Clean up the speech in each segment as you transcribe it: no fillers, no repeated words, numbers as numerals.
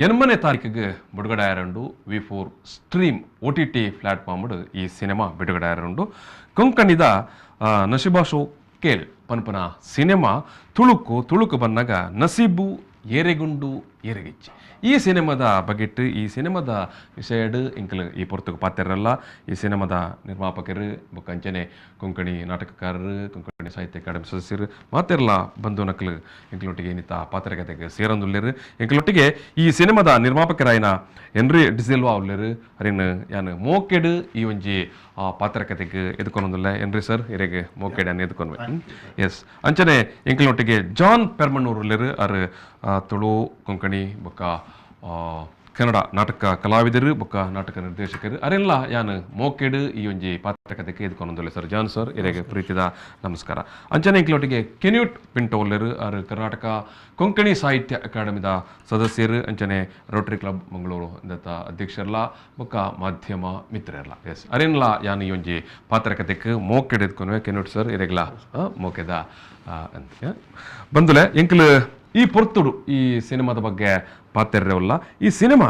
ಎನ್ಮನೆ ತಾರೀಕಿಗೆ ಬಿಡುಗಡೆ ಆಯರಂಡು V4 stream OTT platform ಈ ಸಿನಿಮಾ ಬಿಡುಗಡೆ ಆಯರಂಡು ಕೊಂಕಣಿದ ನಶೀಬಾ ಶೋ ಕೇಳ್ ಪನ್ಪನ ಸಿನಿಮಾ ತುಳುಕು ಬಂದಾಗ ನಸೀಬು ಏರೆಗುಂಡು ಏರೆಗಿಚ್ಚಿ ಈ ಸಿನಿಮಾದ ಬಗೆಟ್ ಈ ಸಿನಿಮಾದ ವಿಷಯಡ್ ಇಂಕಲ್ ಈ ಪೊರ್ತುಕು ಪಾತ್ರರಲ್ಲ ಈ ಸಿನಿಮಾದ ನಿರ್ಮಾಪಕರು ಬೊಕ್ಕಂಚನೆ ಕೊಂಕಣಿ ನಾಟಕಕಾರರು ಕೊಂಕಣಿ ಸಾಹಿತ್ಯ ಅಕಾಡೆಮಿ ಸದಸ್ಯರು ಮಾತೆಲ್ಲ ಬಂದು ನಕಲು ಇಂಕಲೊಟ್ಟಿಗೆ ಏನಿತ್ತ ಪಾತ್ರಕತೆಗೆ ಸೇರಂದುಲ್ಲೇರು ಇಂಕಲೊಟ್ಟಿಗೆ ಈ ಸಿನಿಮಾದ ನಿರ್ಮಾಪಕರಾಯಿನ ಎನ್ರಿ ಡಿಸಿಲ್ವಾ ಉಲ್ಲೇರು ಅರಿನ್ ಯಾನು ಮೋಕೆಡ್ ಈ ಒಂಜಿ ಪಾತ್ರಕತೆಗೆ ಎದುಕೊಂದಿಲ್ಲ ಎನ್ರಿ ಸರ್ ಇರೆಗೆ ಮೋಕೆಡ್ ಅನ್ನು ಎದುಕೊಂಡ್ವೆ ಎಸ್ ಅಂಚನೆ ಇಂಕಲೊಟ್ಟಿಗೆ ಜಾನ್ ಪೆರ್ಮಣ್ಣೂರು ಉಲ್ಲೇರು ಅರು ತುಳು ಕೊಂಕಣಿ ಬೊಕ್ಕ ಕನ್ನಡ ನಾಟಕ ಕಲಾವಿದರು ಬೊಕ್ಕ ನಾಟಕ ನಿರ್ದೇಶಕರು ಅರೆಲ್ಲ ಯಾನು ಮೋಕೆಡ್ ಈ ಒಂಜಿ ಪಾತ್ರಕತೆಗೆ ಎದುಕೊಂದಿಲ್ಲ ಸರ್ ಜಾನ್ ಸರ್ ಇರೆಗೆ ಪ್ರೀತಿದ ನಮಸ್ಕಾರ ಅಂಚನೆ ಇಂಕಲೊಟ್ಟಿಗೆ ಕೆನ್ಯೂಟ್ ಪಿಂಟೋಲ್ಲರು ಅರು ಕರ್ನಾಟಕ ಕೊಂಕಣಿ ಸಾಹಿತ್ಯ ಅಕಾಡೆಮಿದ ಸದಸ್ಯರು ಅಂಚನೆ ರೋಟರಿ ಕ್ಲಬ್ ಮಂಗಳೂರು ಇಂದತ್ತ ಅಧ್ಯಕ್ಷರಲ್ಲ ಬೊಕ್ಕ ಮಾಧ್ಯಮ ಮಿತ್ರರಲ್ಲ ಎಸ್ ಅರೆಲ್ಲ ಯಾನು ಈ ಒಂಜಿ ಪಾತ್ರಕತೆಗೆ ಮೋಕೆಡ್ ಎದ್ಕೊಂಡ್ವೆ ಕೆನ್ಯೂಟ್ ಸರ್ ಇರೆಗ್ಲ ಮೋಕೆದ ಅಂತ ಬಂದುಲೆ ಎಂಕಲ್ ಈ ಪೊರ್ತುಡು ಈ ಸಿನಿಮಾದ ಬಗ್ಗೆ ಪಾತ್ರರವಲ್ಲ ಈ ಸಿನಿಮಾ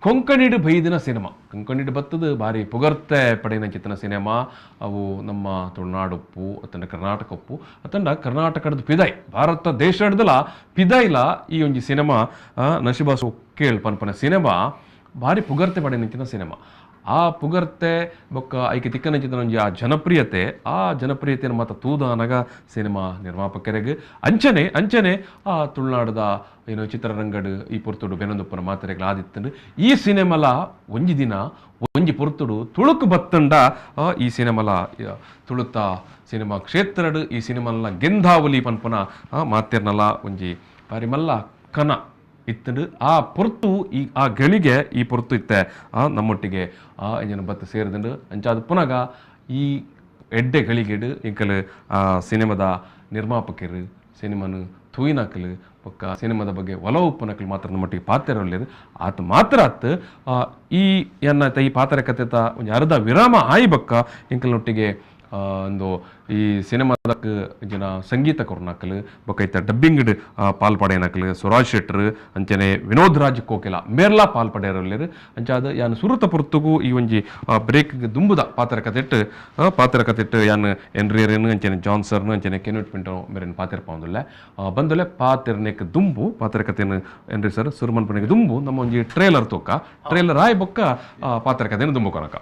ಕೊಂಕಣಿಡ್ ಬೈದಿನ ಸಿನಿಮಾ ಕೊಂಕಣಿಡ್ ಬತ್ತದ ಭಾರಿ ಪುಗರ್ತೆ ಪಡೆಯಿನ ಚಿತ್ತನ ಸಿನಿಮಾ ಅವು ನಮ್ಮ ತುಳುನಾಡುಪ್ಪು ಅತಂಡ ಕರ್ನಾಟಕ ಉಪ್ಪು ಅತಂಡ ಕರ್ನಾಟಕದ ಪಿದಾಯ್ ಭಾರತ ದೇಶದಲ್ಲ ಪಿದಾಯ್ಲ ಈ ಒಂಜಿ ಸಿನಿಮಾ ನಶೀಬಾ ಶೋ ಕೇಳ್ ಪನ್ಪನ ಸಿನಿಮಾ ಭಾರಿ ಪುಗರ್ತೆ ಪಡೆಯಿನ ಸಿನಿಮಾ ಆ ಪುಗರ್ತೆ ಬೊಕ್ಕ ಐಕೆ ತಿಕ್ಕನಂಚಿನ ಒಂಜಿ ಆ ಜನಪ್ರಿಯತೆಯನ್ನು ಮಾತ್ರ ತೂದಾನಾಗ ಸಿನಿಮಾ ನಿರ್ಮಾಪಕರಿಗೆ ಅಂಚನೆ ಆ ತುಳುನಾಡದ ಏನು ಚಿತ್ರರಂಗಡ್ ಈ ಪೊರ್ತುಡು ಬೆನೊಂದುಪ್ಪನ ಮಾತ್ರೆಗಳು ಆದಿತ್ತಂಡು ಈ ಸಿನಿಮಾಲ ಒಂಜಿ ದಿನ ಒಂಜಿ ಪೊರ್ತುಡು ತುಳುಕು ಬತ್ತಂಡ ಈ ಸಿನಿಮಾಲ ತುಳುತ ಸಿನಿಮಾ ಕ್ಷೇತ್ರಡ್ ಈ ಸಿನಿಮಾಲ ಗೆಂದಾವಲಿ ಪನ್ಪನ ಮಾತೆರ್ನಲ ಒಂಜಿ ಬಾರಿ ಮಲ್ಲ ಕನ ಇತ್ತಂಡು ಆ ಪೊರ್ತು ಆ ಗಳಿಗೆ ಈ ಪೊರ್ತು ಇತ್ತೆ ನಮ್ಮೊಟ್ಟಿಗೆ ಎಂಜನ ಬತ್ತು ಸೇರಿದಂಡು ಅಂಚಾದ ಪುನಗ ಈ ಎಡ್ಡೆ ಗಳಿಗೆಡು ಇಂಕಲ್ ಸಿನಿಮಾದ ನಿರ್ಮಾಪಕರು ಸಿನಿಮಾನು ತೂಯಿನಕಲು ಪಕ್ಕ ಸಿನಿಮಾದ ಬಗ್ಗೆ ಒಲವು ಉಪ್ಪನಕಲು ಮಾತ್ರ ನಮ್ಮೊಟ್ಟಿಗೆ ಪಾತ್ರರಲ್ಲಿರು ಆತ ಮಾತ್ರ ಈ ಎನ್ನ ಈ ಪಾತ್ರಕತೆ ಒಂದು ಅರ್ಧ ವಿರಾಮ ಆಯಿ ಬಕ್ಕ ಇಂಕಲ್ನೊಟ್ಟಿಗೆ ಒಂದು ಈ ಸಿನಿಮಾದಕ್ಕೆ ಜನ ಸಂಗೀತ ಕೊರ್ನಾಕಲು ಬೊಕ್ಕ ಡಬ್ಬಿಂಗ್ ಪಾಲ್ಪಡೆನಕಲು ಸುರಾಜ್ ಶೆಟ್ರ್ ಅಂಚನೆ ವಿನೋದ್ ರಾಜ್ ಕೋಕಿಲ ಮೇರ್ಲಾ ಪಾಲ್ಪಡೆಯರಲ್ಲಿರು ಅಂಚಾದ ಯಾನು ಸುರುತ ಪೊರ್ತುಗೂ ಈ ಒಂಜಿ ಬ್ರೇಕ್ಗೆ ದುಂಬುದ ಪಾತ್ರಕತೆಟ್ಟು ಯಾನು ಎನ್ರಿಯರೇನು ಅಂಚನೆ ಜಾನ್ ಸರ್ನು ಅಂಚನೆ ಕೆನ್ಯೂಟ್ ಪಿಂಟೋ ಮೇರೇನು ಪಾತ್ರ ಪಾಂದುಲ್ಲೆ ಬಂದುಲೆ ಪಾತ್ರನೆಕ್ ದುಂಬು ಪಾತ್ರಕತೆಯನ್ನು ಎನ್ರಿ ಸರ್ ಸುರ್ಮನ್ ಪನೆಗೆ ದುಂಬು ನಮ್ಮ ಒಂಜಿ ಟ್ರೇಲರ್ ತೂಕ ಟ್ರೇಲರ್ ಆಯ್ ಬೊಕ್ಕ ಪಾತ್ರಕತೆಯನ್ನು ದುಂಬು ಕೊನಕ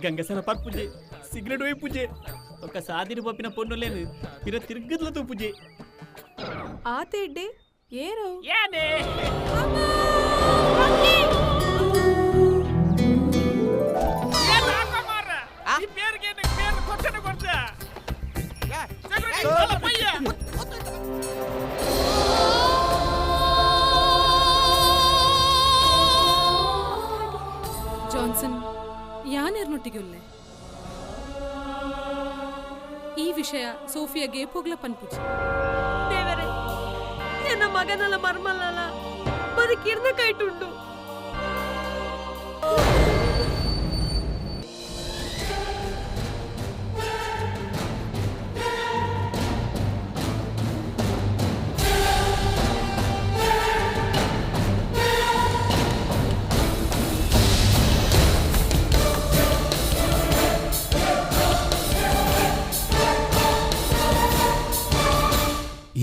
గంగసన పర్పుజే సిగరెట్ వై పూజే ఒక సాదిని పంపిన పొన్నులేను పిర తిరుగుతులతో పూజే ఆతేడ్డే ఏరో యానే ఈ పేరుకే నీకు పేరు కొట్టన కొడతా ಜಾನ್ಸನ್ ಯಾನೆರ್ನೊಟ್ಟಿಗೆ ಈ ವಿಷಯ ಸೋಫಿಯಾಗೆ ಪೋಗ್ಲ ಪನ್ಪುಜಿ ದೇವರೇ ನನ್ನ ಮಗನಲ್ಲ ಮರ್ಮಲ್ಲಲ್ಲ ಬದುಕಿರ್ನ ಕೈಟುಂಡು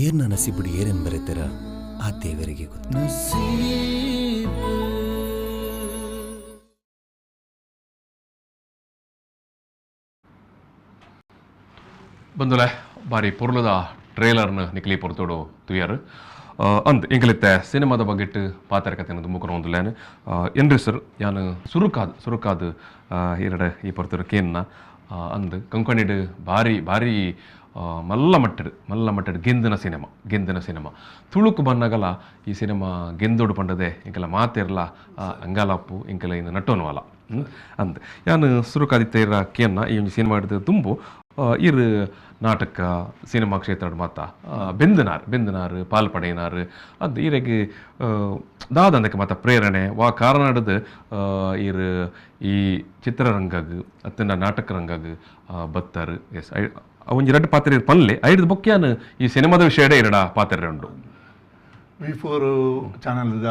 ಏರ್ನ ನಸೀಬುಡು ಏರೇನು ಬರೀತಾರ ಆ ದೇವರಿಗೆ ಗೊತ್ತು. ಬಂದುಲೆ ಬಾರಿ ಪೊರ್ಲದ ಟ್ರೇಲರ್ನ ನಿಕ್ಲಿ ಪೊರ್ತೋಡು ತುಯರ್ ಅಂದ್ ಎಂಕಲಿತ್ತೆ ಸಿನಿಮಾದ ಬಗ್ಗೆಟ್ಟು ಪಾತ್ರಕತೆ ಮುಖನ ಒಂದುಲ್ಲೇನು ಎನ್ರಿ ಸರ್ ಯಾನು ಸುರುಕಾದ ಎರಡು ಈ ಪೊರ್ತರು ಕೇನ್ನ ಅಂದ್ ಕಂಕಣಿಡ್ ಭಾರಿ ಭಾರಿ ಮಲ್ಲ ಮಟ್ಟಡ್ ಗೆಂದಿನ ಸಿನಿಮಾ ತುಳುಕು ಬನ್ನಗಲ ಈ ಸಿನಿಮಾ ಗೆಂದೋಡು ಪಂಡದೆ ಇಂಕೆಲ್ಲ ಮಾತಿರಲ್ಲ ಅಂಗಾಲಪ್ಪು ಇಂಕೆಲ್ಲ ಇನ್ನು ನಟ್ಟೋನುವಲ್ಲ ಅಂದ್ ಯಾನು ಸುರುಕಾದಿತ್ತ ಕೇನ್ನ ಈ ಒಂದು ಸಿನಿಮಾ ಹಿಡಿದು ತುಂಬು ಇರು ನಾಟಕ ಸಿನಿಮಾ ಕ್ಷೇತ್ರ ಮಾತ ಬೆಂದನಾರು ಪಾಲ್ಪಡೆಯಿನಾರು ಅದು ಇರಗೆ ದಾದಂದಕ್ಕೆ ಮಾತ ಪ್ರೇರಣೆ ವಾ ಕಾರಣ ಹಿಡಿದು ಇರು ಈ ಚಿತ್ರರಂಗಗ್ ಅತ್ತನ ನಾಟಕ ರಂಗಗ್ ಬತ್ತರು ಎಸ್ ಒಂಜಿ ಎರಡು ಪಾತ್ರೆ ಪನ್ಲೆ ಐದು ಬೊಕ್ಯಾನು ಈ ಸಿನಿಮಾದ ವಿಷಯಡೆ ಎರಡ ಪಾತ್ರೆ ಉಂಟು V4 ಚಾನಲ್ದ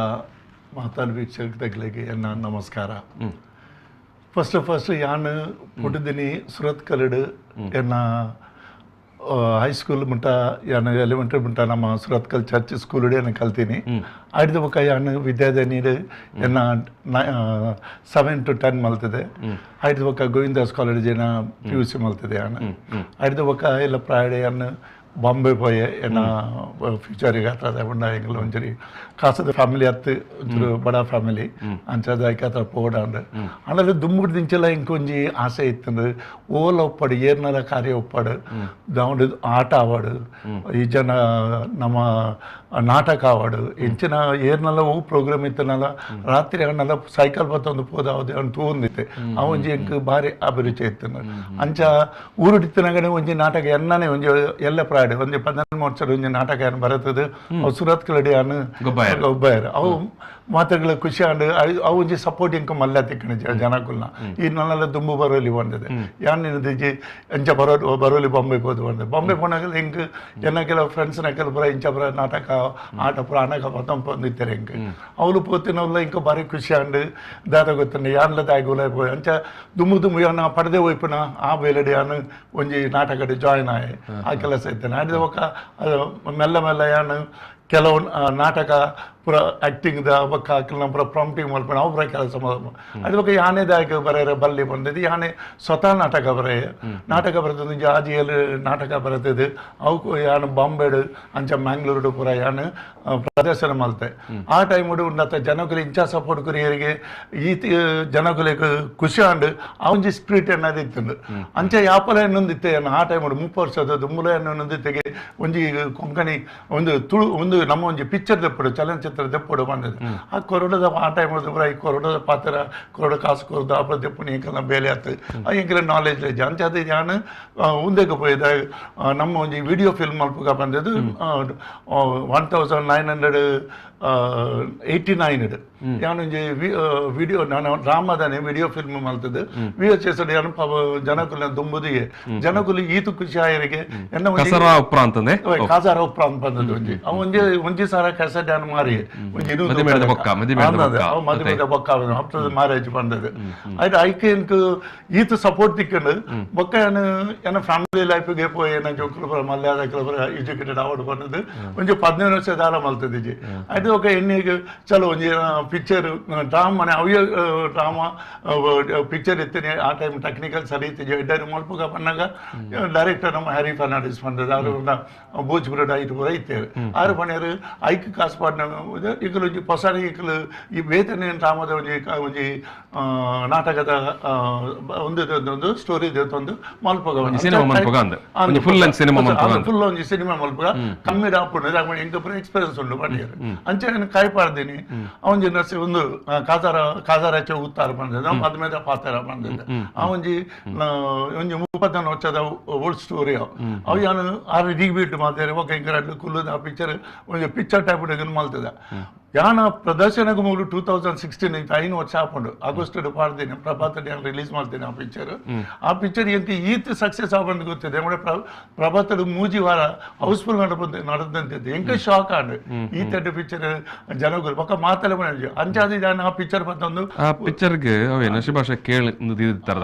ಮಾತಾಡು ವೀಕ್ಷಕರಿಗೆ ಎನ್ನ ನಮಸ್ಕಾರ ಫಸ್ಟ್ ಯಾನ್ ಪುಟ್ಟದಿನಿ ಸುರತ್ ಕಲಡ್ ಎನ್ನ ಹೈಸ್ಕೂಲ್ ಮುಂಟ ಯಾನ್ ಎಲಿಮೆಂಟ್ರಿ ಮುಂಟ ನಮ್ಮ ಸುರತ್ಕಲ್ ಚರ್ಚ್ ಸ್ಕೂಲ್ ನಾನು ಕಲ್ತೀನಿ ಆಯ್ದ ಬೊಕ್ಕ ಯಾನ್ ವಿದ್ಯಾಧನಿ ಎನ್ನ 7 to 10 ಮಲ್ತದೆ ಆಯ್ದ ಬೊಕ್ಕ ಗೋವಿಂದಾಸ್ ಕಾಲೇಜ್ ಏನ PUC ಮಲ್ತದೆ ಯಾನ್ ಆಯ್ದ ಬೊಕ್ಕ ಎಲ್ಲ ಪ್ರಾಯಡೆ ಯಾನ್ ಬಾಂಬೆ ಪೋಯೆ ಎನ್ನ ಫ್ಯೂಚರಿಗೆ ಹತ್ರ ಉಂಡ ಎಂಗ್ಲ ಒಂಚೂರಿ ಕಾಸದ ಫ್ಯಾಮಿಲಿ ಹತ್ತು ಒಂಚೂರು ಬಡ ಫ್ಯಾಮಿಲಿ ಅಂಚದ ಹತ್ರ ಪೋಡಾಂಡ್ ಆಮೇಲೆ ದುಮ್ಮುಡ್ ದಿಂಚೆಲ್ಲ ಇಂಕೊಂಜಿ ಆಸೆ ಇತ್ತಂದ್ರೆ ಓಲ ಒಪ್ಪಡು ಏರ್ನರ ಕಾರ್ಯ ಒಪ್ಪಡು ದಾಂಡ್ ಆಟ ಆವಾಡು ಈ ಜನ ನಮ್ಮ ನಾಟಕ ಆವಾಡು ಇಂಚಿನ ಏರ್ನೆಲ್ಲ ಹೂ ಪ್ರೋಗ್ರಾಮ್ ಇತ್ತನಲ್ಲ ರಾತ್ರಿ ಹಣ್ಣೆಲ್ಲ ಸೈಕಲ್ ಬತ್ತೊಂದು ಪೋದಾವದು ಅಂತ ತೋಂದಿತ್ತೆ ಆ ಒಂಜಿ ಎಂಕ್ ಭಾರಿ ಅಭಿರುಚಿ ಇತ್ತನ ಅಂಚ ಊರುಡಿತ್ತಿನಾಗನೆ ಒಂಜಿ ನಾಟಕ ಎನ್ನನೆ ಒಂಜಿ ಎಲ್ಲ ಪ್ರಾಯ ಒಂದು 13 ವರ್ಷ ಒಂಜಿ ನಾಟಕ ಏನು ಬರುತ್ತದೆ ಅವು ಸುರತ್ ಕಲಡಿ ಅನ್ನು ಗೊಬ್ಬರ ಅವು ಮಾತುಗಳ ಖುಷಿ ಆಂಡ್ ಅವು ಒಂಜಿ ಸಪೋರ್ಟ್ ಇಂಕ ಮಲ್ಲ ತಿಕ್ಕಣ ಜನಕುಲ್ನ ಈ ನನ್ನೆಲ್ಲ ದುಂಬು ಬರೋಲಿ ಬಂದಿದೆ ಯಾನ್ ನಿನ್ನದಿಜ್ಜಿ ಎಂಚ ಬರೋಲಿ ಬಾಂಬೆ ಹೋದ್ ಬಂದೆ ಬಾಂಬೆ ಪೋನಾಗಲ್ಲ ಇಂಕ್ ಎನ್ನ ಕೆಲವು ಫ್ರೆಂಡ್ಸ್ನ ಕೆಲವು ಪುರ ಇಂಚ ಪುರ ನಾಟಕ ಆಟ ಪುರ ಅನಕ ಪತಂ ಪೊಂದಿತ್ತಾರೆ ಇಂಕ್ ಅವಳು ಪೋತಿನವಲ್ಲ ಇಂಕ ಭಾರಿ ಖುಷಿ ಆಂಡ್ ದಾದ ಗೊತ್ತಂಡೆ ಯಾನ್ಲ ತಾಯ್ಗುಲ ಪೋಯ್ ಅಂಚ ದುಮ್ಮು ಯಾನ ಪಡೆದೆ ಹೋಯ್ಪುನ ಆ ಬೇಲಡಿ ಯಾನು ಒಂಜಿ ನಾಟಕಡೆ ಜಾಯಿನ್ ಆಯೆ ಆ ಕೆಲಸ ಇದ್ದೇನೆ ಆಡಿದ ಒಕ್ಕ ಮೆಲ್ಲ ಯಾನು ಕೆಲವು ನಾಟಕ ಪುರ ಆ್ಯಕ್ಟಿಂಗ್ದ ಬೊಕ್ಕ ನಮ್ಮ ಪುರ ಪ್ರಾಂಪ್ಟಿಂಗ್ ಮಲ್ಪಣ ಅವು ಪುರ ಕೆಲಸ ಅದ್ರ ಬಗ್ಗೆ ಯಾನೇ ದಾಯಕ ಬರೆಯರೆ ಬಲ್ಲಿ ಬಂದಿದ್ದು ಯಾನೇ ಸ್ವತಃ ನಾಟಕ ನಾಟಕ ಬರ್ತದೆ ಆಜಿಯಲ್ಲಿ ನಾಟಕ ಬರ್ತದೆ ಅವು ಯಾನು ಬಾಂಬೆಡು ಅಂಚ ಮ್ಯಾಂಗ್ಳೂರು ಪುರ ಯಾನು ಪ್ರದರ್ಶನ ಮಲ್ತೆ ಆ ಟೈಮಡು ಉಂಡತ್ತ ಜನಕುಲು ಇಂಚ ಸಪೋರ್ಟ್ ಕುರಿಯರಿಗೆ ಈ ಜನಕುಲಿಗೆ ಖುಷಿ ಆಂಡ್ ಅವೊಂಜಿ ಸ್ಪಿರಿಟ್ ಅನ್ನೋದು ಇತ್ತು ಅಂಚ ಯಾಪಲ ಎನ್ನೊಂದಿತ್ತೆ ಆ ಟೈಮಡು 30 ವರ್ಷದ ದುಮ್ಮುಲ ಎನ್ನೊಂದಿತ್ತೆಗೆ ಒಂಜಿ ಕೊಂಕಣಿ ಒಂದು ನಮ್ಮ ಒಂಜಿ ಪಿಕ್ಚರ್ ತೆಪ್ಪಡು ಚಲನಚಿತ್ರ ತೆಪ್ಪಡು ಬಂದಿದೆ ಆ ಕೊರೋಡದ ಆ ಟೈಮ್ ಪುರ ಈ ಕೊರೋಡದ ಪಾತ್ರ ಕೊರೋಡ ಕಾಸು ಕೊರದು ಅಪ್ಪ ತೆಪ್ಪು ಎಂಕಲ್ಲ ಬೇಲೆ ಆಯ್ತು ಎಂಕಲ ನಾಲೆಜ್ ಲೇಜ್ ಅಂಚದ ಯಾನು ಉಂದೆಗೆ ಪೋಯ್ದ ನಮ್ಮ ಒಂಜಿ ವಿಡಿಯೋ ಫಿಲ್ಮ್ ಮಲ್ಪಗ ಬಂದಿದ್ದು 1989 ಯಾನೊಂಜಿ ವಿಡಿಯೋ ನಾನು ಡ್ರಾಮಾದಾನೆ ವಿಡಿಯೋ ಫಿಲ್ಮ್ ಮಲ್ತದ್ದು VHS ಯಾನು ಜನಕುಲ ದುಂಬುದಿಗೆ ಜನಕುಲು ಈತು ಖುಷಿ ಆಯರಿಗೆ ಎನ್ನ ಕಾಸಾರ ಉಪ್ರ ಅಂತ ಬಂದದ್ದು ಒಂಜಿ ಸಾರ ಕೆಸಟ್ ಯಾನು ಮಾರಿ ಮದುವೆ ಬೊಕ್ಕ ಆಫ್ಟರ್ ಮ್ಯಾರೇಜ್ ಬಂದದ್ದು ಆಯ್ತು ಐಕೆ ಎಂಕ್ ಈತು ಸಪೋರ್ಟ್ ತಿಕ್ಕಂಡು ಬೊಕ್ಕ ಏನ ಫ್ಯಾಮಿಲಿ ಲೈಫ್ಗೆ ಪೋಯ್ ಏನ ಜೋಕುಲ ಮಲ್ಯಾದ ಕೆಲವರ ಎಜುಕೇಟೆಡ್ ಅವಾರ್ಡ್ ಬಂದದ್ದು ಒಂಜಿ 15 ವರ್ಷ ದಾರ ಮಲ್ತದಿಜಿ ಆಯ್ತು ಒಕ್ಕ ಎಣ್ಣಿಗೆ ಚಲೋ ಒಂಜಿ ಪಿಕ್ಚರ್ ಡ್ರಾಮಾ ಅವ್ಯ ಡ್ರಾಮಾ ಪಿಕ್ಚರ್ ಇತ್ತೇನೆ ಆ ಟೈಮ್ ಟೆಕ್ನಿಕಲ್ ಸರಿ ಇತ್ತಿಜಿ ಎಡ್ಡಾರು ಮಲ್ಪಗ ಬಂದಾಗ ಡೈರೆಕ್ಟರ್ ನಮ್ಮ ಹ್ಯಾರಿ ಫರ್ನಾಂಡಿಸ್ ಬಂದದ್ದು ಅವರು ಭೋಜ್ಪುರ ಡೈಟ್ ಪೂರ ಇತ್ತೇವೆ ಆರು ಪಣಿಯರು ಐಕ್ ಕಾಸು ಪಾಡ್ನ ಈಗಲೂ ಒಂಜಿ ಹೊಸ ಈಗಲು ಈ ವೇತನ ಡ್ರಾಮಾದ ಒಂಜಿ ನಾಟಕದ ಒಂದು ಸ್ಟೋರಿ ಒಂದು ಮಲ್ಪಗ ಫುಲ್ ಒಂಜಿ ಸಿನಿಮಾ ಮಲ್ಪಗ ಕಮ್ಮಿ ಡಾಪುಂಡು ಎಂಕ ಎಕ್ಸ್ಪೀರಿಯನ್ಸ್ ಉಂಡು ಪಣಿಯರು ಅಂಚೆ ಕಾಯಿ ಪಾಡ್ದೀನಿ ಅವೊಂಜಿ ನರ್ಸಿ ಒಂದು ಕಾಜಾರ ಉತ್ತಾರ ಬಂದಿದ್ದ ಮದ್ಮೇದ ಪಾತ್ರ ಬಂದಿದ್ದ ಆ ಒಂಜಿ 34 ವರ್ಷದ ಓಲ್ಡ್ ಸ್ಟೋರಿ ಅವು ಯಾನು ಆರು ರೀಬೀಟ್ ಮಾತಾಡಿ ಒಕ್ಕ ಇಂಕರಡ್ಲು ಕುಲ್ಲುದ ಆ ಪಿಕ್ಚರ್ ಟೈಪ್ ಮಲ್ತದ ಯಾನ ಪ್ರದರ್ಶನಕ್ಕೆ ಮೂರು 2016 5 ವರ್ಷ ಹಾಕೊಂಡು ಆಗಸ್ಟ್ ಪಾಡ್ತೀನಿ ಪ್ರಭಾತ್ ರಿಲೀಸ್ ಮಾಡ್ತೀನಿ ಆ ಪಿಕ್ಚರ್ ಎಂತ ಈತ್ ಸಕ್ಸಸ್ ಆಗೊಂಡು ಗೊತ್ತಿದೆ ಪ್ರಭಾತ್ ಮೂಜಿ ವಾರ ಹೌಸ್ಫುಲ್ ನಡೆದಂತಿದ್ದು ಎಂಕ ಶಾಕ್ ಆಂಡ್ ಈ ತಡ್ಡು ಪಿಕ್ಚರ್ ಜನಗಳು ಪಕ್ಕ ಮಾತಲ್ಲ ಬಂದ ಅಂಚಾದಿ ಜಾನ ಆ ಪಿಕ್ಚರ್ ಬಂದೊಂದು ಆ ಪಿಕ್ಚರ್ಗೆ ಅವೇ ನಶಿಭಾಷ ಕೇಳಿ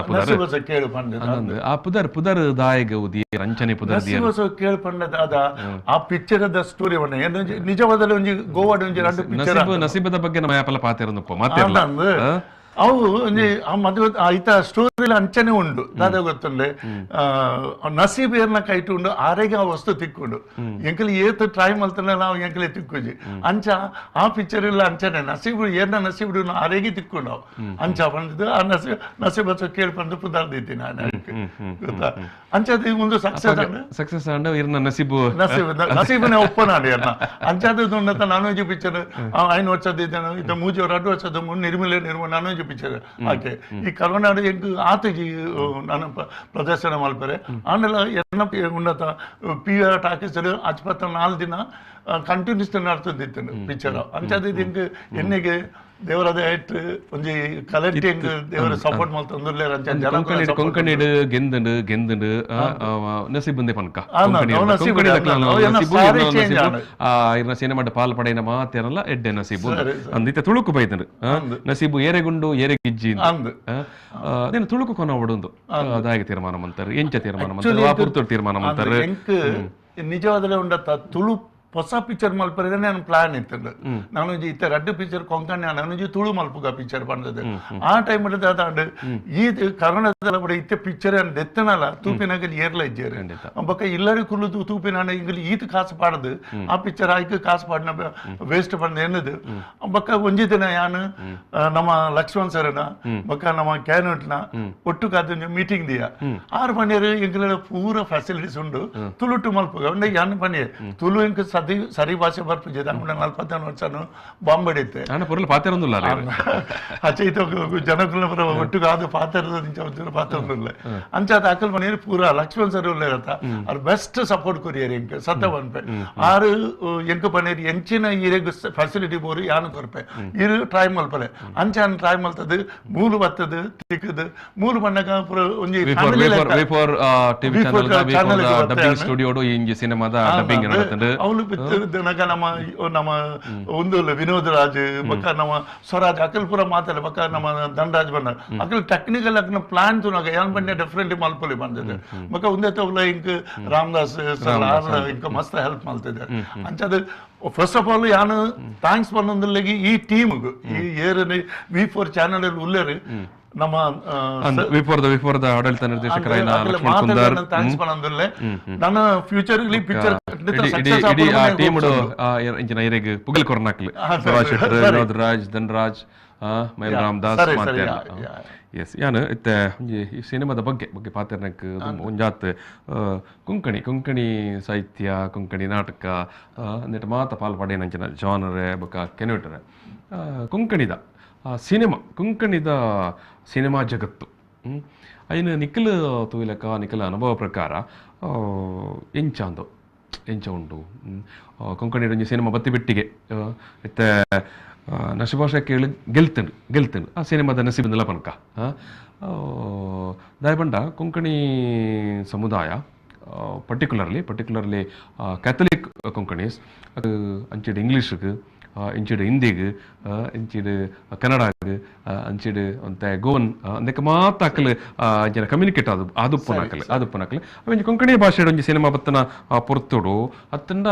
ಕೇಳಿ ಬಂದ ಆ ಪುದರ್ ದಾಯಗ ಉದಿ ರಂಚನೆ ಪುದರ್ ಕೇಳಿ ಬಂದದ ಅದ ಆ ಪಿಕ್ಚರ್ ದ ಸ್ಟೋರಿ ನಿಜವಾದ ಒಂಜಿ ಗೋವಾದ ಒಂಜಿ 2 ನಸೀಬದ ಬಗ್ಗೆ ನಮ್ಮ ಯಾಪಲ್ಲ ಪಾತಿರೊಂದಪ್ಪ ಮಾತಾಡಲ್ಲ ಅವು ಆ ಮದುವೆ ಐತ ಸ್ಟೋರಿಲಿ ಅಂಚನೆ ಉಂಡು ದಾದ ಗೊತ್ತುಂಡೆ ನಸೀಬ್ ಏರ್ನ ಕೈಟ್ ಉಂಡು ಆರೆಗೆ ಆ ವಸ್ತು ತಿಕ್ಕೊಂಡು ಎಂಕಲಿ ಏತ್ ಟ್ರೈ ಮಲ್ತಾನೆ ನಾವು ಎಂಕಲಿ ತಿಕ್ಕೋಜಿ ಅಂಚ ಆ ಪಿಕ್ಚರ್ ಇಲ್ಲ ಅಂಚನೆ ನಸೀಬ್ ಏರ್ನ ನಸೀಬ್ ಆರೆಗೆ ತಿಕ್ಕೊಂಡು ಅಂಚ ಬಂದಿದ್ದು ಆ ನಸೀಬ್ ಕೇಳಿ ಬಂದು ಪುದಾರ್ದಿದ್ದಿ ನಾನು ಗೊತ್ತಾ ಅಂಚದ ಮುಂದೆ ಸಕ್ಸಸ್ ಅಂಡ್ ಇರ್ನ ನಸೀಬು ನಸೀಬನೇ ಒಪ್ಪನಾಡಿ ಅನ್ನ ಅಂಚಾದ ನಾನೂಜಿ ಪಿಕ್ಚರ್ ಐನು ವರ್ಷದಿದ್ದೇನೆ ಇತ್ತ ಮೂಜಿಯವರು 2 ವರ್ಷದ ಮುಂದೆ ನಿರ್ಮಲ ನಾನೂಜಿ ಪಿಕ್ಚರ್ ಆಕೆ ಈ ಕರೋನಾಡು ಎಂಕ್ ಆತಜಿ ನಾನು ಪ್ರದರ್ಶನ ಮಲ್ಪರೆ ಆಮೇಲೆ ಎನ್ನ ಉನ್ನತ PVR ಟಾಕೀಸ್ 54 ದಿನ ಕಂಟಿನ್ಯೂಸ್ ನಡ್ತಿತ್ತು ಪಿಕ್ಚರ್ ಅಂಚಾದ ಎಂಕ್ ಎಣ್ಣೆಗೆ ದೇವರದ ಐಟ್ ಒಂಜಿ ಕಲೆಕ್ಟಿಂಗ್ ದೇವರ ಸಪೋರ್ಟ್ ಮಲ್ತಂದುರ್ಲೆ ಕೊಂಕಣಿಡ್ ಗೆಂದಂಡ್ ನಸೀಬಂದೆ ಪನ್ಕ ಇರ್ನ ಸಿನಿಮಾದ ಪಾಲ್ ಪಡೆಯನ ಮಾತೇನಲ್ಲ ಎಡ್ಡೆ ನಸೀಬು ಅಂದಿತ್ತ ತುಳುಕು ಬೈತಂಡು ನಸೀಬು ಏರೆಗುಂಡು ಏರೆಗಿಜ್ಜಿ నేను ತುಳುಕು ಕೊನವಡುಂದು ಅದಾಗಿ ತೀರ್ಮಾನ ಮಂತಾರೆ ಎಂಚ ತೀರ್ಮಾನ ಮಂತಾರೆ ವಾಪುರ್ತುಡು ತೀರ್ಮಾನ ಮಂತಾರೆ ನಿಜವಾದಲೇ ಉಂಡತ್ತ ತುಳು ಹೊಸ ಪಿಕ್ಚರ್ ಮಲ್ಪರಿದ್ರೆ ನಾನು ಪ್ಲಾನ್ ಇತ್ತಂಡು ನಾನು ಇತ್ತ 2 ಪಿಕ್ಚರ್ ಕೊಂಕಣಿ ನಾನು ತುಳು ಮಲ್ಪುಗ ಪಿಕ್ಚರ್ ಬಂದದ್ದು ಆ ಟೈಮ್ ಅದಾಂಡು ಈ ಕನ್ನಡದ ಇತ್ತೆ ಪಿಕ್ಚರ್ ಅನ್ ದೆತ್ತನಲ್ಲ ತೂಪಿನಾಗ ಏರ್ಲ ಇಜ್ಜೇರು ಬೊಕ್ಕ ಇಲ್ಲರಿ ಕುಲ್ಲು ತೂಪಿನ ಇಂಗಲಿ ಈತ ಕಾಸು ಪಾಡದು ಆ ಪಿಕ್ಚರ್ ಆಯ್ಕೆ ಕಾಸು ಪಾಡಿನ ವೇಸ್ಟ್ ಬಂದ ಎನ್ನದು ಬೊಕ್ಕ ಒಂಜಿ ದಿನ ಯಾನು ನಮ್ಮ ಲಕ್ಷ್ಮಣ್ ಸರ್ನ ಬೊಕ್ಕ ನಮ್ಮ ಕ್ಯಾನೆಟ್ನ ಒಟ್ಟು ಕಾದ ಮೀಟಿಂಗ್ ದಿಯ 6 ಮನೆಯರು ಎಂಗ್ಲ ಪೂರ ಫೆಸಿಲಿಟೀಸ್ ಉಂಡು ತುಳು ಟು ಮಲ್ಪುಗ ಉಂಡೆ ಯಾನ್ ಪನಿ ತುಳು ಎಂಕ್ ಸರಿ ಭಾಷೆ ಬರ್ಪಿದೆ ನಮ್ಗೆ 44 ವರ್ಷನು ಬಾಂಬಡಿತ್ತೆ ಅಚೈತ ಜನಕುಲ ಒಟ್ಟಿಗೆ ಆದ ಪಾತ್ರ ಪಾತ್ರ ಅಂಚಾದ ಅಕಲ್ ಮನೆಯಲ್ಲಿ ಪೂರ ಲಕ್ಷ್ಮಣ್ ಸರ್ ಇರತ್ತ ಅವ್ರ ಬೆಸ್ಟ್ ಸಪೋರ್ಟ್ ಕೊರಿಯರ್ ಎಂಕ್ ಸತ್ತ ಬಂದ್ಪೆ ಆರು ಎಂಕ್ ಪನೇರಿ ಎಂಚಿನ ಈರೆಗ್ ಫೆಸಿಲಿಟಿ ಬೋರು ಯಾನು ಕೊರ್ಪೆ ಇರು ಟ್ರೈ ಮಲ್ಪಲೆ ಅಂಚಾನ್ ಟ್ರೈ ಮಲ್ತದು ಮೂಲು ಬತ್ತದು ತಿಕ್ಕದು ಮೂಲು ಬಣ್ಣಗ ಪೂರ ಒಂಜಿ ಸ್ಟುಡಿಯೋಡು ಇಂಜಿ ಸಿನಿಮಾದ ಡಬ್ಬಿಂಗ್ ನಡತಂಡು ಅವನು ನಮ್ಮ ನಮ್ಮ ಒಂದು ವಿನೋದ್ ರಾಜ್ ಬಕ್ಕ ನಮ್ಮ ಸ್ವರಾಜ್ ಅಕಲ್ ಪೂರ ಮಾತಾಡ ಬಕ್ಕ ನಮ್ಮ ಧನರಾಜ್ ಬಂದ ಅಕಲ್ ಟೆಕ್ನಿಕಲ್ ಅಕ್ನ ಪ್ಲಾನ್ ತುನಾಗ ಏನ್ ಬಂದೆ ಡಿಫ್ರೆಂಟ್ ಮಲ್ಪಲಿ ಬಂದಿದೆ ಬಕ್ಕ ಒಂದೇ ತವಲ ಇಂಕ್ ರಾಮದಾಸ್ ಇಂಕ ಮಸ್ತ್ ಹೆಲ್ಪ್ ಮಾಡ್ತಿದ್ದೆ ಅಂಚದ ಫಸ್ಟ್ ಆಫ್ ಆಲ್ ಯಾನು ಥ್ಯಾಂಕ್ಸ್ ಪನ್ನೊಂದಿಲ್ಲಗಿ ಈ ಟೀಮ್ ಈ ಏರನೆ V4 ಚಾನೆಲ್ ಅಲ್ಲಿ ಉಲ್ಲೇರು ನಮ್ಮ ವಿಫೋರ್ದ ಆಡಳಿತ ನಿರ್ದೇಶಕರಾದ ಲಕ್ಷ್ಮಣ್ ಕುಂದಾರ್ ನನ್ನ ಫ್ಯೂಚರ್ ಪಿಕ್ಚರ್ ಇಡೀ ಆ ಟೀಮ್ ಇಂಚಿನ ಐರೆಗ್ ಪುಗಲ್ ಕೊರ್ನಾಕ್ಲು ಸುರಾಜ್ ಶೆಟ್ಟರ್ ವಿನೋದ್ ರಾಜ್ ಧನರಾಜ್ ಮೈಲ್ ರಾಮದಾಸ್ ಮಾತ್ಯಾರ ಎಸ್ ಯಾನು ಇತ್ತೆ ಈ ಸಿನಿಮಾದ ಬಗ್ಗೆ ಪಾತ್ರನಕ್ ಒಂಜಾತ್ ಕೊಂಕಣಿ ಸಾಹಿತ್ಯ ಕೊಂಕಣಿ ನಾಟಕ ನೆಟ್ ಮಾತ ಪಾಲ್ ಪಡೇನಂಚಿನ ಜಾನರ್ ಬೊಕ ಕೆನೋಟರ್ ಕೊಂಕಣಿದ ಕೊಂಕಣಿದ ಸಿನಿಮಾ ಜಗತ್ತು ಅಯ್ಯನ ನಿಖಿಲ್ ತೂಲಕ ನಿಖಿಲ್ ಅನುಭವ ಪ್ರಕಾರ ಎಂಚ ಉಂಟು ಕೊಂಕಣಿ ಒಂಜಿ ಸಿನಿಮಾ ಬತ್ತಿ ಬಿಟ್ಟಿಗೆ ಇತ್ತೆ ನಶಭಾಷ ಕೇಳಿ ಗೆಲ್ತಂಡು ಆ ಸಿನಿಮಾದ ನಸೀಬಂದಲ ಪನ್ಕ ದಾಯಪಂಡ ಕೊಂಕಣಿ ಸಮುದಾಯ ಪರ್ಟಿಕ್ಯುಲರ್ಲಿ ಕ್ಯಾಥಲಿಕ್ ಕೊಂಕಣೀಸ್ ಅದು ಅಂಚಿಡು ಇಂಗ್ಲೀಷ್ಗೆ ಇಂಚಿಡು ಹಿಂದಿಗೆ ಇಂಚಿಡು ಕನ್ನಡಗೆ ಅಂಚಿಡು ಅಂತ ಗೋವನ್ ಅಂದಕ್ಕೆ ಮಾತಾಕಲು ಅಂಚಿನ ಕಮ್ಯುನಿಕೇಟ್ ಆದುಪ್ಪನಾಕಲು ಅವಂಜಿ ಕೊಂಕಣಿ ಭಾಷೆ ಒಂಜಿ ಸಿನಿಮಾ ಬತ್ತನ ಪೊರ್ತುಡು ಅತ್ತಂಡ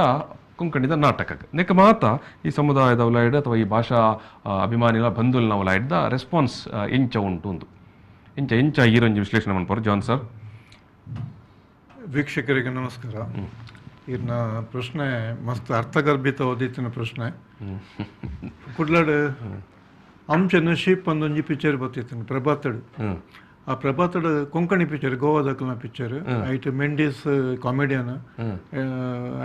ಕೊಂಕಣಿದ ನಾಟಕ ನೆಕ್ ಮಾತ ಈ ಸಮುದಾಯದ ಉಲಾಯ್ಡ್ ಅಥವಾ ಈ ಭಾಷಾ ಅಭಿಮಾನಿಗಳ ಬಂಧುಲ್ನ ಉಲಾಯ್ಡ್ದ ರೆಸ್ಪಾನ್ಸ್ ಎಂಚ ಉಂಟು ಎಂಚ ಈರೊಂಜಿ ವಿಶ್ಲೇಷಣೆ ಮಾಡ್ಬೋದು ಜಾನ್ ಸರ್. ವೀಕ್ಷಕರಿಗೆ ನಮಸ್ಕಾರ. ಇರ್ನ ಪ್ರಶ್ನೆ ಮಸ್ತ್ ಅರ್ಥಗರ್ಭಿತ ಓದಿತ್ತಿನ ಪ್ರಶ್ನೆ ಕುಡ್ಲಾಡ್ ಅಂಚ ನಶೀಪ್ ಒಂದೊಂಜಿ ಪಿಕ್ಚರ್ ಬತ್ತಿತ್ತು ಪ್ರಭಾತಡ್ ಆ ಪ್ರಭಾತಡ್ ಕೊಂಕಣಿ ಪಿಕ್ಚರ್ ಗೋವಾದಕ್ಲ ಪಿಕ್ಚರ್ ಐಟ್ ಮೆಂಡಿಸ್ ಕಾಮಿಡಿಯನ್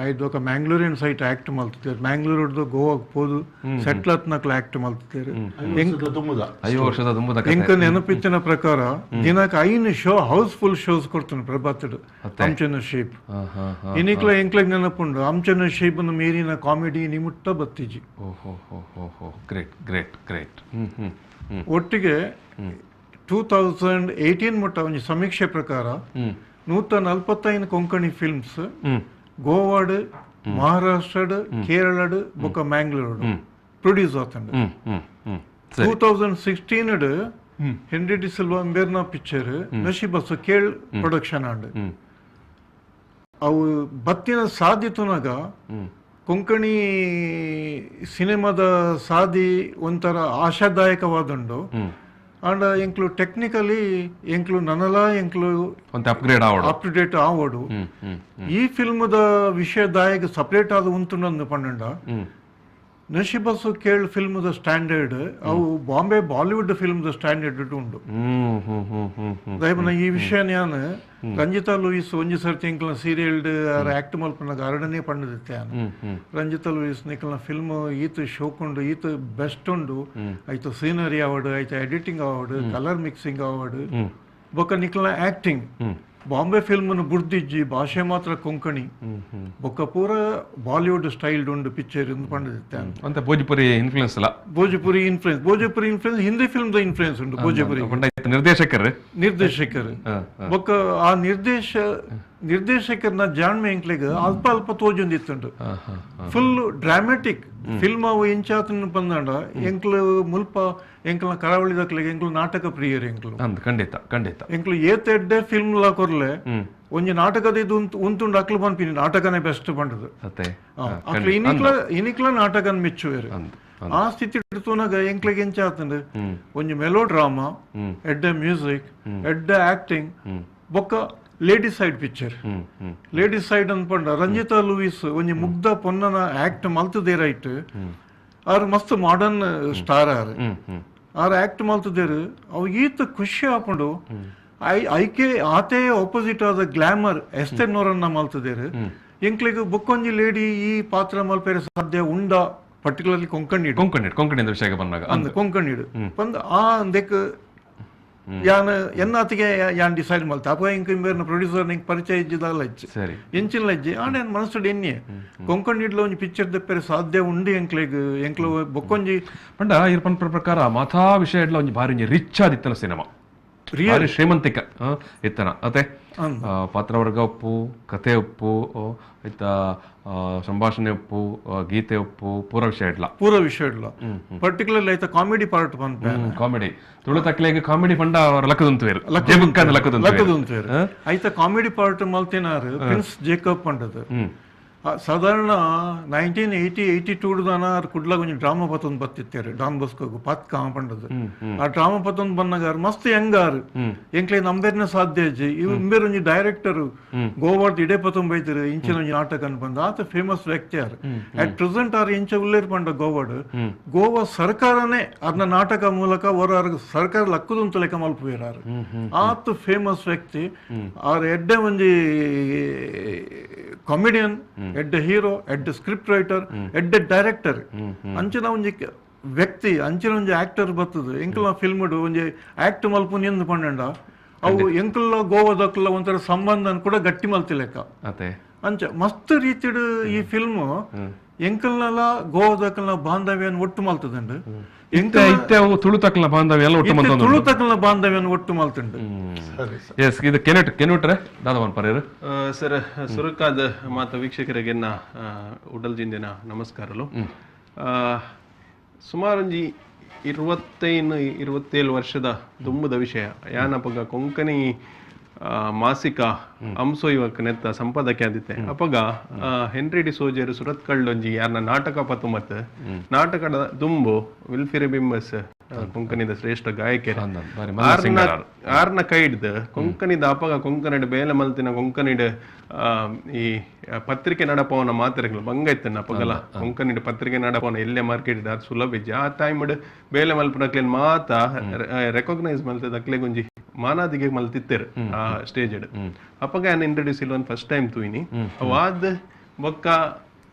ಐದು ఒక ಮ್ಯಾಂಗ್ಳೂರಿಯನ್ ಸೈಟ್ ಆಕ್ಟ್ ಮಲ್ತಿದ್ದಾರೆ ಮ್ಯಾಂಗ್ಳೂರ್ದು ಗೋವಾಗೆ ಹೋದು ಸೆಟ್ಲ್ ಹತ್ನಕ್ಲ ಆಕ್ಟ್ ಮಲ್ತಿದ್ದಾರೆ ಎಂಕ ನೆನಪಿತ್ತಿನ ಪ್ರಕಾರ ದಿನಕ್ಕೆ 5 ಶೋ ಹೌಸ್ಫುಲ್ ಶೋಸ್ ಕೊಡ್ತಾನೆ ಪ್ರಭಾತಡ್ ಅಂಚನ ಶೇಪ್ ಎಂಕ್ಲಾಗ ನೆನಪುಂಡು ಅಂಚನ ಶೇಪ್ ಮೀರಿನ ಕಾಮಿಡಿ ನಿಮುಟ್ಟ ಬತ್ತಿಜಿ ಒಟ್ಟಿಗೆ 2018 ಮುಟ್ಟ ಒಂದು ಸಮೀಕ್ಷೆ ಪ್ರಕಾರ 145 ಕೊಂಕಣಿ ಫಿಲ್ಮ್ಸ್ ಗೋವಾಡ್ ಮಹಾರಾಷ್ಟ್ರ ಕೇರಳ ಬೊಕ್ಕ ಮ್ಯಾಂಗ್ಳೂರ್ ಪ್ರೊಡ್ಯೂಸ್ ಆತಂಡ 2016 ಹೆನ್ರಿ ಡಿ ಸಿಲ್ವಾ ಅಂಬೇರ್ನ ಪಿಕ್ಚರ್ ನಶೀಬಸ್ ಕೇಳ್ ಪ್ರೊಡಕ್ಷನ್ ಆಂಡ್ ಅವು ಬತ್ತಿನ ಸಾಧ್ಯತುನಾಗ ಕೊಂಕಣಿ ಸಿನಿಮಾದ ಸಾದಿ ಒಂಥರ ಆಶಾದಾಯಕವಾದುಂಡು ಅಂಡ್ ಎಂಕ್ಲು ಟೆಕ್ನಿಕಲಿ ಎಂಕ್ಲು ನನಲ ಎಂಕ್ಲು ಒಂತೆ ಅಪ್ಗ್ರೇಡ್ ಆವಡು ಅಪ್ ಟು ಡೇಟ್ ಆವಡು ಈ ಫಿಲ್ಮ್ದ ವಿಷಯದಾಯಗ ಸಪರೇಟ್ ಆದ ಉಂಟುಂಡು ಪಂಡ ನಶೀಬಸು ಕೇಳ್ ಫಿಲ್ಮ್ದ ಸ್ಟ್ಯಾಂಡರ್ಡ್ ಅವು ಬಾಂಬೆ ಬಾಲಿವುಡ್ ಫಿಲ್ಮ್ದ ಸ್ಟ್ಯಾಂಡರ್ಡ್ ಉಂಡು ದಯಪನ ಈ ವಿಷಯ ನಾನು ರಂಜಿತಾ ಲೂಯಿಸ್ ಒಂಜಿ ಸರ್ತಿ ಎಂಕಲ್ನ ಸೀರಿಯಲ್ ಆಕ್ಟ್ ಮಲ್ಪನ ಅರಡನೇ ಪಂಡದಿತ್ತೆ ರಂಜಿತಾ ಲೂಯಿಸ್ ನಿಕಲ್ನ ಫಿಲ್ಮ್ ಈತ ಶೋಕುಂಡು ಈತ ಬೆಸ್ಟ್ ಉಂಡು ಐತ ಸೀನರಿ ಅವಾರ್ಡ್ ಐತ editing award colour mixing award ಬೊಕ್ಕ ನಿಕಲ್ನ ಆಕ್ಟಿಂಗ್ ಬಾಂಬೆ ಫಿಲ್ಮ್ನ ಬುಡ್ದಿಜ್ಜಿ ಭಾಷೆ ಮಾತ್ರ ಕೊಂಕಣಿ ಬೊಕ್ಕ ಪೂರ ಬಾಲಿವುಡ್ ಸ್ಟೈಲ್ಡ್ ಉಂಡು ಪಿಕ್ಚರ್ ಇಂದು ಪಂಡದಿತ್ತೆ ಅಂತ ಭೋಜ್ಪುರಿ ಇನ್ಫ್ಲೂಯೆನ್ಸ್ ಅಲ್ಲ ಭೋಜಪುರಿ ಇನ್ಫ್ಲೂಯೆನ್ಸ್ ಹಿಂದಿ ಫಿಲ್ಮ್ದ ಇನ್ಫ್ಲೂಯೆನ್ಸ್ ಉಂಟು ಭೋಜಪುರಿ ನಿರ್ದೇಶಕರು ಬೊಕ್ಕ ಆ ನಿರ್ದೇಶಕರ್ನ ಜಾಣ್ಮೆ ಎಂಕ್ಲೆಗ್ ಅಲ್ಪ ಅಲ್ಪ ತೋಜೊಂದಿತ್ತುಂಟು ಫುಲ್ ಡ್ರಾಮ್ಯಾಟಿಕ್ ಫಿಲ್ಮ್ ಅವು ಎಂಚಾತನ ಬಂದಾಂಡ ಎಂಕ್ಲು ಮುಲ್ಪ ಎಂಕ್ಲ ಕರಾವಳಿ ದಕ್ಲೆಗ್ ಎಂಕ್ಲು ನಾಟಕ ಪ್ರಿಯರ್ ಎಂಕ್ಲು ಖಂಡಿತ ಎಂಕ್ಲು ಏತ್ ಎಡ್ಡೆ ಫಿಲ್ಮ್ ಲ ಕೊರ್ಲೆ ಒಂಜಿ ನಾಟಕದ ಇದು ಉಂತುಂಡು ಅಕ್ಲು ಪನ್ಪಿನಿ ನಾಟಕನೇ ಬೆಸ್ಟ್ ಪಂಡದು ಅಕ್ಲು ಇನಿಕ್ಲ ನಾಟಕನ್ ಮೆಚ್ಚುವೇರು ಆ ಸ್ಥಿತಿ ತೂನಾಗ ಎಂಕ್ಲೆಗ್ ಎಂಚಾತಂಡು ಒಂಜಿ ಮೆಲೋ ಡ್ರಾಮಾ ಎಡ್ಡೆ ಮ್ಯೂಸಿಕ್ ಎಡ್ಡೆ ಆಕ್ಟಿಂಗ್ ಬೊಕ್ಕ ladies side picture ladies side ಅನ್ಪಂಡ ರಂಜಿತಾ ಲೂಯಿಸ್ ಒಂಜಿ ಮುಗ್ಧ ಪೊನ್ನನ ಆಕ್ಟ್ ಮಲ್ತದೇರೈಟ್ ಅವ್ರು ಮಸ್ತ್ ಮಾಡರ್ನ್ ಸ್ಟಾರ್ ಆರ್ ಆಕ್ಟ್ ಮಲ್ತದೇರು ಅವ್ ಈತ ಖುಷಿ ಆಪಂಡು ಐಕೆ ಆತೆ ಆಪೋಸಿಟ್ ಆದ ಗ್ಲಾಮರ್ ಎಸ್ತೆನ್ನೋರನ್ನ ಮಲ್ತದೇರು ಎಂಕ್ಲೆಗ್ ಬೊಕ್ಕೊಂಜಿ ಲೇಡಿ ಈ ಪಾತ್ರ ಮಲ್ಪೇರೆ ಸಾಧ್ಯ ಉಂಡ ಪರ್ಟಿಕ್ಯುಲರ್ಲಿ ಕೊಂಕಣಿ ವಿಷಯ ಬಂದಾಗ ಕೊಂಕಣಿಡು ಬಂದು ಆ ಅಂದೆಕ್ ಯಾನ್ ಎನ್ನಾತಿಗೆ ಯಾನ್ ಡಿಸೈಡ್ ಮಲ್ತ ಅಪ್ಪ ಇಂಕ ಇಂಬೇರ್ನ ಪ್ರೊಡ್ಯೂಸರ್ ನಿಂಗೆ ಪರಿಚಯ ಇಜ್ಜಿದಲ್ಲ ಇಚ್ಚಿ ಎಂಚಿನ ಇಜ್ಜಿ ಆಂಡ ಏನ್ ಮನಸ್ಸು ಎನ್ನಿ ಕೊಂಕಣಿಡ್ಲ ಒಂಜಿ ಪಿಕ್ಚರ್ ದೆಪ್ಪರೆ ಸಾಧ್ಯ ಉಂಡು ಎಂಕ್ಲು ಬೊಕ್ಕೊಂಜಿ ಪಂಡ ಇರ್ಪನ್ ಪ್ರಕಾರ ಮಾತಾ ವಿಷಯ ಇಡ್ಲ ಒಂಜಿ ಬಾರಿ ರಿಚ್ ಆದಿತ್ತನ ಸಿನಿಮಾ ಭಾರಿ ಶ್ರೀಮಂತಿಕ ಇತ್ತನ ಅತೆ ಪಾತ್ರವರ್ಗ ಉಪ್ಪು ಕತೆ ಉಪ್ಪು ಇತ್ತ ಸಂಭಾಷಣೆ ಉಪ್ಪು ಗೀತೆ ಉಪ್ಪು ಪೂರ ವಿಷಯ ಇಡ್ಲ ಪರ್ಟಿಕ್ಯುಲರ್ಲಿ ಐತ ಕಾಮಿಡಿ ಪಾರ್ಟ್ ಬಂದ ಕಾಮಿಡಿ ತುಳು ತಕ್ಲೆಗೆ ಕಾಮಿಡಿ ಪಂಡ ಅವರ ಲಕ್ಕದಂತುವೇರು ಐತ ಕಾಮಿಡಿ ಪಾರ್ಟ್ ಮಲ್ತೇನಾರು ಪ್ರಿನ್ಸ್ ಜೇಕಬ್ ಪಂಡದು ಸಾಧಾರಣ 1982 ದಾನ ಕುಡ್ಲಾಗ ಒಂಜಿ ಡ್ರಾಮಾ ಪತ್ತೊಂದು ಬತ್ತಿತ್ತೇರು ಡಾನ್ ಬಸ್ಕೋಗು ಪಾತ್ ಕಾಮ ಪಂಡದು ಆ ಡ್ರಾಮಾ ಪತ್ತೊಂದು ಬಂದಾಗ ಮಸ್ತ್ ಹೆಂಗಾರು ಎಂಕ್ಲೆ ನಂಬೇರ್ನ ಸಾಧ್ಯ ಇಜ್ಜಿ ಇವ್ ಇಂಬೇರ್ ಒಂಜಿ ಡೈರೆಕ್ಟರ್ ಗೋವಾರ್ಡ್ ಇಡೇ ಪತ್ತೊಂದು ಬೈತಿರು ಇಂಚಿನ ಒಂಜಿ ನಾಟಕ ಅನ್ಪಂದ ಆತ ಫೇಮಸ್ ವ್ಯಕ್ತಿ ಆರು ಅಟ್ ಪ್ರೆಸೆಂಟ್ ಆರ್ ಇಂಚ ಉಲ್ಲೇರ್ ಪಂಡ ಗೋವಾರ್ಡ್ ಗೋವಾ ಸರ್ಕಾರನೇ ಅದನ್ನ ನಾಟಕ ಮೂಲಕ ಹೊರ ಸರ್ಕಾರ ಲಕ್ಕದಂತ ಲೆಕ್ಕ ಮಲ್ಪುವೇರಾರು ಆತ ಫೇಮಸ್ ವ್ಯಕ್ತಿ ಆರ್ ಎಡ್ಡೆ ಒಂಜಿ ಕಾಮಿಡಿಯನ್ ಎಡ್ಡೆ ಹೀರೋ ಎಡ್ಡೆ ಸ್ಕ್ರಿಪ್ಟ್ ರೈಟರ್ ಎಡ್ಡೆ ಡೈರೆಕ್ಟರ್ ಅಂಚಿನ ಒಂಜಿ ವ್ಯಕ್ತಿ ಅಂಚಿನ ಒಂಜಿ ಆಕ್ಟರ್ ಬರ್ತದೆ ಎಂಕಲ್ನ ಫಿಲ್ಮ್ ಒಂಜಿ ಆಕ್ಟ್ ಮಲ್ಪುನಿ ಎಂದು ಪಂಡ ಅವು ಎಂಕಲ್ನ ಗೋವಾದಕ್ಲ ಒಂಥರ ಸಂಬಂಧ ಕೂಡ ಗಟ್ಟಿ ಮಲ್ತಿಲೆಕ್ಕ ಅಂಚ ಮಸ್ತ್ ರೀತಿಡ್ ಈ ಫಿಲ್ಮ್ ಎಂಕಲ್ನಲ್ಲ ಗೋವಾದಕ್ಲ ಬಾಂಧವ್ಯನ್ ಒಟ್ಟು ಮಲ್ತದಂಡು ತುಳು ತಕ್ಲ ಬಾಂಧವ್ಯ ಒಟ್ಟು ಮಲ್ತುಂಡು ಇದು ಕೆನೂಟ್ರೆ ದಾದವನ್ ಪರೇರು ಸರ್ ಸುರುಕಾದ ಮಾತ ವೀಕ್ಷಕರಿಗೆ ಉಡಲ್ಜಿಂದಿನ ನಮಸ್ಕಾರಲು ಸುಮಾರೊಂಜಿ 25-27 ವರ್ಷದ ತುಂಬದ ವಿಷಯ ಯಾನಪಗ ಕೊಂಕಣಿ ಮಾಸಿಕ ಅಂಸೋ ಇವಕ್ ನೆತ್ತ ಸಂಪಾದಕ್ಕೆ ಆದಿತ್ತೆ ಅಪಗ ಹೆನ್ರಿ ಡಿ ಸೋಜರ್ ಸುರತ್ ಕಳ್ಳೊಂಜಿ ಯಾರನ್ನ ನಾಟಕ ಪತ್ತು ಮತ್ ನಾಟಕದ ದುಂಬು ವಿಲ್ಫಿರೆ ಬಿಂಬಸ್ ಕೊಂಕಣಿದ ಶ್ರೇಷ್ಠ ಗಾಯಕರ ಆರ್ನ ಕೈಡ್ದ ಕೊಂಕಣಿದ ಅಪಗ ಕೊಂಕಣಿಡ್ ಬೇಲೆ ಮಲ್ತಿನ ಕೊಂಕಣಿಡ್ ಈ ಪತ್ರಿಕೆ ನಡಪವನ ಮಾತ್ರೆಗಳು ಬಂಗೈತನ ಅಪಗಲ ಕೊಂಕಣಿಡ್ ಪತ್ರಿಕೆ ನಡಪವನ ಎಲ್ಲೇ ಮಾರ್ಕೆಟ್ ಅದು ಸುಲಭ ಇಜ್ಜಿ ಆ ಟೈಮ್ಡ್ ಬೇಲೆ ಮಲ್ಪನಕ್ಲೇನ್ ಮಾತ ರೆಕಾಗ್ನೈಸ್ ಮಲ್ತದ ಅಕ್ಲೆಗೊಂಜಿ ಮಾನಾದಿಗೆ ಮಲ್ತಿತ್ತೇರು ಆ ಸ್ಟೇಜ್ ಅಪ್ಪಗ ಯಾನ್ ಇಂಟ್ರೊಡ್ಯೂಸ್ ಇಲ್ವನ್ ಫಸ್ಟ್ ಟೈಮ್ ತೂಯಿನಿ ಅವಾದ ಬೊಕ್ಕ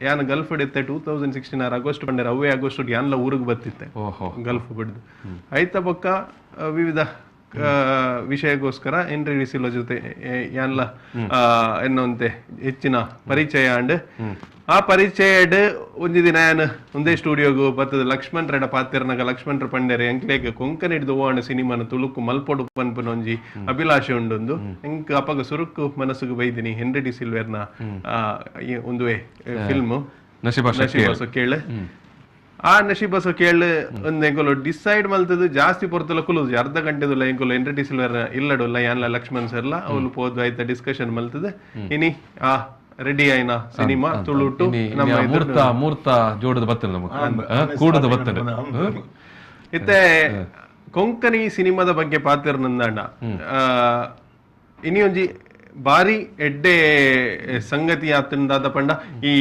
ಯಾನ್ ಗಲ್ಫ್ ಇಡುತ್ತೆ 2016 ಆಗಸ್ಟ್ ಬಂದರೆ ಅವೇ ಆಗಸ್ಟ್ ಯಾನ್ಲ ಊರಿಗೆ ಬರ್ತಿತ್ತೆ ಗಲ್ಫ್ ಬಿಡ್ದು ಆಯ್ತ ಬೊಕ್ಕ ವಿವಿಧ ವಿಷಯಕ್ಕೋಸ್ಕರ ಇಂಟ್ರೊಡ್ಯೂಸ್ ಇಲ್ಲೋ ಜೊತೆ ಯಾನ್ಲ ಎನ್ನುವಂತೆ ಹೆಚ್ಚಿನ ಪರಿಚಯ ಅಂಡ್ ಆ ಪರಿಚಯ ಒಂಜಿ ದಿನ ಯಾನ್ ಒಂದೇ ಸ್ಟುಡಿಯೋಗು ಬರ್ತದ ಲಕ್ಷ್ಮಣ್ ರೆಡ ಪಾತಿರ್ನಾಗ ಲಕ್ಷ್ಮಣ್ ಪಂಡರೆ ಎಂಕ್ಲೆಗ್ ಕೊಂಕಣಿ ಹಿಡ್ದು ಓಣ ಸಿನಿಮಾನ ತುಳುಕು ಮಲ್ಪೊಡು ಪನ್ಪುನ ಒಂಜಿ ಅಭಿಲಾಷೆ ಉಂಡೊಂದು ಎಂಕ್ ಅಪಗ ಸುರುಕು ಮನಸ್ಸುಗೆ ಬೈದಿನಿ ಹೆನ್ರಿ ಡಿ ಸಿಲ್ವೆರ್ನ ಒಂದು ಫಿಲ್ಮ್ ನಶೀಬಾಸು ಕೇಳ ಆ ನಶೀಬಾಸು ಕೇಳ ಒಂದ್ ಎಂಕೊಲು ಡಿಸೈಡ್ ಮಲ್ತದು ಜಾಸ್ತಿ ಪೊರ್ತಲ ಕುಲುದು ಅರ್ಧ ಗಂಟೆದುಲ್ಲ ಎಂಕೊಲು ಹೆನ್ರಿ ಡಿ ಸಿಲ್ವೆರ್ ಇಲ್ಲಡುಲ್ಲ ಯಾನ್ಲ ಲಕ್ಷ್ಮಣ್ ಸರ್ಲ ಅವಳು ಪೋದು ಆಯ್ತಾ ಡಿಸ್ಕಷನ್ ಮಲ್ತದೆ ಇನಿ ಆ ರೆಡಿ ಆಯ್ನ ಸಿನಿಮಾ ತುಳುಟು ಮೂರ್ತ ಜೋಡದ ಬತ್ತಲ್ಲ ನಮಗೆ ಕೂಡದ ಬತ್ತದ ಇತ್ತೆ ಕೊಂಕಣಿ ಸಿನಿಮಾದ ಬಗ್ಗೆ ಪಾತಿರ್ನಂದಾಂಡ ಇನಿ ಒಂಜಿ ಬಾರಿ ಎಡ್ಡೆ ಸಂಗತಿ ಆತಂದಾದ ಪಂಡ ಈ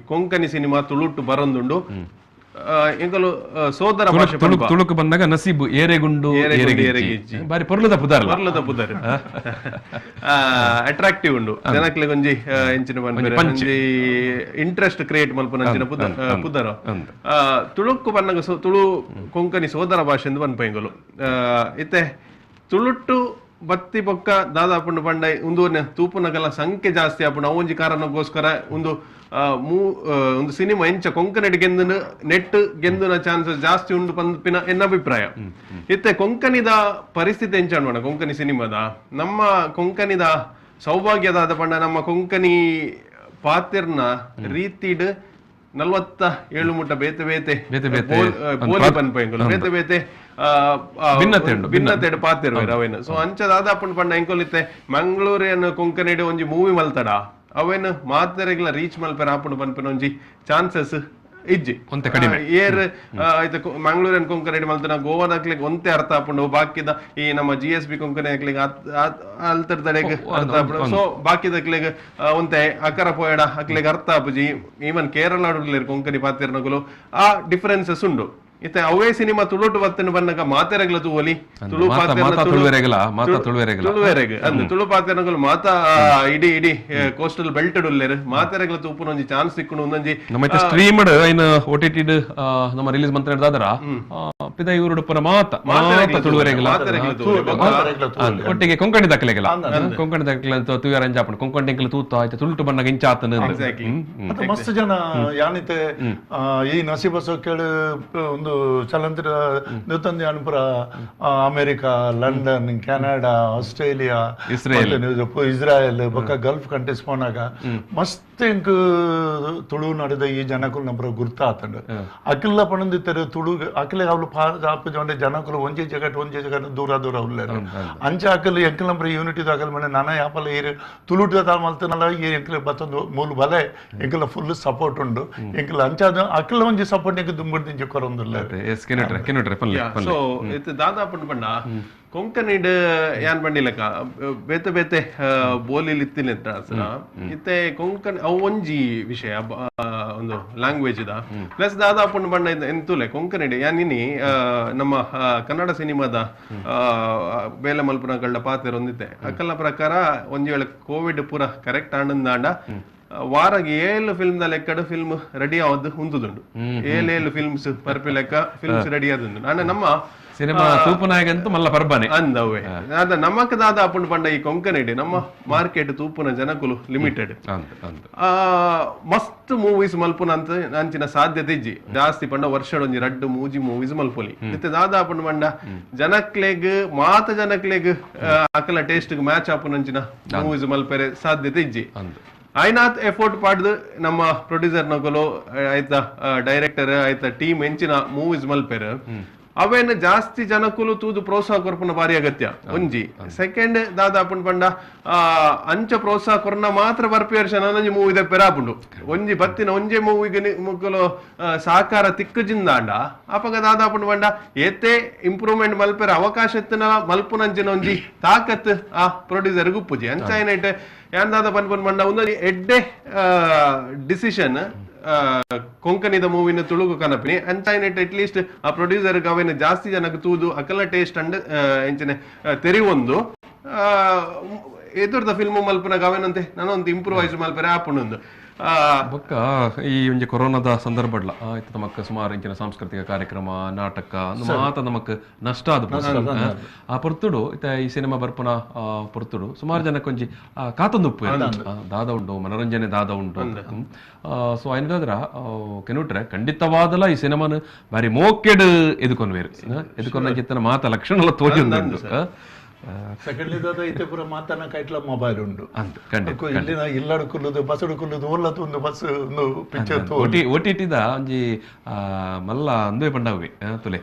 ಕೊಂಕಣಿ ಸಿನಿಮಾ ತುಳುಟ್ಟು ಬರೊಂದುಂಡು ಎಂಕಲು ಸೋದರ ಭಾಷೆ ತುಳುಕು ಬಂದಾಗ ನಸೀಬು ಏರೆಗುಂಡು ಏರೆಗಿಜ್ಜಿ ಬಾರಿ ಪೊರ್ಲದ ಪುದಾರ್ ಅಟ್ರಾಕ್ಟಿವ್ ಉಂಡು ಜನಕ್ಲೆ ಒಂಜಿ ಎಂಚಿನ ಒಂಜಿ ಇಂಟ್ರೆಸ್ಟ್ ಕ್ರಿಯೇಟ್ ಮಲ್ಪನ ಅಂಚಿನ ಪುದರ ತುಳುಕು ಬಂದಾಗ ತುಳು ಕೊಂಕಣಿ ಸೋದರ ಭಾಷೆ ಎಂದು ಪನ್ಪ ಎಂಕಲು ಇತ್ತೆ ತುಳುಟ್ಟು ಬತ್ತಿ ಪೊಕ್ಕ ದಾದಾಪುಂಡು ಪಂಡ ಒಂದು ತೂಪುನಗಲ ಸಂಖ್ಯೆ ಜಾಸ್ತಿ ಆಪುಂಡು ಅವೊಂಜಿ ಕಾರಣಕ್ಕೋಸ್ಕರ ಒಂದು ಒಂದು ಸಿನಿಮಾ ಎಂಚ ಕೊಂಕಣಿಡ್ ಗೆಂದು ನೆಟ್ ಗೆಂದುನ ಚಾನ್ಸಸ್ ಜಾಸ್ತಿ ಉಂಡು ಪಂಪಿನ ಎನ್ನ ಅಭಿಪ್ರಾಯ ಇತ್ತೆ ಕೊಂಕಣಿದ ಪರಿಸ್ಥಿತಿ ಎಂಚ ಅನ್ವಣ ಕೊಂಕಣಿ ಸಿನಿಮಾದ ನಮ್ಮ ಕೊಂಕಣಿದ ಸೌಭಾಗ್ಯದಾದ ಪಂಡ ನಮ್ಮ ಕೊಂಕಣಿ ಪಾತಿರ್ನ ರೀತಿಡ್ 47 ಮುಟ್ಟ ಬೇತೆ ಬೋಲಿ ಪನ್ಪೆಂಕುಲು ಬೇತೆ ಭಿನ್ನತೆಡ್ ಪಾತಿರ್ವೇರ್ ಅವೇನು ಸೊ ಅಂಚದಾದ ಅಪ್ಪನ್ ಪಂಡ ಎಂಕೊಲಿತ್ತೆ ಮಂಗಳೂರಿನ ಕೊಂಕಣಿಡ್ ಒಂಜಿ ಮೂವಿ ಮಲ್ತಡ ಅವೇನು ಮಾತೆರೆಗ್ಲ ರೀಚ್ ಮಲ್ಪೆರ ಆಪುಂಡು ಪನ್ಪೆನ ಒಂಜಿ ಚಾನ್ಸಸ್ ಇಜ್ಜಿ ಏರ್ ಆಯ್ತು ಮಂಗಳೂರಿನ ಕೊಂಕಣಿ ಮಲ್ತನ ಗೋವಾದಾಕ್ಲಿಗೆ ಒಂತೆ ಅರ್ಥ ಆಪುಂಡು ಬಾಕಿದ ಈ ನಮ್ಮ GSB ಕೊಂಕಣಿ ಹಾಕ್ಲಿಗೆ ಅಲ್ತರ್ ತಡೆಗೆ ಅರ್ಥ ಆಪುಂಡು ಸೊ ಬಾಕಿದಕ್ಲಿಗೆ ಒಂತೆ ಅಕರ ಪೋಯಡ ಹಾಕ್ಲಿಗೆ ಅರ್ಥ ಆಪುಜಿ ಈವನ್ ಕೇರಳ ಕೊಂಕಣಿ ಪಾತಿರ್ನಗುಲು ಆ ಡಿಫರೆನ್ಸಸ್ ಉಂಡು ಇತ್ತೆ ಅವೇ ಸಿನಿಮಾ ತುಳುಟು ಬತ್ತನ್ನು ಬಂದಾಗ ಮಾತೆರೆಗ್ಲ ತೂವಲಿ ತುಳು ತುಳುವೆರೆಗ್ ಅಂದ್ರೆ ತುಳು ಪಾತೆರಗಳು ಮಾತಾ ಇಡೀ ಕೋಸ್ಟಲ್ ಬೆಲ್ಟ್ ಉಲ್ಲೇರು ಮಾತೆರೆಗ್ಲ ತೂಪುನ ಒಂಜಿ ಚಾನ್ಸ್ ಸಿಕ್ಕುಂಡು ಒಂದೊಂಜಿ ನಮ್ಮ ಸ್ಟ್ರೀಮ್ಡ್ ಐನ OTT ನಮ್ಮ ರಿಲೀಸ್ ಮಂತ್ರಾದರ ಪಿದ ಇವರು ಪುರ ಮಾತ ತುಳುವೆರೆಗ್ಲ ಒಟ್ಟಿಗೆ ಕೊಂಕಣಿ ದಕ್ಕಲೆಗಲ ಕೊಂಕಣಿ ದಕ್ಕಲೆ ತೂಯಾರ ಅಂಜಾಪುಂಡು ಕೊಂಕಣಿ ಎಂಕಲ ತೂತ ಆಯ್ತು ತುಳುಟು ಬಣ್ಣಗ ಇಂಚಾತನ ಮಸ್ತ್ ಜನ ಯಾನಿತೆ ಈ ನಸೀಬಸೋ ಕೇಳು ಒಂದು ಚಲನಚಿತ್ರ ನಿತಂದಿ ಅನುಪುರ America London Canada Australia Israel ಬೊಕ್ಕ ಗಲ್ಫ್ ಕಂಟ್ರೀಸ್ ಪೋನಾಗ ಮಸ್ತ್ ಇಂಕ್ ತುಳು ನಡೆದ ಈ ಜನಕುಲು ನಮ್ಮರ ಗುರ್ತಾತಂಡು ಅಕಿಲ್ಲ ಪಣಂದಿತ್ತರು ತುಳು ಅಕಿಲೆ ಅವ್ಲು ಆಪುಜೊಂಡೆ ಜನಕುಲು ಒಂಜಿ ಜಗಟ್ ದೂರ ಉಲ್ಲೇರು ಅಂಚೆ ಅಕಲ್ ಎಂಕಲ್ ನಂಬರ್ ಯೂನಿಟಿ ಅಕಲ್ ಮನೆ ನಾನ ಯಾಪಲ್ಲ ಈ ತುಳುಟ ಮಲ್ತನಲ್ಲ ಈ ಎಂಕಲ್ ಬತ್ತೊಂದು ಮೂಲ ಬಲೆ ಎಂಕಲ್ ಫುಲ್ ಸಪೋರ್ಟ್ ಉಂಡು ಎಂಕಲ್ ಅಂಚಾದ ಅಕಿಲ್ಲ ಒಂಜಿ ಸಪೋರ್ಟ್ ಎಂಕ ದುಂಬುಡ್ದಿಂಚಿ ಕೊರೊಂದುಲ್ಲ ಸೊ ಇದು ದಾದಾಪುಂಡು ಪಂಡ ಕೊಂಕಣಿಡ್ ಯಾನ್ ಬಂಡಿಲಕ ಬೇತೆ ಬೋಲಿಲ್ ಇತ್ತಿನ ಇತ್ತೆ ಕೊಂಕಣಿ ಅವು ಒಂಜಿ ವಿಷಯ ಒಂದು ಲ್ಯಾಂಗ್ವೇಜ್ ಇದ ಪ್ಲಸ್ ದಾದಾಪುಂಡು ಬಂಡ ಎಂತುಲೆ ಕೊಂಕಣಿಡ್ ಯಾನಿನಿ ನಮ್ಮ ಕನ್ನಡ ಸಿನಿಮಾದ ಬೇಲೆ ಮಲ್ಪುನಗಳ ಪಾತ್ರ ಹೊಂದಿತ್ತೆ ಅಕ್ಕಲ ಪ್ರಕಾರ ಒಂಜಿ ವೇಳೆ ಕೋವಿಡ್ ಪೂರ ಕರೆಕ್ಟ್ ಆಂಡ ವಾರಗೆ 7 ಫಿಲ್ಮ್ ದ ಲೆಕ್ಕಡು ಫಿಲ್ಮ್ ರೆಡಿ ಆವದ್ದು ಉಂದುದುಂಡು 7 ಫಿಲ್ಮ್ಸ್ ಪರ್ಪಿ ಲೆಕ್ಕ ಫಿಲ್ಮ್ಸ್ ರೆಡಿ ಆದುಂಡು ನಾನು ನಮ್ಮ ಸಿನಿಮಾ ತೂಪುನಾಯಗಂತೂ ಮಲ್ಲ ಪರ್ಬನೆ ಅಂದವೆ ಅದ ನಮಕ್ ದಾದ ಅಪ್ಪುಂಡು ಪಂಡ ಈ ಕೊಂಕಣಿಡ್ ನಮ್ಮ ಮಾರ್ಕೆಟ್ ತೂಪುನ ಜನಕುಲು ಲಿಮಿಟೆಡ್ ಮಸ್ತ್ ಮೂವೀಸ್ ಮಲ್ಪುನ ಅಂತ ಅಂಚಿನ ಸಾಧ್ಯತೆ ಇಜ್ಜಿ ಜಾಸ್ತಿ ಪಂಡ ವರ್ಷಡ್ ಒಂಜಿ 2 ಮೂವೀಸ್ ಮಲ್ಪೊಲಿ ಮತ್ತೆ ದಾದ ಅಪ್ಪುಂಡು ಪಂಡ ಜನಕ್ಲೆಗ್ ಜನಕ್ಲೆಗ್ ಅಕಲ ಟೇಸ್ಟ್ ಮ್ಯಾಚ್ ಆಪುನ ಅಂಚಿನ ಮೂವೀಸ್ ಮಲ್ಪೆರೆ ಸಾಧ್ಯತೆ ಇಜ್ಜಿ ಐನಾತ್ ಎಫೋರ್ಟ್ ಪಾಡ್ದು ನಮ್ಮ ಪ್ರೊಡ್ಯೂಸರ್ ನಗಲು ಆಯ್ತಾ ಡೈರೆಕ್ಟರ್ ಆಯ್ತಾ ಟೀಮ್ ಎಂಚಿನ ಮೂವೀಸ್ ಮಲ್ಪೆರ್ ಅವೇನು ಜಾಸ್ತಿ ಜನಕುಲು ತೂದು ಪ್ರೋತ್ಸಾಹ ಕೊರ್ಪುನ ಭಾರಿ ಅಗತ್ಯ ಒಂಜಿ ಸೆಕೆಂಡ್ ದಾದಾಪುಂಡು ಪಂಡ ಅಂಚ ಪ್ರೋತ್ಸಾಹ ಕೊರ್ನ ಮಾತ್ರ ಬರ್ಪಿಯರ್ಷನ್ ಒಂಜಿ ಮೂವಿ ದೆಪ್ಪೆರ ಆಪುಂಡು ಒಂಜಿ ಬತ್ತಿನ ಒಂಜೆ ಮೂವಿಗೆ ಮುಕ್ಕಲು ಸಾಕಾರ ತಿಕ್ಕುಜಿಂದಾಂಡ ಅಪಗ ದಾದಾಪುಂಡು ಪಂಡ ಏತೆ ಇಂಪ್ರೂವ್ಮೆಂಟ್ ಮಲ್ಪೆರ ಅವಕಾಶ ಎತ್ತನ ಮಲ್ಪುನಂಚಿನ ಒಂಜಿ ತಾಕತ್ ಆ ಪ್ರೊಡ್ಯೂಸರ್ ಗುಪ್ಪುಜಿ ಅಂಚ ಏನೈಟ್ ಯಾನ್ ದಾದ ಪನ್ಪುನ್ ಪಂಡ ಒಂದೊಂದು ಎಡ್ಡೆ ಡಿಸಿಷನ್ ಕೊಂಕಣಿದ ಮೂವಿನ ತುಳುಗು ಕನಪಿನಿ ಅಂಚಾಯ್ನೆಟ್ ಅಟ್ಲೀಸ್ಟ್ ಆ ಪ್ರೊಡ್ಯೂಸರ್ ಅವೇನು ಜಾಸ್ತಿ ಜನಕ್ಕೆ ತೂದು ಅಕಲ ಟೇಸ್ಟ್ ಅಂಡ್ ಎಂಚಿನ ತೆರಿವೊಂದು ಎದುರ್ದ ಫಿಲ್ಮ್ ಮಲ್ಪನಾಗ ಅವೇನಂತೆ ನಾನೊಂದು ಇಂಪ್ರೂವೈಸ್ ಮಲ್ಪರೆ ಆಪುಂಡು ಬೊಕ್ಕ ಈ ಒಂಜಿ ಕೊರೋನಾದ ಸಂದರ್ಭಡ್ಲ ಆಯ್ತು ನಮಕ್ ಸುಮಾರು ಇಂಚಿನ ಸಾಂಸ್ಕೃತಿಕ ಕಾರ್ಯಕ್ರಮ ನಾಟಕ ಮಾತ ನಮಕ್ ನಷ್ಟ ಆದ ಆ ಪೊರ್ತುಡು ಈ ಸಿನಿಮಾ ಬರ್ಪುನ ಪೊರ್ತುಡು ಸುಮಾರು ಜನಕ್ಕೆ ಒಂಜಿ ಕಾತೊಂದುಪ್ಪು ದಾದ ಉಂಡು ಮನೋರಂಜನೆ ದಾದ ಉಂಟು ಸೊ ಐನ್ಗಾದ್ರ ಕೆನುಟ್ರೆ ಖಂಡಿತವಾದಲ ಈ ಸಿನಿಮಾನ ಬಾರಿ ಮೋಕೆಡ್ ಎದುಕೊಂಡ್ವೇರು ಎದುಕೊಂಡ ಚಿತ್ತನ ಮಾತ ಲಕ್ಷಣ ತೋಜಿ ಉಂಟು ಸೆಕೆಂಡ್ ಐತೆ ಪೂರ ಮಾತನ ಕೈಟ್ಲ ಮೊಬೈಲ್ ಉಂಡು ಇಲ್ಲಿನ ಇಲ್ಲಡುಕುಲ್ಲದು ಬಸಡುಕುಲ್ಲದು ಓಲ್ಲತ್ತು ಒಂದು ಬಸ್ ಒಂದು ಪಿಕ್ಚರ್ OTT ಒಂಜಿ ಮಲ್ಲ ಅಂದುವೆ ಪಂಡವೆ ತುಲೆ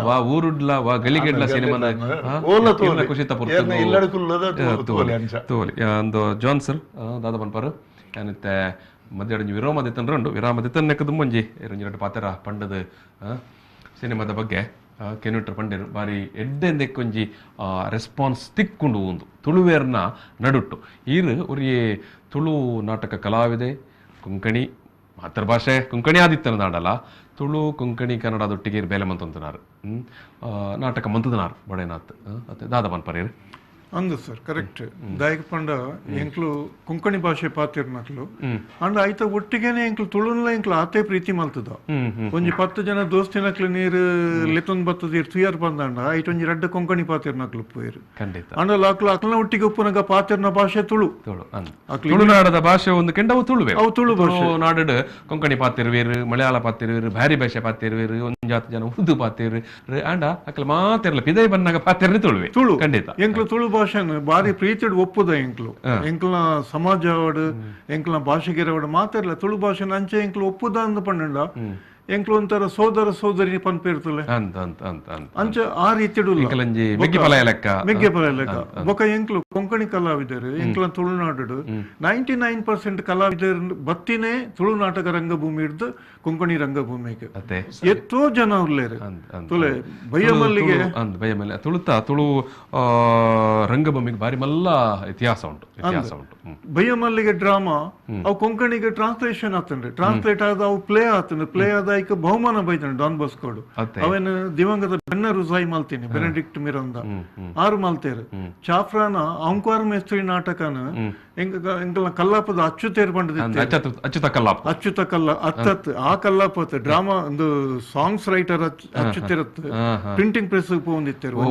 ವಾ ಊರುಡ್ಲ ವಾ ಗಲಿಗೆಡ್ಲ ಸಿನಿಮಾನ ಖುಷಿ ತಪುರ್ತು ತೋಲಿ ಒಂದು ಜಾನ್ಸನ್ ದಾದ ಪನ್ಪಾರು ಏನತ್ತೆ ಮಧ್ಯ ವಿರಾಮ ದಿತ್ತನ್ರು ವಿರಾಮ ದಿತ್ತನ್ ನೆಕ್ಕದು ಮುಂಜಿ 2 ಪಾತ್ರ ಪಂಡದು ಸಿನಿಮಾದ ಬಗ್ಗೆ ಕೆನ್ಯೂಟ್ರ್ ಪಂಡೇರು ಬಾರಿ ಎಡ್ಡೆಂದೆಕ್ಕೊಂಜಿ ರೆಸ್ಪಾನ್ಸ್ ತಿಕ್ಕೊಂಡು ಒಂದು ತುಳುವೇರ್ನ ನಡುಟ್ಟು ಈರು ಉರಿಯೇ ತುಳು ನಾಟಕ ಕಲಾವಿದೆ ಕೊಂಕಣಿ ಮಾತೃಭಾಷೆ ಕೊಂಕಣಿ ಆದಿತ್ತನ ನಾಡಲ್ಲ ತುಳು ಕೊಂಕಣಿ ಕನ್ನಡದೊಟ್ಟಿಗೆ ಬೇಲೆ ಮಂತಂತನಾರು ನಾಟಕ ಮಂತದನಾರು ಬಡೇನಾಥ್ ಅತ್ತೆ ದಾದ ಪನ್ಪರೇರು ಅಂದು ಸರ್ ಕರೆಕ್ಟ್ ದಾಯಕ ಪಂಡ ಎಂಕ್ಲು ಕೊಂಕಣಿ ಭಾಷೆ ಪಾತಿರ್ನಕ್ಲು ಅಂಡ್ ಐತ ಒಟ್ಟಿಗೆನೆ ಎಂಕ್ಲು ತುಳುನ್ಲ ಎಂಕ್ಲು ಆತೆ ಪ್ರೀತಿ ಮಲ್ತದ ಒಂಜಿ 10 ಜನ ದೋಸ್ತಿನಕ್ಲು ನೀರು ಲೆತ್ತೊಂದು ಬತ್ತದ ತುಯಾರ್ ಬಂದಂಡ ಐಟ್ ಒಂಜಿ ರಡ್ಡ ಕೊಂಕಣಿ ಪಾತಿರ್ನಕ್ಲು ಉಪ್ಪುಯರು ಖಂಡಿತ ಅಂಡ್ ಅಕ್ಲ ಅಕ್ಲನ ಒಟ್ಟಿಗೆ ಉಪ್ಪುನಗ ಪಾತಿರ್ನ ಭಾಷೆ ತುಳು ತುಳುನಾಡದ ಭಾಷೆ ಒಂದು ಕೆಂಡವು ತುಳುವೆ ಅವು ತುಳು ಭಾಷೆ ನಾಡು ಕೊಂಕಣಿ ಪಾತಿರುವೇರು ಮಲಯಾಳ ಪಾತಿರುವೇರು ಬ್ಯಾರಿ ಭಾಷೆ ಪಾತಿರುವೇರು ಒಂದ್ ಜಾತಿ ಜನ ಉರ್ದು ಪಾತಿರು ಅಂಡ ಅಕ್ಲ ಮಾತಿರಲ್ಲ ಪಿದೈ ಬನ್ನಾಗ ಪಾತಿರ್ರಿ ತುಳುವೆ ತುಳು ಖಂಡಿತ ಎಂಕ್ಲು ತುಳು ಭಾಷೆ ಬಾರಿ ಪ್ರೀತಿಡ್ ಒಪ್ಪುದ ಎಂಕ್ಲು ಎಂಕ್ಲ ಸಮಾಜವಾಡು ಎಂಕ್ಲ ಭಾಷೆಗೆರವಾಡು ಮಾತಾಡಲ್ಲ ತುಳು ಭಾಷೆ ಅಂಚೆ ಎಂಕ್ಲು ಒಪ್ಪುದ ಅಂದ ಪಂಡ ಎಂಕ್ಲು ಒಂಥರ ಸೋದರ ಸೋದರಿ ಪನ್ಪೇರ್ತಲೆ ಅಂಚ ಆ ರೀತಿ ಮೆಗ್ಗೆ ಪಲ ಲೆಕ್ಕ ಬೊಕ ಎಂಕ್ಲು ಕೊಂಕಣಿ ಕಲಾವಿದರು ಎಂಕ್ಲ ತುಳುನಾಡು 99% ಕಲಾವಿದರು ಬತ್ತಿನೇ ತುಳು ನಾಟಕ ರಂಗಭೂಮಿ ಹಿಡ್ದು ಕೊಂಕಣಿ ರಂಗಭೂಮಿಗೆ ಎಷ್ಟೋ ಜನ ಉರ್ಲೇರು ತುಳೆ ಬಯ್ಯಮಲ್ಲಿಗೆ ತುಳು ರಂಗಭೂಮಿಗೆ ಬಾರಿ ಮಲ್ಲ ಇತಿಹಾಸ ಉಂಟು ಬಯ್ಯಮಲ್ಲಿಗೆ ಡ್ರಾಮಾ ಅವು ಕೊಂಕಣಿಗೆ ಟ್ರಾನ್ಸ್ಲೇಷನ್ ಆತಂಡ್ರಿ ಟ್ರಾನ್ಸ್ಲೇಟ್ ಆದ ಅವು ಪ್ಲೇ ಆತಂಡ್ರಿ ಪ್ಲೇ ಆದ ಈಗ ಬಹುಮಾನ ಬೈತಾನೆ ಡಾನ್ ಬಾಸ್ಕೋಡು ಅವನು ದಿವಂಗತ ಬೆನ್ನರು ಸಾಯಿ ಮಲ್ತೀನಿ ಬೆನೆಡಿಕ್ಟ್ ಮಿರಂದ ಆರು ಮಲ್ತೇರು ಚಾಫ್ರಾನ ಅಂಕ್ವಾರ ಮೇಸ್ತ್ರಿ ನಾಟಕನ ಎಂಕಲ್ನ ಕಲ್ಲಾಪದ ಅಚ್ಚುತೇರ್ ಅಚ್ಚುತ ಕಲ್ಲ ಅತ್ತತ್ ಆ ಕಲ್ಲಾಪತ್ ಡ್ರಾಮಾ ಒಂದು ಸಾಂಗ್ಸ್ ರೈಟರ್ ಅಚ್ಚುತಿರತ್ ಪ್ರಿಂಟಿಂಗ್ ಪ್ರೆಸ್ ಪೋಂದಿತ್ತೇರು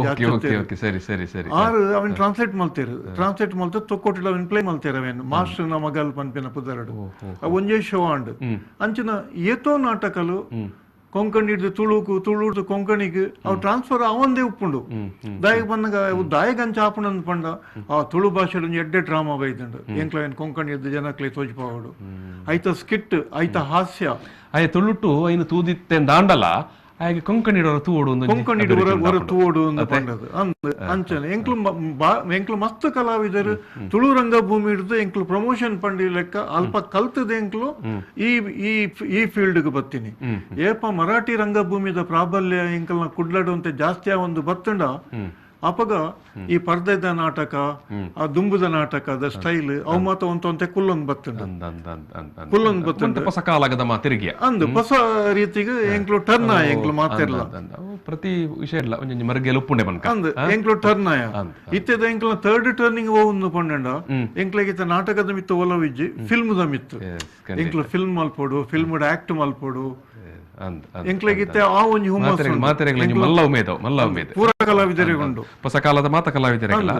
ಆರು ಅವನ್ ಟ್ರಾನ್ಸ್ಲೇಟ್ ಮಲ್ತ ತೊಕ್ಕೊಟ್ಟಿಲ್ಲ ಅವನ್ ಪ್ಲೇ ಮಲ್ತೇರ ಅವನ್ ಮಾಸ್ಟರ್ ನ ಮಗಲ್ ಪನ್ಪಿನ ಪುದರಡು ಒಂಜೇ ಶೋ ಅಂಡ್ ಅಂಚಿನ ಏತೋ ನಾಟಕಲು ಕೊಂಕಣಿ ಹಿಡಿದು ತುಳುಕು ತುಳು ಕೊಂಕಣಿಗೆ ಅವು ಟ್ರಾನ್ಸ್ಫರ್ ಅವಂದೇ ಉಪ್ಪುಂಡು ದಾಯಕ ಬಂದಾಗ ದಾಯಕ ಅಂಚ ಆಪುಂಡು ಅಂದ್ ಪಂಡ ಆ ತುಳು ಭಾಷೆಡ್ ಒಂಜಿ ಎಡ್ಡೆ ಡ್ರಾಮಾ ಬೈದಂಡು ಎಂಕ್ಲ ಕೊಂಕಣಿ ಹಿಡ್ದು ಜನಕ್ಲೆ ತೋಜ್ಪಾವಡು ಐತ ಸ್ಕಿಟ್ ಐತ ಹಾಸ್ಯ ಅಯ್ಯ ತುಳುಟು ಐನು ತೂದಿತ್ತೆ ದಾಂಡಲ ಹಾಗೆ ಕೊಂಕಣಿ ಕೊಂಕಣಿ ತೂಡು ಪಂಡದು ಅಂಚನೆ ಎಂಕ್ಲು ಮಸ್ತ್ ಕಲಾವಿದರು ತುಳು ರಂಗಭೂಮಿ ಹಿಡಿದು ಎಂಕ್ಲು ಪ್ರಮೋಷನ್ ಪಂಡಿ ಲೆಕ್ಕ ಅಲ್ಪ ಕಲ್ತದ ಎಂಕ್ಲು ಈ ಫೀಲ್ಡ್ ಗೆ ಬತ್ತೀನಿ ಏಪ ಮರಾಠಿ ರಂಗಭೂಮಿದ ಪ್ರಾಬಲ್ಯ ಎಂಕಲ್ನ ಕುಡ್ಲಾಡು ಅಂತ ಜಾಸ್ತಿ ಒಂದು ಬತ್ತಂಡ ಅಪಗ ಈ ಪರ್ದೆದ ನಾಟಕ ಆ ದುಂಬುದ ನಾಟಕದ ಸ್ಟೈಲ್ ಅವು ಮಾತ ಒಂತೆ ಕುಲ್ಲೊಂದು ಬತ್ತುಂಡು ಹೊಸ ಕಾಲಗದ ತಿರುಗಿ ಅಂದು ಹೊಸ ರೀತಿಗೆ ಎಂಕ್ಲು ಟರ್ನ್ ಆಯ ಎಂಕ್ಲು ಮಾತಿರಲ್ಲ ಪ್ರತಿ ವಿಷಯ ಇಲ್ಲ ಒಂಜಿ ಮರ್ಗೆಲ್ ಉಪ್ಪುಂಡೆ ಬನ್ಕ ಅಂದು ಎಂಕ್ಲು ಟರ್ನ್ ಆಯ ಇತ್ತೆದ ಎಂಕ್ಲ ಥರ್ಡ್ ಟರ್ನಿಂಗ್ ಹೋಗುಂದು ಪಂಡ ಎಂಕ್ಲೆಗಿತ್ತ ನಾಟಕದ ಮಿತ್ತು ಒಲವಿಜ್ಜಿ ಫಿಲ್ಮ್ದ ಮಿತ್ತು ಎಂಕ್ಲು ಫಿಲ್ಮ್ ಮಲ್ಪೋಡು ಫಿಲ್ಮ್ ಆಕ್ಟ್ ಮಲ್ಪೋಡು ಎಂಕ್ಲೆಗಿತ್ತೆ ಆ ಒಂಜಿ ಮಲ್ಲ ಉಮೇದ ಪೂರ ಕಲಾವಿದರಿಗುಂಡು ಹೊಸ ಕಾಲದ ಮಾತ ಕಲಾವಿದರಿಗೆಲ್ಲ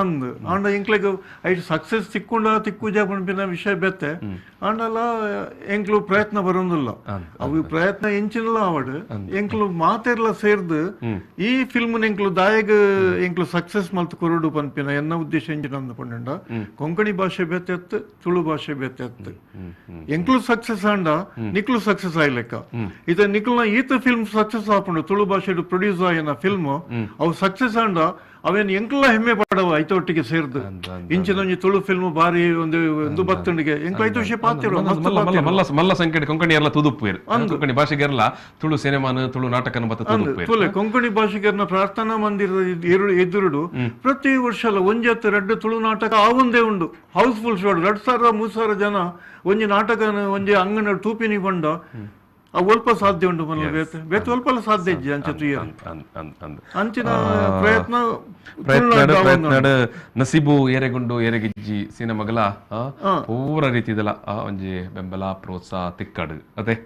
ಅಂದು ಅಂಡ ಎಂಕ್ಲೆಗ್ ಐಟ್ ಸಕ್ಸೆಸ್ ತಿಕ್ಕುಜ ಪಂಪಿನ ವಿಷಯ ಬೆತ್ತೆ ಅಂಡಲ್ಲ ಎಂಕ್ಲು ಪ್ರಯತ್ನ ಬರೋದಿಲ್ಲ ಅವು ಪ್ರಯತ್ನ ಎಂಚಿನಲ್ಲ ಅವಡು ಎಂಕ್ಲು ಮಾತೆರ್ಲ ಸೇರ್ದು ಈ ಫಿಲ್ಮ್ ಎಂಕ್ಲು ದಾಯಗ ಎಂಕ್ಲು ಸಕ್ಸೆಸ್ ಮಲ್ತ್ ಕೊರಡು ಪನ್ಪಿನ ಎನ್ನ ಉದ್ದೇಶ ಎಂಚಿನ ಅಂದ ಪಂಡ ಕೊಂಕಣಿ ಭಾಷೆ ಬೆತ್ತೆತ್ತು ತುಳು ಭಾಷೆ ಬೆತ್ತೆತ್ತು ಎಂಕ್ಲು ಸಕ್ಸೆಸ್ ಅಂಡ ನಿಕ್ಲು ಸಕ್ಸೆಸ್ ಆಯ್ಲೆಕ್ಕ ಇತ ನಿಕ್ಲ್ನ ಈತ ಫಿಲ್ಮ್ ಸಕ್ಸೆಸ್ ಆಪುಂಡು ತುಳು ಭಾಷೆ ಪ್ರೊಡ್ಯೂಸ್ ಆಯ್ನ ಫಿಲ್ಮ್ ಅವು ಸಕ್ಸೆಸ್ ಅಂಡ ಅವೇನು ಎಂಕ್ಲ ಹೆಮ್ಮೆ ಪಡವ ಐತೊಟ್ಟಿಗೆ ಸೇರ್ದು ಇಂಚಿನ ಒಂಜಿ ತುಳು ಫಿಲ್ಮ್ ಬಾರಿ ಒಂದು ಬತ್ತಂಡಿಗೆ ಎಂಕ್ಲ ಐತ ವಿಷಯ ಪಾತಿರು ಮಲ್ಲ ಸಂಖ್ಯೆ ಕೊಂಕಣಿ ಎಲ್ಲ ತುದುಪ್ಪು ಕೊಂಕಣಿ ಭಾಷೆಗೆಲ್ಲ ತುಳು ಸಿನಿಮಾನ ತುಳು ನಾಟಕನ ತುಳು ಕೊಂಕಣಿ ಭಾಷೆಗೆರ್ನ ಪ್ರಾರ್ಥನಾ ಮಂದಿರದ ಎದುರುಡು ಪ್ರತಿ ವರ್ಷ ಒಂಜತ್ತು ರಡ್ಡು ತುಳು ನಾಟಕ ಆವೊಂದೇ ಉಂಡು ಹೌಸ್ಫುಲ್ ಶೋಡ್ 2,000-3,000 ಜನ ಒಂಜಿ ನಾಟಕನ ಒಂಜಿ ಅಂಗನ ಟೂಪಿನಿ ಬಂಡ ಅಲ್ಪ ಸಾಧ್ಯ ಉಂಟು ಬೇತ ಅಲ್ಪ ಸಾಧ್ಯ ಇಜ್ಜಿ ಅಂಚಿನ ಪ್ರಯತ್ನ ನಸೀಬು ಏರೆಗುಂಡು ಏರೆಗಿಜ್ಜಿ ಸಿನಿಮಾಗಲ ಪೂರ ರೀತಿದಲ್ಲ ಒಂಜಿ ಬೆಂಬಲ ಪ್ರೋತ್ಸಾಹ ತಿಕ್ಕಡು ಅದೇ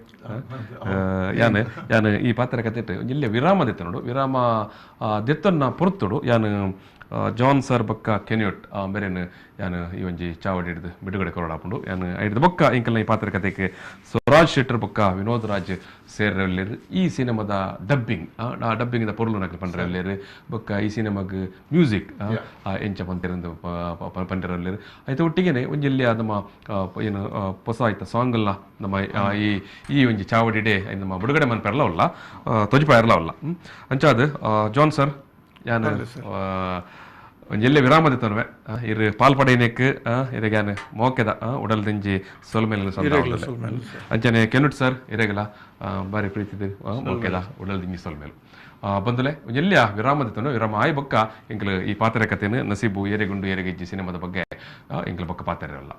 ಯಾನು ಈ ಪಾತ್ರ ಕತೆ ಇಲ್ಲೇ ವಿರಾಮ ದೆತ್ತ ನೋಡು ವಿರಾಮ ದೆತ್ತನ್ನ ಪೊರ್ತುಡು ಯಾನು ಜಾನ್ ಸರ್ ಬೊಕ್ಕ ಕೆನ್ಯೂಟ್ ಬೇರೆನು ಯಾನು ಈ ಒಂಜಿ ಚಾವಡಿ ಹಿಡಿದು ಬಿಡುಗಡೆ ಕೊರಡಾಪುಂಡು ಯಾನು ಹಿಡಿದು ಬೊಕ್ಕ ಇಂಕಲ್ನ ಈ ಪಾತ್ರ ಕತೆಗೆ ಸ್ವರಾಜ್ ಶೆಟ್ಟರ್ ಬೊಕ್ಕ ವಿನೋದ್ ರಾಜ್ ಸೇರ್ರಲ್ಲೇರು ಈ ಸಿನಿಮಾದ ಡಬ್ಬಿಂಗ್ ಆ ಡಬ್ಬಿಂಗ್ ಪೊರ್ಲು ನಕಲು ಪಂಡ್ರಲ್ಲೇರು ಬೊಕ್ಕ ಈ ಸಿನಿಮಾಗ್ ಮ್ಯೂಸಿಕ್ ಎಂಚ ಪಂತಿರಂದು ಪಂಡಿರಲ್ಲೇರು ಆಯ್ತು ಒಟ್ಟಿಗೆನೆ ಒಂಜಿ ನಮ್ಮ ಏನು ಹೊಸ ಆಯ್ತ ಸಾಂಗ್ ಅಲ್ಲ ನಮ್ಮ ಈ ಒಂಜಿ ಚಾವಡಿ ಡೇ ನಮ್ಮ ಬಿಡುಗಡೆ ಮನ್ಪೆರ್ಲವಲ್ಲ ತೊಜ್ಪ ಇರ್ಲವಲ್ಲ ಅಂಚಾದ ಜಾನ್ ಸರ್ ಯಾನು ಒಂಜೆಲ್ಲೆ ವಿರಾಮದ ತರುವೆ ಇರು ಪಾಲ್ಪಡೇನೆಕ್ ಇರಗ್ಯಾನ ಮೋಕೆದ ಉಡಲ್ ದಿಂಜಿ ಸೊಲ್ಮೇಲು ಅಂಚನೆ ಕೆನುಟ್ ಸರ್ ಇರಗಲ ಬಾರಿ ಪ್ರೀತಿದೆ ಮೋಕೆದ ಉಡಲ್ ದಿಂಜಿ ಸೊಲ್ಮೇಲು ಬಂದಲೆ ಒಂಜೆಲ್ಲ ವಿರಾಮದ ತನು ವಿರಾಮ ಆಯ್ ಬೊಕ್ಕ ಇಂಕ್ಲು ಈ ಪಾತ್ರೆ ಕಥೆನ ನಸೀಬು ಏರೆಗುಂಡು ಏರೆಗೆಜ್ಜಿ ಸಿನಿಮಾದ ಬಗ್ಗೆ ಇಂಕ್ಲು ಬೊಕ್ಕ ಪಾತ್ರೆ ಅಲ್ಲ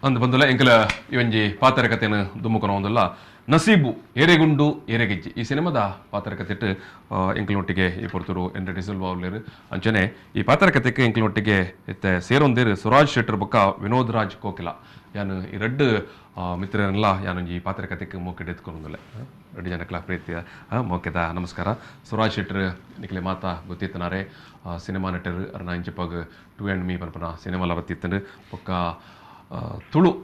ಅಂದು ಬಂದುಲ್ಲ ಎಂಕಲ ಇವಂಜಿ ಪಾತ್ರಕತೆಯನ್ನು ದುಮ್ಮುಕೊನ ಒಂದಲ್ಲ ನಸೀಬು ಎರೆಗುಂಡು ಎರೆಗೆಜ್ಜಿ ಈ ಸಿನಿಮಾದ ಪಾತ್ರಕತೆ ಎಂಕಲೊಟ್ಟಿಗೆ ಈ ಪೊರ್ತರು ಎಂಟ್ರೆ ಡಿಸಲ್ವಾ ಉಳ್ಳೇರು ಅಂಚನೆ ಈ ಪಾತ್ರಕತೆಗೆ ಎಂಕಲೊಟ್ಟಿಗೆ ಇತ್ತೆ ಸೇರೊಂದೇರು ಸುರಾಜ್ ಶೆಟ್ಟರ್ ಬೊಕ್ಕ ವಿನೋದ್ ರಾಜ್ ಕೋಕಿಲ ಯಾನು ಈ ರೆಡ್ ಮಿತ್ರನೆಲ್ಲ ಯಾನು ಈ ಪಾತ್ರಕತೆಗೆ ಮೋಕೆಡ್ ಎತ್ಕೊಂಡಲ್ಲ ರೆಡ್ಡಿ ಜನಕ್ಲ ಪ್ರೀತಿಯ ಮೋಕೆದ ನಮಸ್ಕಾರ ಸುರಾಜ್ ಶೆಟ್ಟರ್ ನಿಖಲೆ ಮಾತಾ ಗೊತ್ತಿತ್ತನಾರೆ ಸಿನಿಮಾ ನಟರು ಅರ್ನ ಇಂಚಿಪಾಗ ಟು ಆ್ಯಂಡ್ ಮೀ ಪನ್ಪನ ಸಿನಿಮಾಲ ಬತ್ತಿತ್ತಂಡು ಬೊಕ್ಕ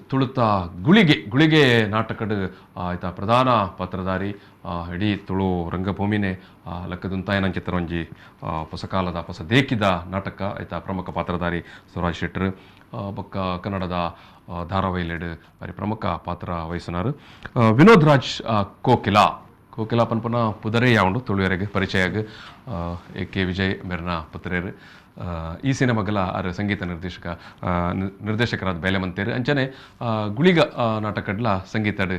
ತುಳುತ ಗುಳಿಗೆ ನಾಟಕಡ್ ಆಯ್ತ ಪ್ರಧಾನ ಪಾತ್ರಧಾರಿ ಇಡೀ ತುಳು ರಂಗಭೂಮಿನೇ ಲೆಕ್ಕದಂತಾಯನ ಚಿತ್ರ ಒಂಜಿ ಹೊಸ ಕಾಲದ ಹೊಸ ದೇಕಿದ ನಾಟಕ ಆಯ್ತ ಪ್ರಮುಖ ಪಾತ್ರಧಾರಿ ಸುರಾಜ್ ಶೆಟ್ಟರ್ ಬೊಕ್ಕ ಕನ್ನಡದ ಧಾರಾವಾಹಿಲೆಡ್ ಬಾರಿ ಪ್ರಮುಖ ಪಾತ್ರ ವಹಿಸಿನಾರು ವಿನೋದ್ ರಾಜ್ ಕೋಕಿಲ ಪನ್ಪನ ಪುದರೇ ಯಾವುದು ತುಳುವರೆಗೆ ಪರಿಚಯ ಕೆ ವಿಜಯ್ ಮೆರ್ನ ಪುತ್ರೇರು ಈ ಸಿನಿಮಾಗಲ ಅರ ಸಂಗೀತ ನಿರ್ದೇಶಕರಾದ ಬೇಲೆಮಂತೇರು ಅಂಚನೆ ಗುಳಿಗ ನಾಟಕಡ್ಲ ಸಂಗೀತಡ್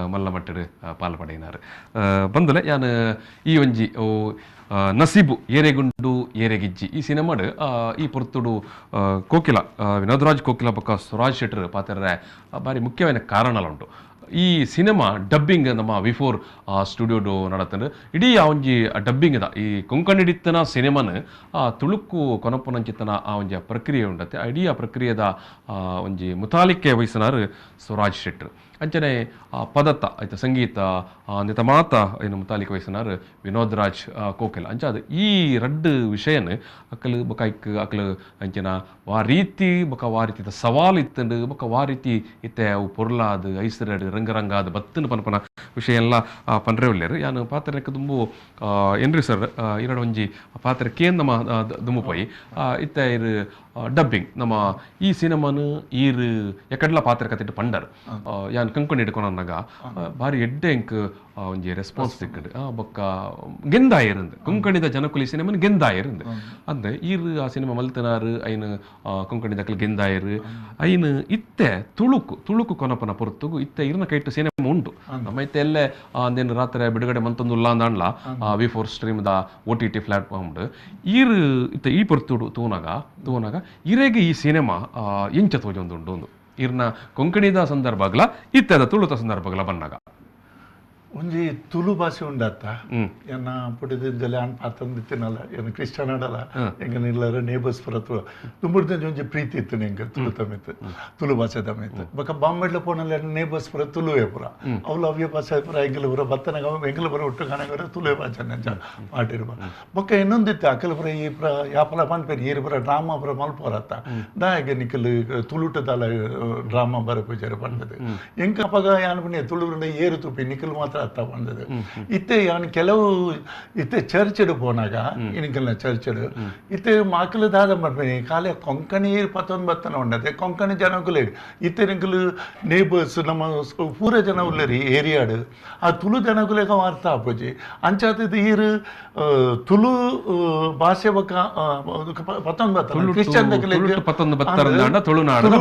ಮಲ್ಲ ಮಟ್ಟಡ್ ಪಾಲ್ಪಡೆಯಿನಾರು ಬಂದಲೆ ಯಾನು ಈ ಒಂಜಿ ನಸೀಬು ಏರೆಗುಂಡು ಏರೆಗಿಜ್ಜಿ ಈ ಸಿನಿಮಾಡ್ ಈ ಪೊರ್ತುಡು ಕೋಕಿಲ ವಿನೋದ್ ರಾಜ್ ಕೋಕಿಲ ಪಕ್ಕ ಸುರಾಜ್ ಶೆಟ್ಟರ್ ಪಾತ್ರ ಬಾರಿ ಮುಖ್ಯವಾದ ಕಾರಣಲುಂಟು ಈ ಸಿನಿಮಾ ಡಬ್ಬಿಂಗ್ ನಮ್ಮ ವಿಫೋರ್ ಸ್ಟುಡಿಯೋಡು ನಡತಂಡು ಇಡೀ ಆ ಒಂಜಿ ಡಬ್ಬಿಂಗ್ದ ಈ ಕೊಂಕಣಿಡಿತ್ತನ ಸಿನಿಮಾನ ತುಳುಕು ಕೊನಪುನಂಚಿತ್ತನ ಆ ಒಂಜಿ ಪ್ರಕ್ರಿಯೆ ಉಂಡತ್ತೆ ಇಡೀ ಆ ಪ್ರಕ್ರಿಯೆದ ಒಂಜಿ ಮುತಾಲಿಕೆ ವಹಿಸಿನಾರು ಸುರಾಜ್ ಶೆಟ್ಟರ್ ಅಂಚನೆ ಪದತ್ತ ಆಯ್ತು ಸಂಗೀತ ಅಂದಿತ ಮಾತ ಏನು ಮುತಾಲಿಕೆ ವಹಿಸಿನಾರು ವಿನೋದ್ ರಾಜ್ ಕೋಕಿಲ ಅಂಚಾದ ಈ ರಡ್ಡು ವಿಷಯನ ಅಕ್ಕಲು ಬೊಕ ಅಕ್ಕಲು ಅಂಚಿನ ವಾ ರೀತಿ ಬೊಕ ವಾ ರೀತಿದ ಸವಾಲು ಇತ್ತಂಡು ಬೊಕ ವಾ ರೀತಿ ಇತ್ತೆ ಅವು ಪೊರ್ಲಾದು ಐಸರಡ್ ರಂಗರಂಗಾದ ಬತ್ತನ ಪನ್ಪನ ವಿಷಯ ಎಲ್ಲ ಪನ್ರೆ ಉಳ್ಳೇರು ಯಾನು ಪಾತ್ರಕ್ಕೆ ತುಂಬು ಏನ್ರಿ ಸರ್ ಇರಡು ಒಂಜಿ ಪಾತ್ರಕ್ಕೆ ನಮ್ಮ ದುಮ್ಮು ಪೋಯಿ ಇತ್ತೆ ಇರು ಡಬ್ಬಿಂಗ್ ನಮ್ಮ ಈ ಸಿನಿಮಾನು ಈರು ಎಕಡ್ಲ ಪಾತ್ರಕತೆ ಪಂಡರ್ ಯಾನ್ ಕಂಕೊಂಡು ಹಿಡ್ಕೊಂಡಾಗ ಬಾರಿ ಎಡ್ಡೆ ಎಂಕ್ ಒಂಜಿ ರೆಸ್ಪಾನ್ಸ್ ಸಿಕ್ಕಡು ಬೊಕ್ಕ ಗೆಂದಾಯಿರಂದು ಕೊಂಕಣಿದ ಜನಕುಲಿ ಸಿನಿಮಾನು ಗೆಂದಾಯಿರಂದು ಅಂದೆ ಈರು ಆ ಸಿನಿಮಾ ಮಲ್ತನಾರು ಐನು ಕೊಂಕಣಿದಕ್ಕಲು ಗೆಂದಾಯರು ಐನು ಇತ್ತೆ ತುಳುಕು ಕೊನಪನ ಪೊರ್ತುಗು ಇತ್ತೆ ಇರ್ನ ಕೈಟ್ಟು ಸಿನಿಮಾ ಉಂಟು ನಮ್ಮ ಇತ್ತೆ ಎಲ್ಲೇ ಅಂದೇನು ರಾತ್ರಿ ಬಿಡುಗಡೆ ಮಂತೊಂದುಲ್ಲ ಅಂದಾಂಡ್ಲ ವಿ4 ಸ್ಟ್ರೀಮ್ದ OTT ಪ್ಲಾಟ್ಫಾರ್ಮ್ ಈರು ಇತ್ತೆ ಈ ಪೊರ್ತುಡು ತೂನಾಗ ಇರೆಗೆ ಈ ಸಿನಿಮಾ ಎಂಚ ತೋಜೊಂದುಂಡು ಒಂದು ಇರ್ನ ಕೊಂಕಣಿದ ಸಂದರ್ಭಗಳ ಇತ್ತೆದ ತುಳುತ ಸಂದರ್ಭಗಳ ಬಂದಾಗ ಒಂಜಿ ತುಳು ಭಾಷೆ ಉಂಡತ್ತ ಎನ್ನ ಪುಟಿದಿಂದಲೇ ಅನ್ ಪಾತಂದಿತ್ತಿನಲ್ಲ ಏನು ಕ್ರಿಶ್ಚಿಯನ್ ಆಡಲ್ಲ ಎಂಗ ನಿಲ್ಲರ ನೇಬರ್ಸ್ ಪುರ ತುಂಬುಡ್ದಂಜ ಒಂಜಿ ಪ್ರೀತಿ ಇತ್ತು ನಿಂಗೆ ತುಳು ತಮಿತ್ ತುಳು ಭಾಷೆ ತಮಿತ್ ಬೊಕ ಬಾಂಬೆಡ್ಲ ಪೋನಲ್ಲ ನೇಬರ್ಸ್ ಪುರ ತುಳುವೆ ಪುರ ಅವ್ಲು ಅವ್ಯ ಭಾಷೆ ಪುರ ಎಂಗಲ ಪುರ ಬತ್ತನಾಗ ಎಂಗಲ ಪುರ ಒಟ್ಟು ಕಾಣಗರ ತುಳುವೆ ಭಾಷೆ ನಂಜ ಮಾಡಿರುವ ಬೊಕ ಇನ್ನೊಂದಿತ್ತು ಅಕಲ ಪುರ ಈ ಪುರ ಯಾಪಲ ಪನ್ಪೇರಿ ಈರು ಪುರ ಡ್ರಾಮಾ ಪುರ ಮಲ್ಪೋರತ್ತ ದಾಯಗೆ ನಿಕಲ್ ತುಳುಟದಲ್ಲ ಡ್ರಾಮಾ ಬರ ಪೂಜಾರಿ ಪಂಡದು ಎಂಕ ಅಪಗ ಯಾನ್ ಪುಣ್ಯ ತುಳುವಿನ ಏರು ತುಪ್ಪಿ ನಿಕಲ್ ಮಾತ್ರ ಅರ್ಥ ಬಂದದು ಇತ್ತೆ ಯಾನ್ ಕೆಲವು ಇತ್ತೆ ಚರ್ಚಡ್ ಪೋನಾಗ ಇನಿಕಲ್ನ ಚರ್ಚಡ್ ಇತ್ತೆ ಮಕ್ಕಳು ದಾದ ಬರ್ಬೇಡಿ ಕಾಲೇ ಕೊಂಕಣಿ ಪತ್ತೊಂದು ಬತ್ತನ ಉಂಡತೆ ಕೊಂಕಣಿ ಜನಕುಲೆ ಇತ್ತೆ ನಿಕಲು ನೇಬರ್ಸ್ ನಮ್ಮ ಪೂರ ಜನ ಉಳ್ಳರಿ ಏರಿಯಾಡ್ ಆ ತುಳು ಜನಕುಲೆಗ ಅರ್ಥ ಆಪೋಜಿ ಅಂಚಾದ ಈರು ತುಳು ಭಾಷೆ ಬೊಕ ಪತ್ತೊಂದು ಬತ್ತನ ಕ್ರಿಶ್ಚಿಯನ್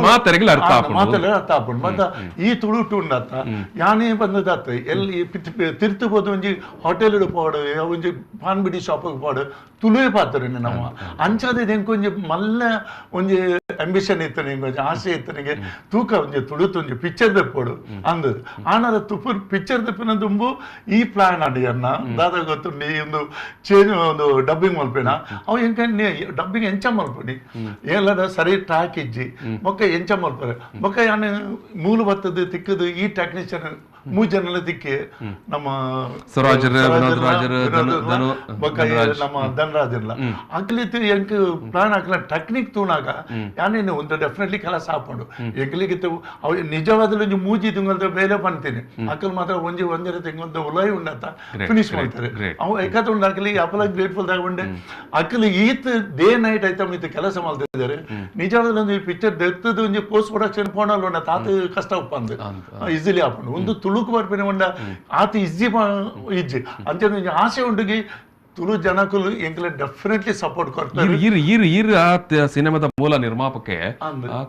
ಮಾತಲೆ ಅರ್ಥ ಆಪುಂಡು ಮತ್ತ ಈ ತುಳುಟು ಉಂಡತ್ತ ಯಾನೇ ಬಂದದತ್ತ ಎಲ್ಲಿ ತಿರ್ತು ಹೋದ ಒಂಜಿ ಹೋಟೆಲ್ ಪೋಡು ಒಂಜಿ ಪಾನ್ ಬಿಡಿ ಶಾಪಿಗೆ ಪೋಡು ತುಳುವೆ ಪಾತ್ರ ನಮ್ಮ ಅಂಚಾದ ಎಂಕ್ ಒಂಜಿ ಮಲ್ಲ ಒಂಜಿ ಅಂಬಿಷನ್ ಇತ್ತು ನಿಂಗೆ ಒಂಜಿ ಆಸೆ ಇತ್ತು ನಿಂಗೆ ತೂಕ ಒಂಜಿ ತುಳುತು ಒಂಜಿ ಪಿಕ್ಚರ್ ದೆಪ್ಪೋಡು ಅಂದದು ಆನದ ತುಪ್ಪು ಪಿಕ್ಚರ್ ದೆಪ್ಪಿನ ತುಂಬು ಈ ಪ್ಲಾನ್ ಆಡಿ ಅನ್ನ ದಾದ ಗೊತ್ತುಂಡು ಈ ಒಂದು ಚೇಂಜ್ ಒಂದು ಡಬ್ಬಿಂಗ್ ಮಲ್ಪೇನ ಅವು ಎಂಕ ಡಬ್ಬಿಂಗ್ ಎಂಚ ಮಲ್ಪಡಿ ಎಲ್ಲದ ಸರಿ ಟ್ರ್ಯಾಕ್ ಇಜ್ಜಿ ಬೊಕ್ಕ ಎಂಚ ಮಲ್ಪರೆ ಬೊಕ್ಕ ಯಾನು ಮೂಲು ಬತ್ತದು ತಿಕ್ಕದು ಈ ಟೆಕ್ನಿಷಿಯನ್ ಮೂಜನೆಲ್ಲ ದಿಕ್ಕಿ ನಮ್ಮ ನಮ್ಮ ಧನರಾಜರ್ಲ ಅಕ್ಲಿತ್ತು ಎಂಕ್ ಪ್ಲಾನ್ ಹಾಕಲ ಟೆಕ್ನಿಕ್ ತೂನಾಗ ಯಾನೇನು ಒಂದು ಡೆಫಿನೆಟ್ಲಿ ಕೆಲಸ ಹಾಕೊಂಡು ಎಂಕ್ಲಿಗಿತ್ತು ಅವ್ ನಿಜವಾದ ಒಂಜಿ ಮೂಜಿ ತಿಂಗಳದ ಬೇಲೆ ಪಂತೀನಿ ಅಕ್ಕಲ್ ಮಾತ್ರ ಒಂದರ ತಿಂಗಳದ ಉಲಾಯಿ ಉಂಡತ್ತ ಫಿನಿಶ್ ಮಾಡ್ತಾರೆ ಅವು ಏಕತ ಉಂಡು ಅಕ್ಕಲಿ ಅಪಲ ಗ್ರೇಟ್ಫುಲ್ ದಾಗ ಉಂಡೆ ಅಕ್ಕಲಿ ಈತ್ ಡೇ ನೈಟ್ ಐತ ಮಿತ್ ಕೆಲಸ ಮಾಡ್ತಿದ್ದಾರೆ ನಿಜವಾದ ಒಂದು ಪಿಕ್ಚರ್ ದೆತ್ತದ ಒಂಜಿ ಪೋಸ್ಟ್ ಪ್ರೊಡಕ್ಷನ್ ಫೋನಲ್ಲಿ ಉಂಡ ತಾತ ಕಷ್ಟ ಉಪ್ಪಂದು ಈಸಿಲಿ ಹಾಕೊಂಡು ಒಂದು ತುಳುಕು ಬರ್ಪೇನೆ ಉಂಡ ಆತ ಇಜ್ಜಿ ಇಜ್ಜಿ ಅಂತ ಆಸೆ ಉಂಡುಗಿ ತುಳು ಜನಕುಲು ಎಂಕ್ಲೆ ಡೆಫಿನೆಟ್ಲಿ ಸಪೋರ್ಟ್ ಕೊಡ್ತಾರೆ. ಈರ್ ಆ ಸಿನಿಮಾದ ಮೂಲ ನಿರ್ಮಾಪಕೆ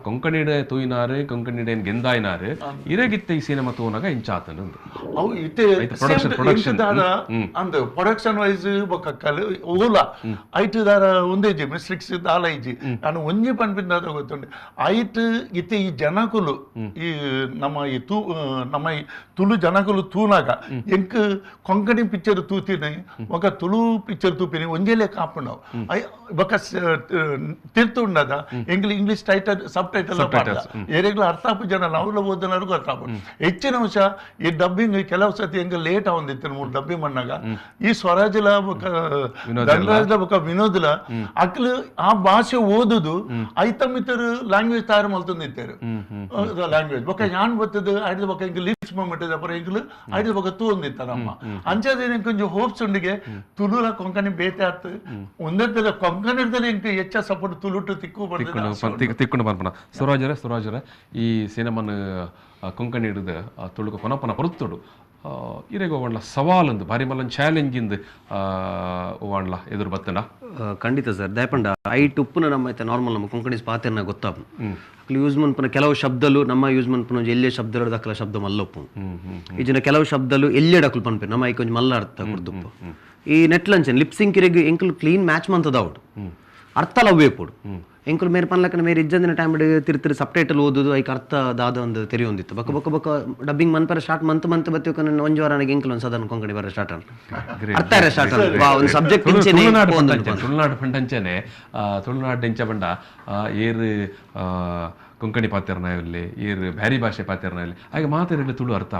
ಕೊಂಕಣಿಡೆ ತೂಯಿನಾರು ಕೊಂಕಣಿಡೆ ಗೆಂದಾಯಿನಾರು ಇರಗಿತ್ತ ಈ ಸಿನಿಮಾ ತೂನಾಗ ಇಂಚಾತನ ಅವು ಇತ್ತೆ ಅಂದ ಪ್ರೊಡಕ್ಷನ್ ವೈಸ್ ಬೊಕ್ಕ ಕಲೆ ಓಲ ಐಟ್ ದಾರ ಒಂದೇಜಿ ಮಿಸ್ಟ್ರಿಕ್ಸ್ ದಾಲ ಇಜಿ ನಾನು ಒಂಜಿ ಪನ್ಪಿಂದ ಗೊತ್ತುಂಡೆ ಐಟ್ ಇತ್ತೆ ಈ ಜನಕುಲು ಈ ನಮ್ಮ ಈ ತುಳು ಜನಕುಲು ತೂನಾಗ ಎಂಕ್ ಕೊಂಕಣಿ ಪಿಕ್ಚರ್ ತೂತಿನಿ ఒక ತುಳು ಪಿಕ್ಚರ್ ತೂಪಿನಿ ಒಂಜೇಲೆ ಕಾಪುಂಡವು ఒక ತಿರ್ತುಂಡದ ಎಂಗ್ಲಿ ಇಂಗ್ಲಿಷ್ ಟೈಟಲ್ ಸಬ್ ಟೈಟಲ್ ಏರೆಗ್ಲ ಅರ್ಥಾಪು ಜನ ನವಲ ಓದನರು ಗೊತ್ತಾಪು ಹೆಚ್ಚಿನ ಅಂಶ ಈ ಡಬ್ಬಿಂಗ್ ಕೆಲವು ಸತಿ ಎಂಗ ಲೇಟ್ ಆವಂದಿತ್ತು 3 ಡಬ್ಬಿಂಗ್ ಮಣ್ಣಾಗ ಈ ಸ್ವರಾಜ್ಲ ಧನರಾಜ್ಲ ఒక ವಿನೋದ್ಲ ಅಕ್ಲು ಆ ಭಾಷೆ ಓದುದು ಐತಮಿತರ ಲ್ಯಾಂಗ್ವೇಜ್ ತಯಾರು ಮಲ್ತೊಂದಿತ್ತೇರು ಲ್ಯಾಂಗ್ವೇಜ್ ಬೊಕ ಯಾನ್ ಬತ್ತದು ಐದು ಬೊಕ ಎಂಗ್ ಲಿಪ್ಸ್ ಮೊಮೆಂಟ್ ಅಪರ ಎಂಗ್ಲು ಐದು ಬೊಕ ತೂಂದಿತ್ತರಮ್ಮ ಅಂಚದೇನೆ ಕೊಂಚ ಹೋಪ್ಸ್ ಉಂಡಿಗೆ ತುಳುಲ ಕೊಂಕಣಿ ಬೇತೆ ಆತು ಒಂದೆತ್ತದ ಕೊಂಕಣಿ ಎಂಕ್ ಹೆಚ್ಚ ಸಪೋರ್ಟ್ ತುಳುಟು ತಿಕ್ಕೊಂಡು ಬರ್ಪನ ಸುರಾಜರ ಈ ಸಿನಿಮಾನ ಕೊಂಕಣಿ ಹಿಡಿದು ತುಳುಕ ಪನಪನ ಬರುತ್ತಡು ಇರೆಗ ಒಳ್ಳ ಸವಾಲಂದು ಭಾರಿ ಮಲ್ಲನ್ ಚಾಲೆಂಜಿಂದ ಒಳ್ಳ ಎದುರು ಬತ್ತಂಡ ಖಂಡಿತ ಸರ್ ದಯಪಂಡ ಐಟ್ ಉಪ್ಪುನ ನಮ್ಮ ಐತೆ ನಾರ್ಮಲ್ ನಮ್ಮ ಕೊಂಕಣಿಸ್ ಪಾತೆರ್ನ ಗೊತ್ತಾಪು ಅಕ್ಲು ಯೂಸ್ ಮನ್ಪುನ ಕೆಲವು ಶಬ್ದಲು ನಮ್ಮ ಯೂಸ್ ಮನ್ಪುನ ಎಲ್ಲೇ ಶಬ್ದ ಅಕ್ಲ ಶಬ್ದ ಮಲ್ಲೊಪ್ಪು ಈಜಿನ ಕೆಲವು ಶಬ್ದಲು ಎಲ್ಲೆಡ್ ಅಕ್ಲು ಪನ್ಪೆ ನಮ್ಮ ಐಕೊಂಜ್ ಮಲ್ಲ ಅರ್ಥ ಕೊಡ್ದುಪ್ಪು ಈ ನೆಟ್ಲಂಚನ್ ಲಿಪ್ಸಿಂಗ್ ಕಿರೆಗ್ ಎಂಕಲ್ ಕ್ಲೀನ್ ಮ್ಯಾಚ್ ಮಂತದ ಅವಡು ಅರ್ಥ ಲವ್ವೇಪುಡು ಎಂಕುಲು ಮೇರೆ ಪನ್ಲಕ್ಕನ ಮೇರೆ ಇಜ್ಜಂದಿನ ಟೈಮ್ ತಿರ್ತಿರಿ ಸಬ್ ಟೈಟಲ್ ಓದುದು ಐಕ್ ಅರ್ಥ ದಾದ ಒಂದು ತೆರಿಯೊಂದಿತ್ತು ಬಕ್ಕ ಡಬ್ಬಿಂಗ್ ಮನ್ಪರ ಸ್ಟಾರ್ಟ್ ಮಂತ್ ಬತ್ತಿಕ ಒಂಜು ವಾರ ನನಗೆ ಎಂಕಲ್ ಒಂದು ಸಾಧಾರಣ ಕೊಂಕಣಿ ಬರ ಸ್ಟಾರ್ಟ್ ಅರ್ಥ ಸ್ಟಾರ್ಟ್ ಒಂದು ಸಬ್ಜೆಕ್ಟ್ ತುಳುನಾಡು ಪಂಡಂಚನೆ ತುಳುನಾಡು ಎಂಚ ಪಂಡ ಏರ್ ಕೊಂಕಣಿ ಪಾತೆರ್ನಾಯಲ್ಲಿ ಏರ್ ಬ್ಯಾರಿ ಭಾಷೆ ಪಾತೆರ್ನಾಯಲ್ಲಿ ಹಾಗೆ ಮಾತಾಡಲಿ ತುಳು ಅರ್ಥ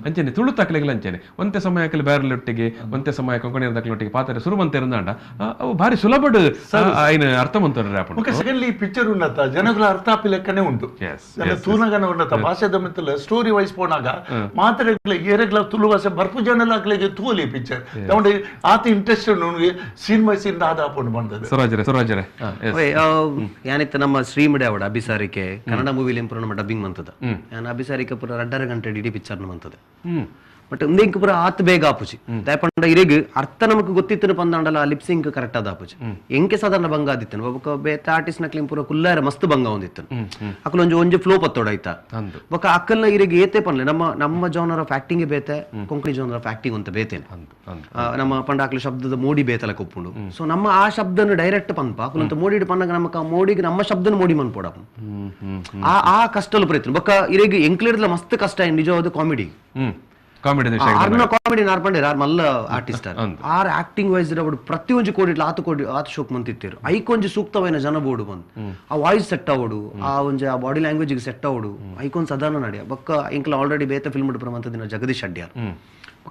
ಅಂಚನೆ ತುಳು ತಕ್ಲೆಗಳು ಅಂಚನೆ ಒಂತೆ ಸಮಯಕ್ಕೆ ಬೇರೆಲ್ಲೊಟ್ಟಿಗೆ ಒಂತೆ ಸಮಯ ಕೊಂಕಣಿ ತಕ್ಲೊಟ್ಟಿಗೆ ಪಾತ್ರೆ ಸುರು ಮಂತೆರಂದಾಂಡ ಅವು ಭಾರಿ ಸುಲಭಡ್ ఆయన అర్థమంటారు ఒక సెకండ్లీ పిక్చర్ ఉన్నత జనకుల అర్థాపి లెక్కనే ఉంటు తూనగానే ఉన్నత భాషದ ಮಿತ್ತಲ ಸ್ಟೋರಿ ವೈಸ್ ಪೋನಾಗ ಮಾತಾಡಕ್ಲೆ ಏರೆಗ್ಲ ತುಳು ಭಾಷೆ ಬರ್ಪು ಜನಲಾಗ್ಲೆಗೆ ತೂಲಿ ಪಿಕ್ಚರ್ ತಗೊಂಡು ಆತ ಇಂಟ್ರೆಸ್ಟ್ ನನಗೆ ಸೀನ್ ಬೈ ಸೀನ್ ದಾದ ಹಾಕೊಂಡು ಬಂದದ್ದು ಸುರಾಜರೆ ಯಾನಿತ್ತ ನಮ್ಮ ಶ್ರೀಮಿಡೆ ಅವಡ ಅಭಿಸಾರಿಕೆ ಕನ್ನಡ ಮೂವಿಲಿ ಇಂಪ್ರೂವ್ ನಮ್ಮ ಡಬ್ಬಿಂಗ್ ಮಂತದ ನಾನು ಅಭಿಸಾರಿಕೆ ಪುರ 2.5 ಗಂಟೆ ಡಿಡಿ ಪಿಕ್ಚರ್ ಮಂತದ ಬಟ್ ಇಂದೆಂಕ್ ಪುರ ಆತ್ ಬೇಗ ಆಪುಜಿ ದಯಪಂಡ ಇರೆಗ್ ಅರ್ಥ ನಮಕ್ ಗೊತ್ತಿತ್ತು ಪಂದಾಂಡಲ ಲಿಪ್ಸಿಂಗ್ ಕರೆಕ್ಟ್ ಆದ ಆಪುಜಿ ಎಂಕೆ ಸಾಧಾರಣ ಭಂಗ ಆದಿತ್ತನು ಒಬ್ಬ ಬೇತ ಆರ್ಟಿಸ್ಟ್ ನಕ್ಲಿ ಪುರ ಕುಲ್ಲಾರ ಮಸ್ತ್ ಭಂಗ ಹೊಂದಿತ್ತನು ಅಕಲ್ ಒಂಜಿ ಫ್ಲೋ ಪತ್ತೋಡಾಯ್ತಾ ಬೊಕ ಅಕ್ಕಲ್ನ ಇರೆಗ್ ಏತೆ ಪನ್ಲೆ ನಮ್ಮ ಜಾನರ್ ಆಫ್ ಆಕ್ಟಿಂಗ್ ಬೇತೆ ಕೊಂಕಣಿ ಜಾನರ್ ಆಫ್ ಆಕ್ಟಿಂಗ್ ಅಂತ ಬೇತೇನೆ ನಮ್ಮ ಪಂಡ ಅಕ್ಲ ಶಬ್ದದ ಮೋಡಿ ಬೇತಲ ಕೊಪ್ಪುಂಡು ಸೊ ನಮ್ಮ ಆ ಶಬ್ದನ ಡೈರೆಕ್ಟ್ ಪನ್ಪ ಅಕಲಂತ ಮೋಡಿ ಪನ್ನಗ ನಮಕ ಮೋಡಿಗೆ ನಮ್ಮ ಶಬ್ದನ ಮೋಡಿ ಮನ್ಪೋಡ ಆ ಕಷ್ಟಲು ಪ್ರಯತ್ನ ಬೊಕ ಇರೆಗ್ ಎಂಕ್ಲಿಡ್ಲ ಮಸ್ತ್ ಕಷ್ಟ ನಿಜವಾದ ಕಾಮಿಡಿ ಕಾಮಿಡಿ ನಾರ್ಪಂಡೆ ಮಲ್ಲ ಆರ್ಟಿಸ್ಟ್ ಆರ್ ಆಕ್ಟಿಂಗ್ ವೈಸ್ ಪ್ರತಿಯೊಂದು ಕೋಡಿ ಆತ ಶೋಕ್ ಮಂತಿತ್ತೇರು ಐಕೊಂಜಿ ಸೂಕ್ತವೈನ ಜನ ಬೋಡು ಬಂದು ಆ ವಾಯ್ಸ್ ಸೆಟ್ ಆವಡು ಆ ಒಂಜಿ ಆ ಬಾಡಿ ಲ್ಯಾಂಗ್ವೇಜ್ ಸೆಟ್ ಆವಡು ಐಕೊಂದ್ ಸಾಧಾರಣ ನಡಿಯ ಬಕ್ಕ ಇಂಕ್ಲ ಆಲ್ರೆಡಿ ಬೇತ ಫಿಲ್ಮ್ ಪ್ರಮಂತ ದಿನ ಜಗದೀಶ್ ಅಡ್ಯಾರ್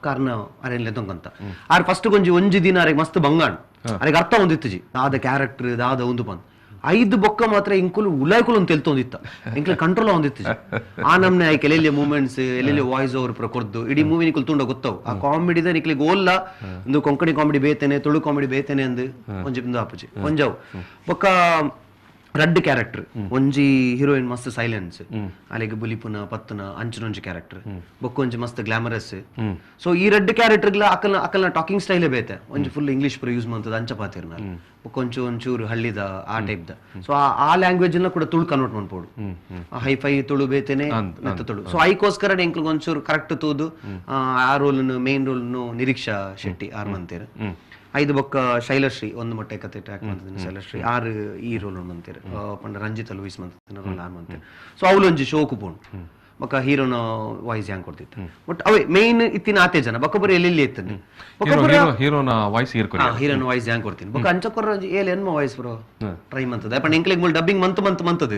ಕಾರಣ ಅರೇನ್ ಲೆತ್ತೊಂಕಂತ ಆರ್ ಫಸ್ಟ್ ಒಂಜಿ ದಿನ ಅರೆಗ್ ಮಸ್ತ್ ಬಂಗಾಣ್ ಅರೆಗ್ ಅರ್ಥ ಹೊಂದಿತ್ತು ಜಿ ದಾದ ಕ್ಯಾರೆಕ್ಟರ್ ದಾದ ಒಂದು ಬಂದ್ 5 ಬೊಕ್ಕ ಮಾತ್ರ ಇಂಕುಲು ಉಲಾಯ್ಕುಲು ಅಂತ ತೆಲ್ತೊಂದಿತ್ತ ಇಂಕ್ಲ ಕಂಟ್ರೋಲ್ ಹೊಂದಿತ್ತು ಆ ನಮ್ನೆ ಆಯ್ಕೆ ಎಲ್ಲೆಲ್ಲಿ ಮೂಮೆಂಟ್ಸ್ ಎಲ್ಲೆಲ್ಲಿ ವಾಯ್ಸ್ ಓವರ್ ಪುರ ಕೊರ್ದು ಇಡೀ ಮೂವಿ ನಿಕುಲ್ ತುಂಡ ಗೊತ್ತವು ಆ ಕಾಮಿಡಿದ ನಿಕ್ಲಿಗೆ ಓಲ್ಲ ಒಂದು ಕೊಂಕಣಿ ಕಾಮಿಡಿ ಬೇತೇನೆ ತುಳು ಕಾಮಿಡಿ ಬೇತೇನೆ ಅಂದು ಒಂಜಿ ಬಿಂದು ಆಪುಜಿ ಒಂಜಾವ್ ಬೊಕ್ಕ ರಡ್ ಕ್ಯಾರೆಕ್ಟರ್ ಒಂಜಿ ಹೀರೋಯಿನ್ ಮಸ್ತ್ ಸೈಲೆನ್ಸ್ ಅಲ್ಲಿಗೆ ಬುಲಿಪುನ ಪತ್ತನ ಅಂಚನೊಂಜಿ ಕ್ಯಾರೆಕ್ಟರ್ ಬೊಕ್ಕೊಂಜಿ ಮಸ್ತ್ ಗ್ಲಾಮರಸ್ ಸೊ ಈ ರಡ್ ಕ್ಯಾರೆಕ್ಟರ್ ಅಕಲ್ನ ಟಾಕಿಂಗ್ ಸ್ಟೈಲೇ ಬೇತೆ ಒಂಜಿ ಫುಲ್ ಇಂಗ್ಲಿಷ್ ಪುರ ಯೂಸ್ ಮಂತದ ಅಂಚ ಪಾತಿರ್ನ ಒಂಚೂರು ಹಳ್ಳಿದ ಆ ಟೈಪ್ ದ ಸೊ ಆ ಲ್ಯಾಂಗ್ವೇಜ್ ಕೂಡ ತುಳು ಕನ್ವರ್ಟ್ ಮಾಡ್ಬೋದು ಹೈಫೈ ತುಳು ಬೇತೇನೆ ತುಳು ಸೊ ಐಕೋಸ್ಕರ ಎಂಕ್ಲು ಒಂಚೂರು ಕರೆಕ್ಟ್ ತೂದು ಆ role main role Niriksha Shetty ಆರ್ ಮಂತೀರ 5 ಬೊಕ್ಕ ಶೈಲಶ್ರೀ ಒಂದು ಮೊಟ್ಟೆ ಕತೆ ಟ್ರ್ಯಾಕ್ ಮಾಡ್ತಿದ್ದೀನಿ ಶೈಲಶ್ರೀ 6 ಈ ರೋಲ್ ಮಂತೀರ ಪಂಡ ರಂಜಿತ್ ಲೂಯಿಸ್ ಮಂತಿನ ರೋಲ್ 6 ಮಂತೀರ ಸೊ ಅವಳು ಒಂಜಿ ಶೋಕು ಪೋಣು ಬೊಕ್ಕ ಹೀರೋನ ವಾಯ್ಸ್ ಹ್ಯಾಂಗ್ ಕೊಡ್ತಿತ್ತು ಬಟ್ ಅವೇ ಮೇನ್ ಇತ್ತಿನ ಆತೆ ಜನ ಬೊಕ್ಕ ಎಲ್ಲೆಲ್ಲಿ ಇತ್ತನೆ ಹೀರೋನ ವಾಯ್ಸ್ ಹೀರೋನ ವಾಯ್ಸ್ ಹ್ಯಾಂಗ್ ಕೊಡ್ತೀನಿ ಬೊಕ್ಕ ಅಂಚಕೊರ ಏಲ್ ಎನ್ಮ ವಾಯ್ಸ್ ಬ್ರೋ ಟ್ರೈ ಮಂತದ ಪಂಡ ಇಂಕ್ಲಿಗೆ ಮೂಲ ಡಬ್ಬಿಂಗ್ ಮಂತದ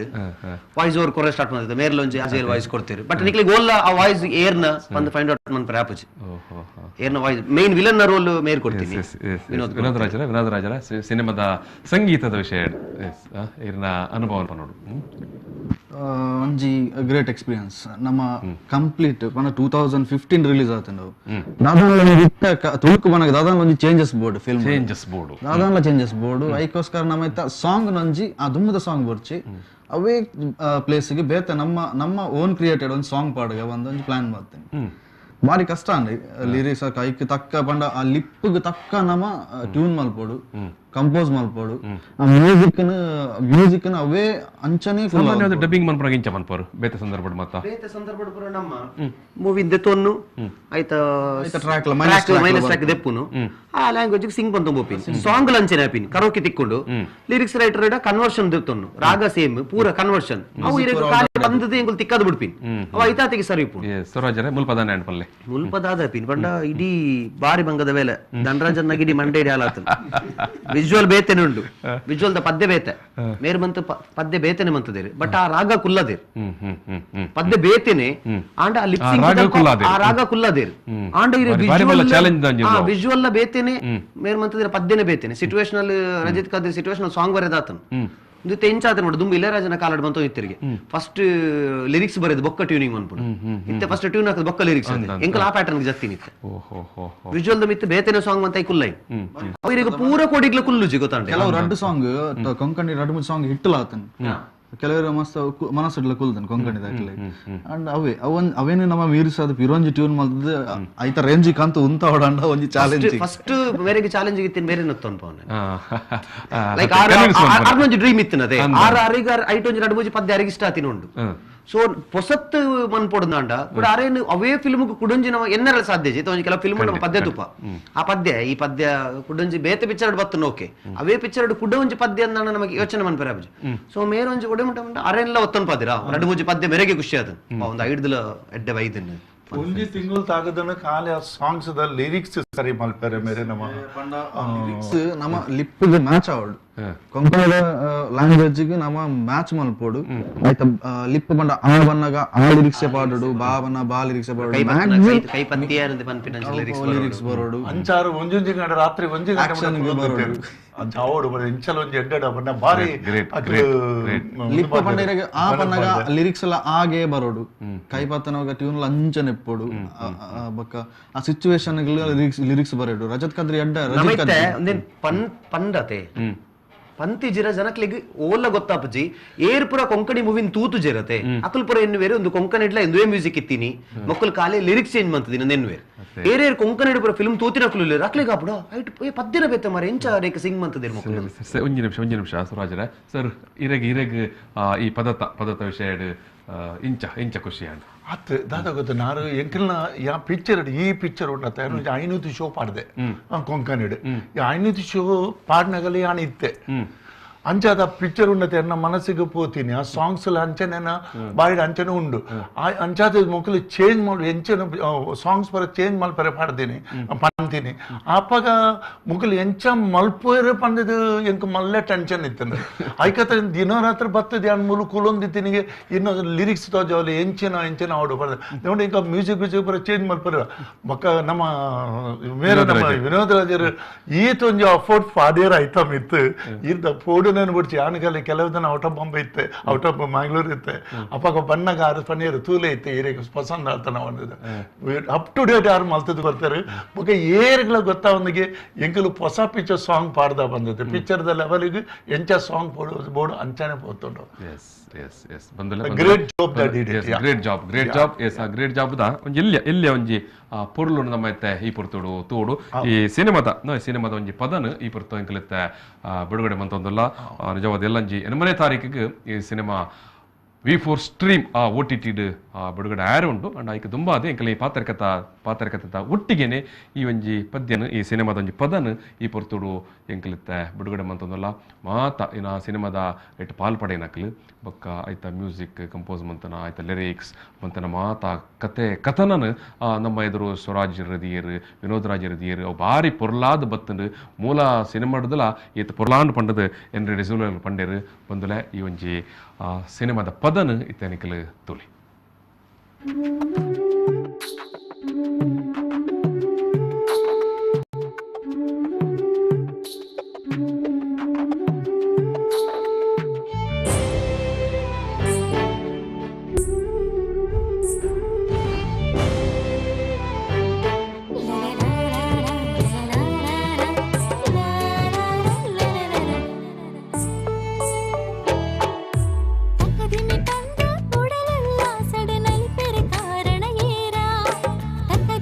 ವಾಯ್ಸ್ ಓವರ್ ಕೊರ ಸ್ಟಾರ್ಟ್ ಮಾಡ್ತಿದ್ದೆ ಮೇರ್ಲ ಒಂಜಿ ಅಜೇಲ್ ವಾಯ್ಸ್ ಕೊಡ್ತೀರಿ ಬಟ್ ನಿಕ್ಲಿಗೆ ಓಲ್ಲ ಆ ವಾಯ್ಸ್ ಏರ್ನ ಬಂದು ಫೈಂಡ್ ಔಟ್ ಮನ್ ಪ್ರಾಪಜಿ ಏರ್ನ ವಾಯ್ಸ್ ಮೇನ್ ವಿಲನ್ ರೋಲ್ ಮೇರ್ ಕೊಡ್ತೀನಿ ವಿನೋದ್ ರಾಜರ ಸಿನಿಮಾದ ಸಂಗೀತದ ವಿಷಯ ಇರ್ನ ಅನುಭವ ಪನ್ನೋಡು ಒಂಜಿ ಗ್ರೇಟ್ ಎಕ್ಸ್ಪೀರಿಯನ್ಸ್ ನಮ್ಮ ಕಂಪ್ಲೀಟ್ ಪಂಡ 2015 ರಿಲೀಸ್ ಆತಂಡು ದಾದಾನ್ಲ ಇಟ್ಟ ತುಳುಕು ಮನಗ ದಾದಾನ್ಲ ಒಂಜಿ ಚೇಂಜಸ್ ಬೋರ್ಡ್ ಫಿಲ್ಮ್ ದಾದಾನ್ಲ ಚೇಂಜಸ್ ಬೋರ್ಡ್ ಐಕೋಸ್ಕರ ನಮ್ಮ ಇತ್ತ ಸಾಂಗ್ ನೊಂಜಿ ಆ ದುಮ್ಮದ ಸಾಂಗ್ ಬರ್ಚಿ ಅವೇ ಪ್ಲೇಸ್ ಗೆ ಬೇತೆ ನಮ್ಮ ಓನ್ ಕ್ರಿಯೇಟೆಡ್ ಒಂದು ಸಾಂಗ್ ಪಾಡುಗ ಒಂದೊಂದು ಪ್ಲಾನ್ ಮಾಡ್ತೇನೆ ಬಾರಿ ಕಷ್ಟ ಅಂడి ಲಿರಿಕ್ಸ್ ಕೈಕ್ ತಕ್ಕ ಪಂಡ ಆ ಲಿಪ್ಗೆ ತಕ್ಕ ನಮ ಟ್ಯೂನ್ ಮಲ್ಪೋಡು ಕಂಪೋಸ್ ಮಲ್ಪೋಡು ಆ ಮ್ಯೂಸಿಕ್ ಅವೇ ಅಂಚನೆ ಸಾಮಾನ್ಯವಾದ ಡಬ್ಬಿಂಗ್ ಮನ್ಪುರ ಇಂಚ ಮನ್ಪೋರು ಬೇತೆ ಸಂದರ್ಭ ಮತ್ತ ಬೇತೆ ಸಂದರ್ಭ ಪುರ ನಮ್ಮ ಮೂವಿ ದೆತ್ತೊನ್ನು ಐತ ಟ್ರ್ಯಾಕ್ ಮೈನಸ್ ಟ್ರ್ಯಾಕ್ ದೆಪ್ಪುನು ಆ ಲ್ಯಾಂಗ್ವೇಜ್ ಸಿಂಗ್ ಬಂತು ಬೋಪಿನ್ ಸಾಂಗ್ ಲಂಚನೆ ಆಪಿನ್ ಕರೋಕೆ ತಿಕ್ಕೊಂಡು ಲಿರಿಕ್ಸ್ ರೈಟರ್ ಇಡ ಕನ್ವರ್ಷನ್ ದೆತ್ತೊನ್ನು ರಾಗ ಸೇಮ್ ಪೂರ ಕನ್ವರ್ಷನ್ ಅವು ಇರಕ ಕಾಲ ಬಂದದೆ ಎಂಗುಲ್ ತಿಕ್ಕದು ಬಿಡ್ಪಿನ್ ಅವ ಐತಾತಿಗೆ ಸರಿ ಪು ಸ್ವರಾಜರ ಮುಲ್ಪದಾನ ಅನ್ಪಲ್ಲೆ ಮುಲ್ಪದಾದ ಪಿನ್ ಪಂಡ ಇಡೀ ಬಾರಿ ಬಂಗದ ವೇಳೆ ಧನರಾಜನ್ ನಗಿಡಿ ಮಂಡೆ ಆಲಾತ ವಿಜುವಲ್ ಬೇತೆನೆ ಉಂಡು ವಿಜುವಲ್ ದ ಪದ್ಯ ಬೇತೆ ಮೇರ್ ಬಂತು ಪದ್ಯ ಬೇತೆನೆ ಮಂತದೇರಿ ಬಟ್ ಆ ರಾಗ ಕುಲ್ಲದೇರಿ ಪದ್ಯ ಬೇತೆನೆ ಆಂಡ ಆ ಲಿಪ್ಸಿಂಗ್ ಆ ರಾಗ ಕುಲ್ಲದೇರಿ ಆಂಡ ಇರ ವಿಜುವಲ್ ಲ ಬೇತೆನೆ ಮೇರ್ ಮಂತದೇರಿ ಪದ್ಯನೆ ಬೇತೆನೆ situational Rajith Kadri situational song ಬರೆದಾತನು ಇದು ತೆಂಚಾತ ನೋಡು ದುಂಬು ಇಳೆರಾಜನ ಕಾಲಡ್ ಬಂತು ಇತ್ತರಿಗೆ ಫಸ್ಟ್ ಲಿರಿಕ್ಸ್ ಬರೆದು ಬೊಕ್ಕ ಟ್ಯೂನಿಂಗ್ ಅನ್ಪುಡು ಇತ್ತೆ ಫಸ್ಟ್ ಟ್ಯೂನ್ ಹಾಕದ ಬೊಕ್ಕ ಲಿರಿಕ್ಸ್ ಎಂಕಲ್ ಆ ಪ್ಯಾಟರ್ನ್ ಜತ್ತಿನ ಇತ್ತೆ ವಿಜುವಲ್ ದ ಮಿತ್ ಬೇತೆನೆ ಸಾಂಗ್ ಮಂತ ಕುಲ್ಲೈ ಅವರಿಗೆ ಪೂರ ಕೋಡಿಗ್ಲ ಕುಲ್ಲುಜಿ ಗೊತ್ತಾಂಡೆ ಕೆಲವು ರಡ್ಡು ಸಾಂಗ್ ಕೊಂಕಣಿ ರಡ್ಡು ಮೂರು ಸಾಂಗ್ ಹಿಟ್ಟಲಾತನ್ ಕೆಲವರು ಮಸ್ತ್ ಮನಸ್ಸಿಡ್ಲ ಕುಲ್ದನ್ ಕೊಂಕಣಿ ದಾಖಲೆ ಅಂಡ್ ಅವೇನು ನಮ್ಮ ಮೀರಿಸಾದ ಪಿರೋಂಜಿ ಟ್ಯೂನ್ ಮಾಡ್ತದೆ ಐತ ರೇಂಜಿ ಕಾಂತು ಉಂತ ಹೊಡಂಡ ಒಂಜಿ ಚಾಲೆಂಜ್ ಫಸ್ಟ್ ಮೇರೆಗೆ ಚಾಲೆಂಜ್ ಇತ್ತಿನ ಬೇರೆ ನತ್ತೊನ್ ಪವನ ಲೈಕ್ ಆರ್ನೊಂಜಿ ಡ್ರೀಮ್ ಇತ್ತಿನದೆ ಆರಿಗೆ ಐಟೊಂಜಿ ರಡ್ಡು ಮೂಜಿ ಪದ್ಯ ಅರಿಗಿಷ್ಟ ಆತಿನುಂಡು ಸೊ ಪೊಸತ್ ಮನ್ಪೊಡ್ದಾಂಡ ಕೂಡ ಅರೇನು ಅವೇ ಫಿಲ್ಮ್ ಕುಡಂಜಿ ನಾವು ಎನ್ನರ ಸಾಧ್ಯ ಒಂಜಿ ಕೆಲವು ಫಿಲ್ಮ್ ನಮ್ಮ ಪದ್ಯ ತುಪ್ಪ ಆ ಪದ್ಯ ಈ ಪದ್ಯ ಕುಡಂಜಿ ಬೇತೆ ಪಿಕ್ಚರ್ ಬತ್ತು ನೋಕೆ ಅವೇ ಪಿಕ್ಚರ್ ಕುಡಂಜಿ ಪದ್ಯ ಅಂದ ನಮಗೆ ಯೋಚನೆ ಮನ್ಪರ ಸೊ ಮೇರೊಂಜಿ ಒಡೆ ಮುಟ್ಟ ಅರೆಲ್ಲ ಒತ್ತನ್ ಪದ್ಯರ ರಡ್ಡು ಮೂಜಿ ಪದ್ಯ ಮೇರೆಗೆ ಖುಷಿ ಆದ ಒಂದು ಐಡ್ದಲ ಎಡ್ಡೆ ವೈದನ್ ಒಂಜಿ ತಿಂಗಳು ತಾಗದನ ಕಾಲ ಸಾಂಗ್ಸ್ ದ ಲಿರಿಕ್ಸ್ ಸರಿ ಮಲ್ಪರೆ ಮೇರೆ ನಮ್ಮ ನಮ್ಮ ಲಿಪ್ಗೆ ಮ್ಯಾಚ್ ಆವಡು ಕೊಂಕಣದ ಲ್ಯಾಂಗ್ವೇಜ್ ಗೆ ನಮ್ಮ ಮ್ಯಾಚ್ ಮಲ್ಪೋಡು ಆಯ್ತ ಲಿಪ್ ಬಂಡ ಆ ಬನ್ನಗ ಆ ಲಿರಿಕ್ಸ್ ಪಾಡೋಡು ಬಾ ಬನ್ನ ಬಾ ಲಿರಿಕ್ಸ್ ಪಾಡೋಡು ಕೈ ಪಂತಿಯಾರದೆ ಪನ್ಪಿನ ಲಿರಿಕ್ಸ್ ಬರೋಡು ಅಂಚಾರು ಒಂಜೊಂಜಿ ಗಂಟೆ ರಾತ್ರಿ ಒಂಜಿ ಗಂಟೆ ಬರೋಡು ಜಾವೋಡು ಬರ ಇಂಚಲ ಒಂಜಿ ಎಡ್ಡೆಡ ಬನ್ನ ಬಾರಿ ಲಿಪ್ ಬಂಡಿರಗೆ ಆ ಬನ್ನಗ ಲಿರಿಕ್ಸ್ ಎಲ್ಲ ಆಗೆ ಬರೋಡು ಕೈ ಪತ್ತನವಾಗ ಟ್ಯೂನ್ ಲಂಚನೆ ಎಪ್ಪೋಡು ಬಕ್ಕ ಆ situation lyrics ಬರೋಡು Rajat Kadri ಎಡ್ಡ Rajat Kadri ಪಂಡತೆ ಪಂತಿ ಜಿರ ಜನಕ್ಲಿಗೆ ಓಲ್ಲ ಗೊತ್ತಾಪಜಿ air ಪುರ ಕೊಂಕಣಿ ಮೂವಿನ್ ತೂತು ಜೇರತೆ ಅಕಲ್ ಪುರ ಎನ್ನು ಬೇರೆ ಒಂದು ಕೊಂಕಣಿ ಇಡ್ಲ ಎಂದುವೆ ಮ್ಯೂಸಿಕ್ ಇತ್ತೀನಿ ಮಕ್ಕಳು ಕಾಲೇ ಲಿರಿಕ್ಸ್ ಚೇಂಜ್ ಮಂತದಿನ ನೆನ್ವೇರ್ ಏರೇರ್ ಕೊಂಕಣಿ ಪುರ ಫಿಲ್ಮ್ ತೂತಿನ ಕುಲು ಅಕ್ಲಿಗೆ ಆಪುಡ ಐಟ್ ಪದ್ಯನ ಬೇತೆ ಮಾರೆ ಎಂಚ ರೇಖ ಸಿಂಗ್ ಮಂತದಿರ ಮಕ್ಕಳು ಒಂಜಿ ನಿಮಿಷ ಸುರಾಜರ ಸರ್ ಇರಗ್ ಈ ಪದತ ವಿಷಯ ಇಂಚ ಖುಷಿಯಾಗ ಅತ್ ದಾದ ಗೊತ್ತ ನಾರು ಎಂಕಲ್ನ ಯಾ ಪಿಕ್ಚರ್ ಈ ಪಿಕ್ಚರ್ ಉಂಟತ್ತ ಐನೂತಿ ಶೋ ಪಾಡ್ದೆ ಕೊಂಕಣಿಡ್ ಐನೂತಿ ಶೋ ಪಾಡ್ನಗಲಿ ಯಾನ್ ಇತ್ತೆ ಅಂಚಾದ ಪಿಕ್ಚರ್ ಉಂಡತೆ ಎನ್ನ ಮನಸ್ಸಿಗೆ ಪೋತೀನಿ ಆ ಸಾಂಗ್ಸ್ ಅಂಚನೆ ಬಾಯಿಡ್ ಅಂಚನೆ ಉಂಡು ಅಂಚಾದ ಮೊಕ್ಕಲು ಚೇಂಜ್ ಮಾಡಿ ಎಂಚನೆ ಸಾಂಗ್ಸ್ ಪರ ಚೇಂಜ್ ಮಲ್ಪರೆ ಪಾಡ್ತೀನಿ ಪಂತೀನಿ ಅಪ್ಪಗ ಮೊಕ್ಕಲು ಎಂಚ ಮಲ್ಪೋರೆ ಪಂದದು ಎಂಕ ಮಲ್ಲೆ ಟೆನ್ಷನ್ ಇತ್ತಂದ್ರೆ ಐಕತ್ತ ದಿನ ರಾತ್ರಿ ಬರ್ತದೆ ಅನ್ ಮೂಲು ಕುಲೊಂದಿತ್ತಿನಿಗೆ ಇನ್ನು ಲಿರಿಕ್ಸ್ ತೋಜವಲ್ಲಿ ಎಂಚಿನ ಆಡು ಬರ್ದೆ ನೋಡಿ ಇಂಕ ಮ್ಯೂಸಿಕ್ ಪರ ಚೇಂಜ್ ಮಲ್ಪರೆ ಬಕ್ಕ ನಮ್ಮ ಮೇರೆ ನಮ್ಮ ವಿನೋದ್ ರಾಜರು ಈತೊಂಜಿ ಅಫೋರ್ಡ್ ಪಾಡ್ಯರ ಐತಮ್ ಇತ್ತು ಇರ್ದ ಪೋಡು ಬಿಡ್ಸಿ ಆನಗಲ್ಲಿ ಕೆಲವು ದಿನ ಔಟ್ ಆಫ್ ಬಾಂಬೆ ಇತ್ತೆ ಔಟ್ ಆಫ್ ಮಂಗಳೂರು ಇತ್ತೆ ಅಪ್ಪಾಗ ಬಣ್ಣಗ ಆರು ಪನ್ನೀರು ತೂಲೆ ಇತ್ತೆ ಏರಿಯಾಗ ಪಸಂದ್ ಆಡ್ತಾನೆ ಬಂದಿದ್ದು ಅಪ್ ಟು ಡೇಟ್ ಯಾರು ಮಲ್ತದ್ದು ಬರ್ತಾರೆ ಬೊಕ್ಕ ಏರ್ಗಳ ಗೊತ್ತಾ ಒಂದಿಗೆ ಎಂಕಲು ಹೊಸ ಪಿಕ್ಚರ್ ಸಾಂಗ್ ಪಾಡ್ದ ಬಂದಿತ್ತು ಪಿಕ್ಚರ್ದ ಲೆವೆಲ್ಗೆ ಎಂಚ ಸಾಂಗ್ ಬೋರ್ಡು ಅಂಚಾನೆ ಪೋತುಂಡು ಗ್ರೇಟ್ ಜಾಬ್ ದ ಒಂಜಿ ಎಲ್ಲಿ ಒಂಜಿ ಪೊರ್ಲು ನಮ್ಮ ಇತ್ತೆ ಈ ಪುರ್ತುಡು ತೂಡು ಈ ಸಿನಿಮಾದ ಒಂಜಿ ಪದನ್ ಈ ಪುರ್ತು ಎಂಕಲಿತ್ತೆ ಬಿಡುಗಡೆ ಮಂತೊಂದುಲ್ಲ ನಿಜವಾದ ಎಲ್ಲಂಜಿ 8ನೇ ತಾರೀಕಿಗೆ ಈ ಸಿನಿಮಾ V4 ಸ್ಟ್ರೀಮ್ OTT ಬಿಡುಗಡೆ ಆರು ಉಂಟು ಅಂಡ್ ಆಯ್ಕೆ ತುಂಬ ಅದೇ ಎಂಕಲಿ ಪಾತ್ರಕಥ ಒಟ್ಟಿಗೆನೆ ಈ ಒಂಜಿ ಪದ್ಯನು ಈ ಸಿನಿಮಾದ ಒಂಜಿ ಪದನ್ ಈ ಪೊರ್ತುಡು ಎಂಕಲಿತ್ತೆ ಬಿಡುಗಡೆ ಮಂತೊಂದುಲ್ಲ ಮಾತ ಇನ್ನು ಸಿನಿಮಾದ ಎಟ್ಟು ಪಾಲ್ಪಡೆನಕ್ಲು ಬೊಕ್ಕ ಆಯ್ತ ಮ್ಯೂಸಿಕ್ ಕಂಪೋಸ್ ಮಂತನ ಆಯ್ತ ಲಿರಿಕ್ಸ್ ಮಂತನ ಮಾತ ಕಥನನ್ ನಮ್ಮ ಎದುರು ಸ್ವರಾಜ್ ರದಿಯರು ವಿನೋದ್ ರಾಜ್ ರದಿಯರು ಅವು ಭಾರಿ ಪೊರ್ಲಾದ ಬತ್ತಂಡು ಮೂಲ ಸಿನಿಮಾಡ್ದಲ್ಲ ಈತ ಪೊರ್ಲಾಂಡ್ ಪಂಡದು ಎನ್ರೆ ರಿಸೂಲ್ ಪಂಡೇರು ಬಂದುಲೆ ಈ ಒಂಜಿ ಸಿನಿಮಾದ ಪದನ್ ಇತ್ತೆನಿಕಲು ತುಲಿ ತಕ್ಕ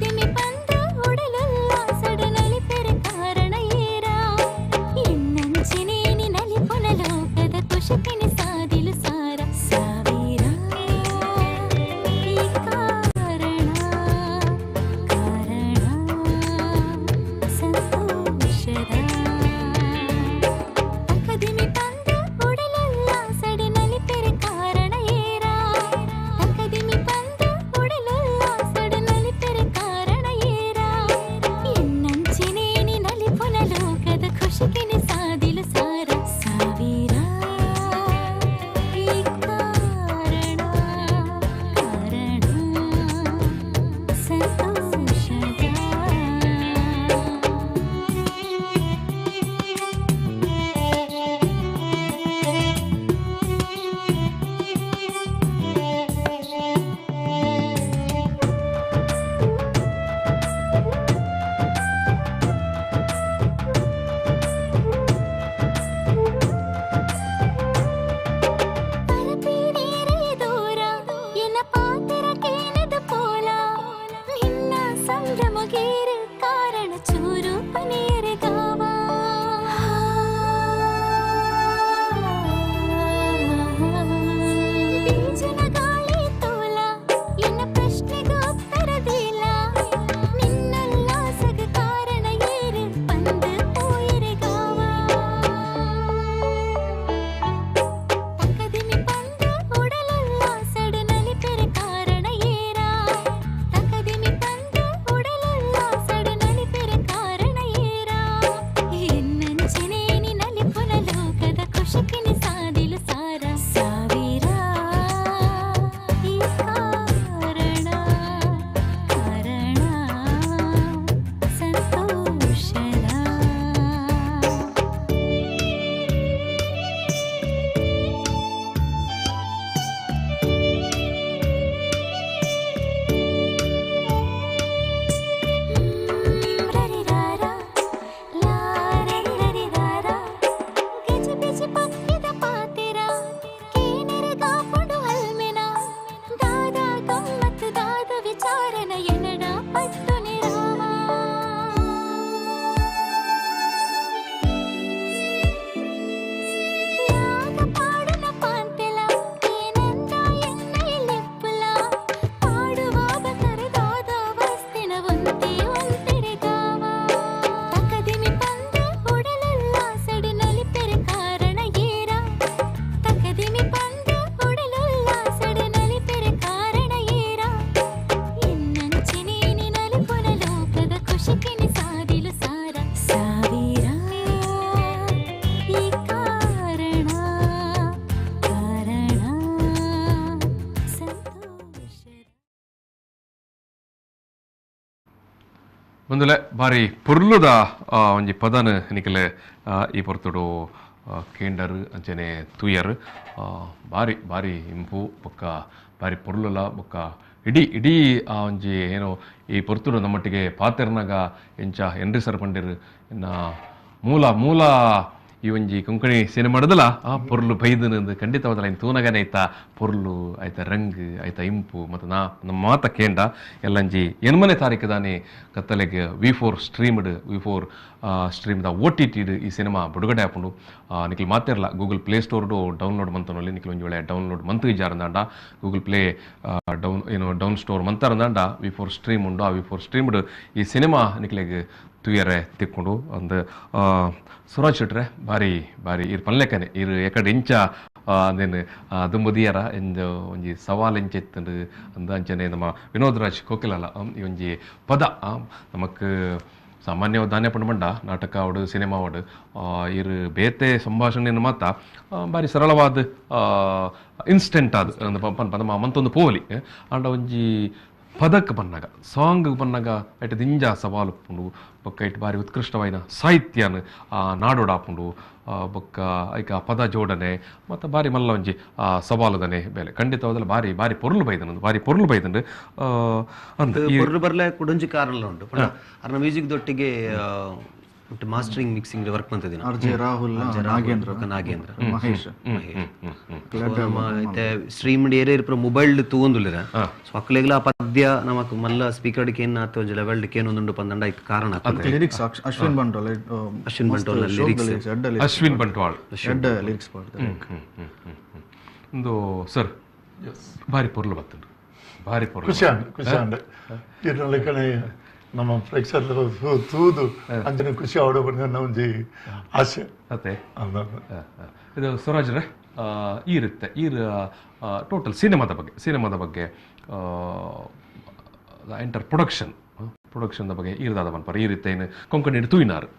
ಬಂದುಲೆ ಬಾರಿ ಪೊರ್ಲುದ ಒಂಜಿ ಪದನ್ ನಿಕಲೆ ಈ ಪೊರ್ತುಡು ಕೇಂಡರ್ ಅಂಚನೆ ತುಯರ್ ಬಾರಿ ಬಾರಿ ಇಂಪು ಬೊಕ್ಕ ಬಾರಿ ಪೊರ್ಲುಲ ಬೊಕ್ಕ ಇಡೀ ಒಂಜಿ ಏನೋ ಈ ಪೊರ್ತುಡು ನಮ್ಮೊಟ್ಟಿಗೆ ಪಾತೆರ್ನಾಗ ಎಂಚ ಎನ್ರಿ ಸರ್ ಪಂಡಿರ್ ಇನ್ನ ಮೂಲ ಈ ಒಂಜಿ ಕೊಂಕಣಿ ಸಿನಿಮಾಡದಲ್ಲ ಆ ಪೊರ್ಲು ಬೈದನಂದು ಖಂಡಿತವಾದಲ್ಲ ಇನ್ನು ತೂನಗನೆ ಐತ ಪೊರ್ಲು ಆಯ್ತ ರಂಗ್ ಆಯ್ತ ಇಂಪು ಮತ್ತು ನಮ್ಮ ಮಾತ ಕೇಂಡ ಎಲ್ಲಂಜಿ ಎನ್ಮನೆ ತಾರೀಕು ದಾನೆ ಕತ್ತಲೆಗೆ V4 ಸ್ಟ್ರೀಮ್ದ OTT ಈ ಸಿನಿಮಾ ಬಿಡುಗಡೆ ಹಾಕೊಂಡು ನಿಖಿಲ್ ಮಾತಿರಲ್ಲ ಗೂಗಲ್ ಪ್ಲೇ ಸ್ಟೋರ್ಡು ಡೌನ್ಲೋಡ್ ಮಂತನಲ್ಲಿ ನಿಖಿಲ್ ಒಂಜಿ ವೇಳೆ ಡೌನ್ಲೋಡ್ ಮಂತ್ ಇಜಾರಂದಾಂಡ ಗೂಗಲ್ ಪ್ಲೇ ಡೌನ್ ಸ್ಟೋರ್ ಮಂತಾರಂದಾಂಡ V4 ಸ್ಟ್ರೀಮ್ ಉಂಡು ಆ V4 ಸ್ಟ್ರೀಮ್ಡ್ ಈ ಸಿನಿಮಾ ನಿಖಿಲಿಗೆ ತುಯರೆ ತಿಕ್ಕೊಂಡು ಒಂದು ಸುರಾಜ್ ಶೆಟ್ರೆ ಬಾರಿ ಬಾರಿ ಇರ್ ಪನ್ಲೆಕ್ಕನೆ ಇರ್ ಎಕಡೆ ಇಂಚ ಅಂದೇನು ದುಂಬುದಿಯರ ಎಂಜ ಒಂಜಿ ಸವಾಲ್ ಎಂಚೆತ್ತಂಡು ಅಂದ ಅಂಚನೆ ನಮ್ಮ ವಿನೋದ್ ರಾಜ್ ಕೋಕಿಲಲ್ಲ ಈ ಒಂಜಿ ಪದ ನಮಕ್ ಸಾಮಾನ್ಯವಾದ ದಾನ್ಯ ಪಂಡ ನಾಟಕ ಅವಡು ಸಿನಿಮಾ ಅವಡು ಇರ್ ಬೇತೆ ಸಂಭಾಷಣೆಯನ್ನು ಮಾತ ಬಾರಿ ಸರಳವಾದ ಇನ್ಸ್ಟೆಂಟ್ ಅದು ಪಂದ ಮಂತೊಂದು ಪೋಲಿ ಆಂಡ ಒಂಜಿ ಪದಕ್ಕೆ ಬಂದಾಗ ಸಾಂಗ್ ಬಂದಾಗ ಐಟ್ ದಿಂಜ ಸವಾಲು ಉಪ್ಪುಂಡು ಬೊಕ್ಕ ಇಟ್ಟು ಬಾರಿ ಉತ್ಕೃಷ್ಟವಾದ ಸಾಹಿತ್ಯನ ನಾಡೋಡಾಪುಂಡು ಬೊಕ್ಕ ಐಕ ಪದ ಜೋಡಣೆ ಮತ್ತು ಬಾರಿ ಮಲ್ಲ ಒಂಜಿ ಸವಾಲುದನೆ ಬೇಲೆ ಖಂಡಿತವಾದಲ್ಲ ಬಾರಿ ಬಾರಿ ಪೊರ್ಲು ಬೈದನು ಅಂದ ಪೊರ್ಲು ಬರ್ಲೆ ಕುಡೊಂಜಿ ಕಾರಣ ಉಂಟು ಅರ್ನ ಮ್ಯೂಸಿಕ್ ದೊಟ್ಟಿಗೆ ಮಾಸ್ಟರಿಂಗ್ ಮಿಕ್ಸಿಂಗ್ ವರ್ಕ್ ಮಂತದಿನ RJ ರಾಹುಲ್ ನಾಗೇಂದ್ರ ಮಹೇಶ್ ಮತ್ತೆ ಸ್ಟ್ರೀಮ್ ಏರಿಯ ಇರ್ಪ ಮೊಬೈಲ್ ತೂಂದುಲ್ಲೆರ ಸೊ ಅಕ್ಲೆಗ್ಲ ಪದ್ಯ ನಮಕ್ ಮಲ್ಲ ಸ್ಪೀಕರ್ ಕೇನ್ ಆತ ಒಂಜಿ ಲೆವೆಲ್ ಕೇನ್ ಒಂದುಂಡು ಪಂದಂಡ ಐಕ್ ಕಾರಣ ಲಿರಿಕ್ಸ್ ಅಶ್ವಿನ್ ಬಂಟ್ವಾಳ ಅಶ್ವಿನ್ ಬಂಟ್ವಾಳ್ ಎಡ್ಡ ಲಿರಿಕ್ಸ್ ಪಾಡ್ತಾರೆ ಒಂದು ಸರ್ ಬಾರಿ ಪೊರ್ಲು ಬತ್ತುಂಡು ಬಾರಿ ಪೊರ್ಲು ಖುಷಿ ಅಂಡ್ ಇರ್ನ ಲೆಕ್ಕನೆ ನಮ್ಮ ಪ್ರೇಕ್ಷರ್ ತೂದು ಅಂಚನೆ ಖುಷಿ ಆಡೋ ಬಂದ ಒಂಜಿ ಆಸೆ ಅತ್ತೆ ಇದು ಸ್ವರಾಜ್ರೆ ಇರುತ್ತೆ ಟೋಟಲ್ ಸಿನಿಮಾದ ಬಗ್ಗೆ ಎಂಟರ್ ಪ್ರೊಡಕ್ಷನ್ದ ಬಗ್ಗೆ ಈರ್ದಾದ ಮನ್ಪರ ಈರುತ್ತೆ ಏನು ಕೊಂಕಣಿ ತೂಯಿನಾರು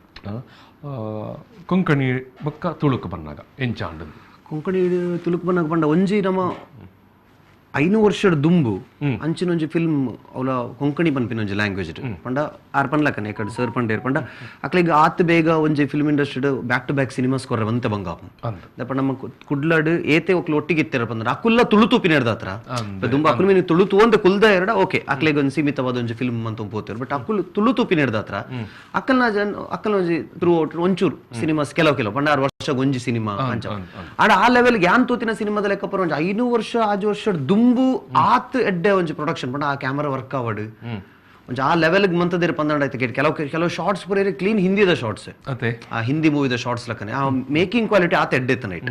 ಕೊಂಕಣಿ ಬೊಕ್ಕ ತುಳುಕು ಬನ್ನಾಗ ಎಂಚಾಂಡ್ ಕೊಂಕಣಿ ತುಳುಕು ಬನ್ನಾಗ ಪಂಡ ಒಂಜಿ ನಮ್ಮ 500 ವರ್ಷದ ದುಂಬು ಅಂಚಿನೊಂಜಿ ಫಿಲ್ಮ್ ಅವಲ ಕೊಂಕಣಿ ಪನ್ಪಿನ ಒಂಜಿ ಲ್ಯಾಂಗ್ವೇಜ್ ಪಂಡ ಆರ್ ಪನ್ಲಕನೆ ಎಕಡೆ ಸರ್ ಪಂಡೇರ್ ಪಂಡ ಅಕ್ಲೆಗ್ ಆತ್ ಬೇಗ ಒಂಜಿ film industry back to back cinemas ಕೊರ್ರೆ ವಂತ ಬಂಗಾಪು ದಪ್ಪ ನಮ್ಮ ಕುಡ್ಲಾಡ್ ಏತೆ ಒಕ್ಲು ಒಟ್ಟಿಗೆ ಇತ್ತರ ಪಂದ್ರ ಅಕುಲ್ಲ ತುಳು ತೂಪಿನ ಹತ್ರ ದುಂಬ ಅಕುಲ್ ಮೀನು ತುಳು ತೂಂದ ಕುಲ್ದ ಎರಡ ಓಕೆ ಅಕ್ಲೆಗ್ ಒಂದು ಸೀಮಿತವಾದ ಒಂಜಿ ಫಿಲ್ಮ್ ಅಂತ ಪೋತಿರು ಬಟ್ ಅಕುಲ್ ತುಳು ತೂಪಿನ ಹತ್ರ ಅಕ್ಕಲ್ನ ಒಂಜಿ ಥ್ರೂ ಔಟ್ ಒಂಚೂರು ಸಿನಿಮಾಸ್ ಕೆಲವು ಪಂಡ 6 ವರ್ಷ ಒಂಜಿ ಸಿನಿಮಾ ಅಂಚ ಆಡ ಆ ಲೆವೆಲ್ ಯಾನ್ ತೂತಿನ ಸಿನಿಮಾದ ಲೆಕ್ಕ ಪರ ಒಂಜಿ 500 ವರ್ಷ 6 ವರ್ಷ ದುಂಬು ಆತ್ ಎಡ್ಡೆ ಒಂಜಿ ಪ್ರೊಡಕ್ಷನ್ ಪಂಡ ಆ ಕ್ಯಾಮರಾ ವರ್ಕ್ ಆವಡ್ ಒಂಜಿ ಆ ಲೆವೆಲ್ ಮಂತದಿರ ಪಂದಂಡ ಐತೆ ಕೆಲವು ಶಾರ್ಟ್ಸ್ ಪುರ ಕ್ಲೀನ್ ಹಿಂದಿದ ಶಾರ್ಟ್ಸ್ ಆ ಹಿಂದಿ ಮೂವಿದ ಶಾರ್ಟ್ಸ್ ಲಕ್ಕನೆ ಆ ಮೇಕಿಂಗ್ ಕ್ವಾಲಿಟಿ ಆತ ಎಡ್ಡೆತ್ತ ನೈಟ್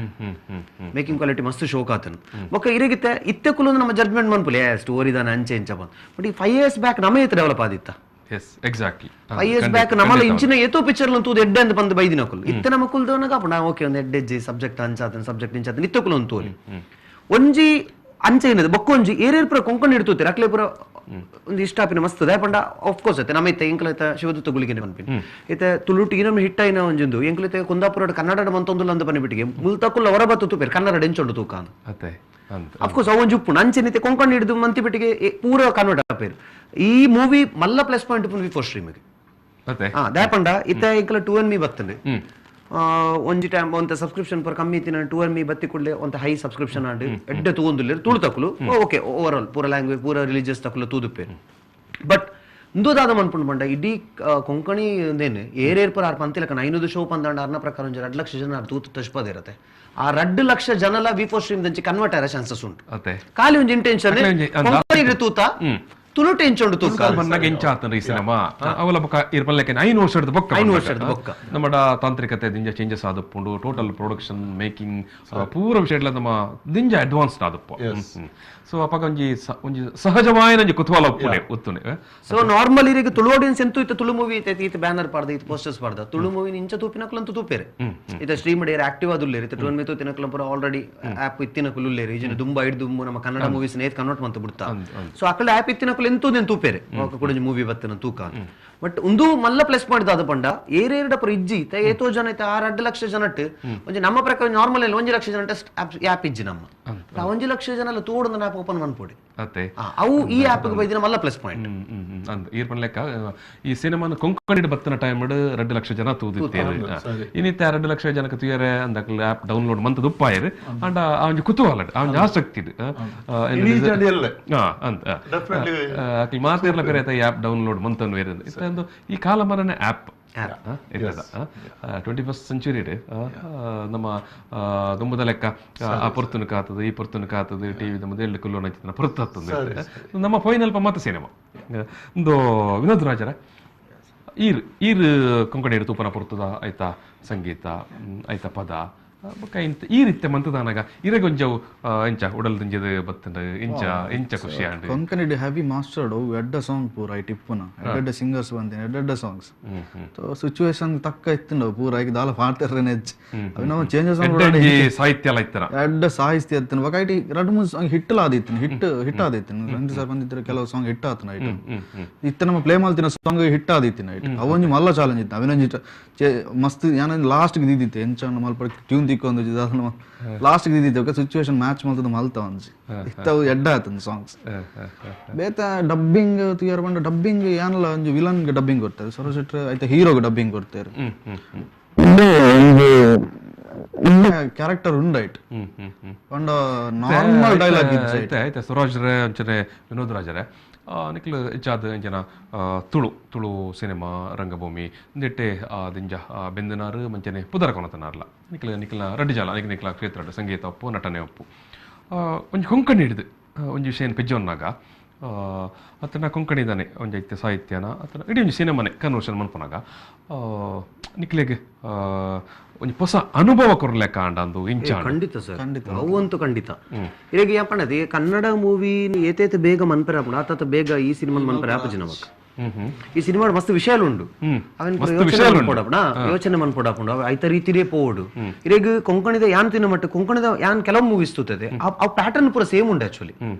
ಮೇಕಿಂಗ್ ಕ್ವಾಲಿಟಿ ಮಸ್ತ್ ಶೋಕ್ ಆತನ್ ಬೊಕ್ಕ ಇರಗಿತ್ತೆ ಇತ್ತೆ ಕುಲು ನಮ್ಮ ಜಡ್ಜ್ಮೆಂಟ್ ಮನ್ಪುಲಿ ಸ್ಟೋರಿ ದಾನ ಅಂಚೆ ಇಂಚ ಬಂದ್ ಬಟ್ ಈ 5 years ಬ್ಯಾಕ್ ನಮ ಏತ್ ಡೆವಲಪ್ ಆದಿತ್ತ 5 years ಬ್ಯಾಕ್ ನಮ್ಮಲ್ಲ ಇಂಚಿನ ಏತೋ ಪಿಕ್ಚರ್ ಅಂತೂ ಎಡ್ಡೆ ಅಂತ ಬಂದು ಬೈದಿನ ಕುಲ್ ಇತ್ತೆ ನಮ್ಮ ಕುಲ್ದವನಾಗ ಪಂಡ ಓಕೆ ಒಂದು ಎಡ್ಡೆಜ್ಜಿ ಸಬ್ಜೆಕ್ಟ್ ಅಂಚಾತನ್ ಸಬ್ಜೆಕ್ಟ್ ಇಂಚಾತನ್ ಇತ್ತೆ ಕುಲು ಅಂತೂ ಒಂಜಿ ಅಂಚೆ ಏನದು ಬೊಕ್ಕೊಂಜಿ ಏರೇರ್ ಪುರ ಕೊಂಕಣಿ ಇಡ್ತೂತಿ ಅಕ್ಲೆ ಪುರ ಒಂದು ಇಷ್ಟಾಪಿನ ಮಸ್ತ್ ದಾಯಪಂಡ ಆಫ್ಕೋರ್ಸ್ ಐತೆ ನಮ್ಮ ಐತೆ ಎಂಕ್ಲೈತ ಶಿವದೂತ ಗುಳಿಗೆ ಪನ್ಪಿನ್ ಐತೆ ತುಳುಟಿಗೆ ನಮ್ಮ ಹಿಟ್ಟ ಐನ ಒಂಜೊಂದು ಎಂಕ್ಲೈತೆ ಕುಂದಾಪುರ ಕನ್ನಡ ಮಂತೊಂದುಲ್ಲ ಅಂತ ಪನ್ಬಿಟ್ಟಿಗೆ ಮುಲ್ತಕ್ಕುಲ್ಲ ಹೊರಬತ್ತು ತೂಪೇರು ಕನ್ನಡ ಎಂಚೊಂಡು ತೂಕ ಅಫ್ಕೋರ್ಸ್ ಅವೊಂಜಿ ಉಪ್ಪುಂಡು ಅಂಚೆನಿತೆ ಕೊಂಕಣಿ ಹಿಡಿದು ಮಂತಿ ಬಿಟ್ಟಿಗೆ ಪೂರ ಕನ್ವರ್ಟ್ ಆಪೇರು ಈ ಮೂವಿ ಮಲ್ಲ ಪ್ಲಸ್ ಪಾಯಿಂಟ್ V4 ಸ್ಟ್ರೀಮಿಗೆ ದಾಯಪಂಡ ಇತ್ತೆ ಎಂಕ್ಲ 2NME ಬರ್ತದೆ ಒಂಜಿ ಟೈಮ್ ಒಂತ ಸಬ್ಸ್ಕ್ರಿಪ್ಷನ್ ಪರ್ ಕಮ್ಮಿ ಇತ್ತಿನ 2NME ಬತ್ತಿ ಕೂಡಲೇ ಒಂತ ಹೈ ಸಬ್ಸ್ಕ್ರಿಪ್ಷನ್ ಆಡಿ ಎಡ್ಡೆ ತೂಂದುಲ್ಲೇರು ತುಳು ತಕ್ಕಲು ಓಕೆ ಓವರ್ ಆಲ್ ಪೂರ ಲ್ಯಾಂಗ್ವೇಜ್ ಪೂರ ರಿಲಿಜಿಯಸ್ ತಕ್ಕಲು ತೂದುಪ್ಪೇರು ಬಟ್ ಇಂದೋದಾದ ಮನ್ಪುಂಡು ಮಂಡ ಇಡೀ ಕೊಂಕಣಿ ಒಂದೇನು ಏರೇರ್ ಪರ ಆರ್ ಪಂತಿಲಕ 500 ಶೋ ಪಂದಾಂಡ ಅರ್ನ ಪ್ರಕಾರ ಒಂಜಿ 2 ಲಕ್ಷ ಜನ ತೂತು ತಶ್ಪದ ಇರತ್ತೆ ಆ 2 ಲಕ್ಷ ಜನಲ V4 ಸ್ಟ್ರೀಮ್ ದಂಚಿ ಕನ್ವರ್ಟ್ ಆರ ಚಾನ್ಸಸ್ ಉಂಟು ಖಾಲಿ ಒಂಜಿ ಇಂಟೆನ್ಷನ್ ಕೊಂಕಣಿ ತೂತ ತುಳು ಟೆನ್ಷನ್ ತೂಕ ಬಂದಾಗ ಎಂಚಾತನ್ರಿ ಸಿನಿಮಾ ಅವಲ ಬೊಕ್ಕ ಇರ್ಪಲ್ಲೆಕೆ 5 ವರ್ಷದ ಬೊಕ್ಕ ನಮ್ಮಡ ತಾಂತ್ರಿಕತೆ ದಿಂಜ ಚೇಂಜಸ್ ಆದಪ್ಪುಂಡು ಟೋಟಲ್ ಪ್ರೊಡಕ್ಷನ್ ಮೇಕಿಂಗ್ ಪೂರ ವಿಷಯಡ್ಲ ನಮ್ಮ ದಿಂಜ ಅಡ್ವಾನ್ಸ್ಡ್ ಆದಪ್ಪ ಸೊ ಅಪಗ ಒಂಜಿ ಸಹಜವಾಯಿನ ಒಂಜಿ ಕುತೂಹಲ ಉತ್ತುನೆ ಸೊ ನಾರ್ಮಲ್ ಇರಿಗೆ ತುಳು ಆಡಿಯನ್ಸ್ ಎಂತೂ ಇತ್ತ ತುಳು ಮೂವಿ ಐತೆ ಈತ ಬ್ಯಾನರ್ ಪಾಡ್ದ ಈತ ಪೋಸ್ಟರ್ಸ್ ಪಾಡ್ದ ತುಳು ಮೂವಿ ಇಂಚ ತೂಪಿನಕ್ಲಂತೂ ತೂಪೇರೆ ಈತ ಸ್ಟ್ರೀಮ್ ಡೇರ್ ಆಕ್ಟಿವ್ ಆದುಲ್ಲೇರಿ ಇತ 2NME ತೂತಿನಕ್ಲ ಪುರ ಆಲ್ರೆಡಿ ಆಪ್ ಇತ್ತಿನಕುಲ್ಲೇರಿ ಈಜಿನ ದುಂಬ ಹಿಡ್ದು ನಮ್ಮ ಕನ್ನಡ ಮೂವೀಸ್ ನೇತ್ ಕನ್ವರ್ಟ್ ಮಂತ ಬಿಡ್ತಾ ಸೊ ಅಕಲ ಆಪ್ ಇತ್ತಿನಕುಲ್ ಎಂತೂದೇನು ತೂಪೇರೆ ಕೂಡ ಮೂವಿ ಬತ್ತನ ತೂಕ ಬಟ್ ಒಂದು ಮಲ್ಲ ಪ್ಲಸ್ ಪಾಯಿಂಟ್ ಆದ ಪಂಡ ಏರೇರ್ಡ ಪರ ಇಜ್ಜಿ ಏತೋ ಜನ ಐತೆ 2 ಲಕ್ಷ ಜನಟ್ ಒಂಜಿ ನಮ್ಮ ಪ್ರಕಾರ ನಾರ್ಮಲ್ 1 ಲಕ್ಷ ಜನ ಆಪ್ ಇಜ್ಜಿ ನಮ್ಮ 1 ಲಕ್ಷ ಜನ ಎಲ್ಲ ತೋಡೊಂದು ಆಪ್ ಓಪನ್ ಮನ್ಪೊಡಿ ಅತ್ತೆ ಅವು ಈ ಆಪ್ ಬೈದಿನ ಮಲ್ಲ ಪ್ಲಸ್ ಪಾಯಿಂಟ್ ಅಂದ್ ಈರ್ ಪನ್ಲೆಕ್ಕ ಈ ಸಿನಿಮಾನ ಕೊಂಕಣಿಡ್ ಬತ್ತನ ಟೈಮ್ 2 ಲಕ್ಷ ಜನ ತೂದಿತ್ತೇರು ಇನ್ನಿತ್ತ 2 ಲಕ್ಷ ಜನಕ್ಕೆ ತುಯರೆ ಅಂದಕ್ಲ ಆಪ್ ಡೌನ್ಲೋಡ್ ಮಂತದ ಉಪ್ಪಾಯರು ಅಂಡ ಅವನ್ ಕುತೂಹಲ ಅವನ್ ಆಸಕ್ತಿ ಅಕ್ಲಿ ಮಾತಿರ್ಲ ಬೇರೆ ಈ ಆಪ್ ಡೌನ್ಲೋಡ್ ಮಂತನ್ ಬೇರೆ ಇತ್ತೊಂದು ಈ ಕಾಲ ಮರನೆ ಆಪ್ 21st ಸೆಂಚುರಿ ನಮ್ಮ ದುಂಬದ ಲೆಕ್ಕ ಆ ಪೊರ್ತುನು ಕಾತದ ಈ ಪೊರ್ತುನು ಕಾತದ ಟಿವಿ ನಮ್ಮ ಎಳ್ಳು ಕುಲ್ಲೋ ನೈತಿನ ಪೊರ್ತತ್ತಂದು ನಮ್ಮ ಫೈನಲ್ ಮತ್ತೆ ಸಿನಿಮಾ ಒಂದು ವಿನೋದ್ ರಾಜರ ಈರ್ ಕೊಂಕಣಿ ತೂಪನ ಪೊರ್ತದ ಆಯ್ತಾ ಸಂಗೀತ ಆಯ್ತಾ ಪದ ಈ ರೀತಿ ಮಂತದಾನಾಗ ಇರಗೊಂಜವು ಇಂಚ ಉಡಲ್ ದಿಂಜದ ಬತ್ತಂಡ ಇಂಚ ಖುಷಿ ಆಂಡ್ ಕೊಂಕಣಿ ಹೆವಿ ಮಾಸ್ಟರ್ಡ್ ಎಡ್ಡ ಸಾಂಗ್ ಪೂರ ಐ ಟಿಪ್ಪುನ ಎಡ್ಡ ಸಿಂಗರ್ಸ್ ಬಂದಿನ ಎಡ್ಡ ಸಾಂಗ್ಸ್ तो ಸಿಚುವೇಶನ್ ತಕ್ಕ ಇತ್ತಂಡ ಪೂರ ಐಕ ದಾಲ ಪಾಡ್ತಿರ್ರೇನೆ ಅವಿ ನಾವು ಚೇಂಜಸ್ ಸಾಹಿತ್ಯ ಎಲ್ಲ ಇತ್ತರ ಎಡ್ಡ ಸಾಹಿತ್ಯ ಇತ್ತನ ವಕೈಟಿ ಎರಡು ಮೂರು ಸಾಂಗ್ ಹಿಟ್ ಆದಿತ್ತು ಹಿಟ್ ಆದಿತ್ತು ರಂಜಿತ್ ಸರ್ ಬಂದಿದ್ರೆ ಕೆಲವು ಸಾಂಗ್ ಹಿಟ್ ಆತನ ಐಟ ಇತ್ತ ನಮ್ಮ ಪ್ಲೇ ಮಾಡ್ತಿನ ಸಾಂಗ್ ಹಿಟ್ ಆದಿತ್ತು ಐಟ ಅವೊಂಜಿ ಮಲ್ಲ ಚಾಲೆಂಜ್ ಇತ್ತು ಅವಿನೊಂಜಿ ಮಸ್ತ್ ಯಾನ ಲಾಸ್ಟ್ ಗೆ ದಿದಿತ್ತೆ ಎಂಚ ಮಲ್ಪ ಟ್ಯೂನ್ ದಿಕ್ಕೊಂದು ಲಾಸ್ಟ್ ಗೆ ದಿದಿತ್ತೆ ಸಿಚುವೇಶನ್ ಮ್ಯಾಚ್ ಮಾಡ್ತದ ಮಲ್ತ ಒಂಜಿ ಇತ್ತವು ಎಡ್ಡ ಆತನ ಸಾಂಗ್ಸ್ ಬೇತ ಡಬ್ಬಿಂಗ್ ತಿಯರ್ ಬಂಡ ಡಬ್ಬಿಂಗ್ ಯಾನಲ್ಲ ಒಂಜಿ ವಿಲನ್ ಗೆ ಡಬ್ಬಿಂಗ್ ಕೊಡ್ತಾರೆ ಸರೋಜೆಟ್ರ ಐತ ಹೀರೋಗೆ ಡಬ್ಬಿಂಗ್ ಕೊಡ್ತಾರೆ ಕ್ಯಾರೆಕ್ಟರ್ ಉಂಡಾಯ್ತು ಪಂಡ ನಾರ್ಮಲ್ ಡೈಲಾಗ್ ಆಯ್ತಾ ಸುರಾಜ್ರೆ ಅಂಚನೆ ವಿನೋದ್ ರಾಜರೇ ನಿಕ್ಲು ಹೆಚ್ಚಾದ ಜನ ತುಳು ಸಿನಿಮಾ ರಂಗಭೂಮಿ ನಿಟ್ಟೆ ದಿಂಜ ಬೆಂದನಾರು ಮಂಚನೆ ಪುದರ ಕೊನತನಾರ್ಲ ನಿಕ್ಲ ರಡ್ಡಿಜಾಲ ನಿಕ್ಲ ಕ್ಷೇತ್ರ ಸಂಗೀತ ಒಪ್ಪು ನಟನೆ ಒಪ್ಪು ಒಂಜಿ ಕೊಂಕಣಿ ಹಿಡಿದು ಒಂಜಿ ವಿಷಯ ಪೆಜ್ಜೊನ್ನಾಗ ಅತನ ಕೊಂಕಣಿದಾನೆ ಒಂಜಿ ಐತೆ ಸಾಹಿತ್ಯನ ಅತನ ಇಡೀ ಒಂಜಿ ಸಿನಿಮಾನೆ ಕನ್ವರ್ಷನ್ ಮನ್ಪನಾಗ ನಿಕ್ಲೆಗೆ ಒಂಜಿ ಹೊಸ ಅನುಭವ ಕೊರ್ಲೆಕ್ಕ ಅಂಡು ಇಂಚ ಖಂಡಿತ ಸರ್ ಅವಂತೂ ಖಂಡಿತ ಈಗ ಯಾಪಣದೆ ಕನ್ನಡ ಮೂವಿ ಏತೈತೆ ಬೇಗ ಮನ್ಪರೆ ಆಪುಂಡು ಆತ ಬೇಗ ಈ ಸಿನಿಮಾ ಮನ್ಪರೆ ಆಪುಜಿ ನಮಕ್ ಈ ಸಿನಿಮಾ ಮಸ್ತ್ ವಿಷಯಾಲು ಉಂಡು ಯೋಚನೆ ಮನ್ಪೊಡಾಪುಂಡು ಐತ ರೀತಿರೇ ಪೋಡು ಇರೇಗ ಕೊಂಕಣಿದ ಯಾನ್ ತಿನ್ನ ಮಟ್ಟ ಕೊಂಕಣಿದ ಯಾನ್ ಕೆಲವು ಮೂವೀಸ್ ತೂತದೆ ಆ ಪ್ಯಾಟರ್ನ್ ಪೂರ ಸೇಮ್ ಉಂಡು ಆಕ್ಚುಲಿ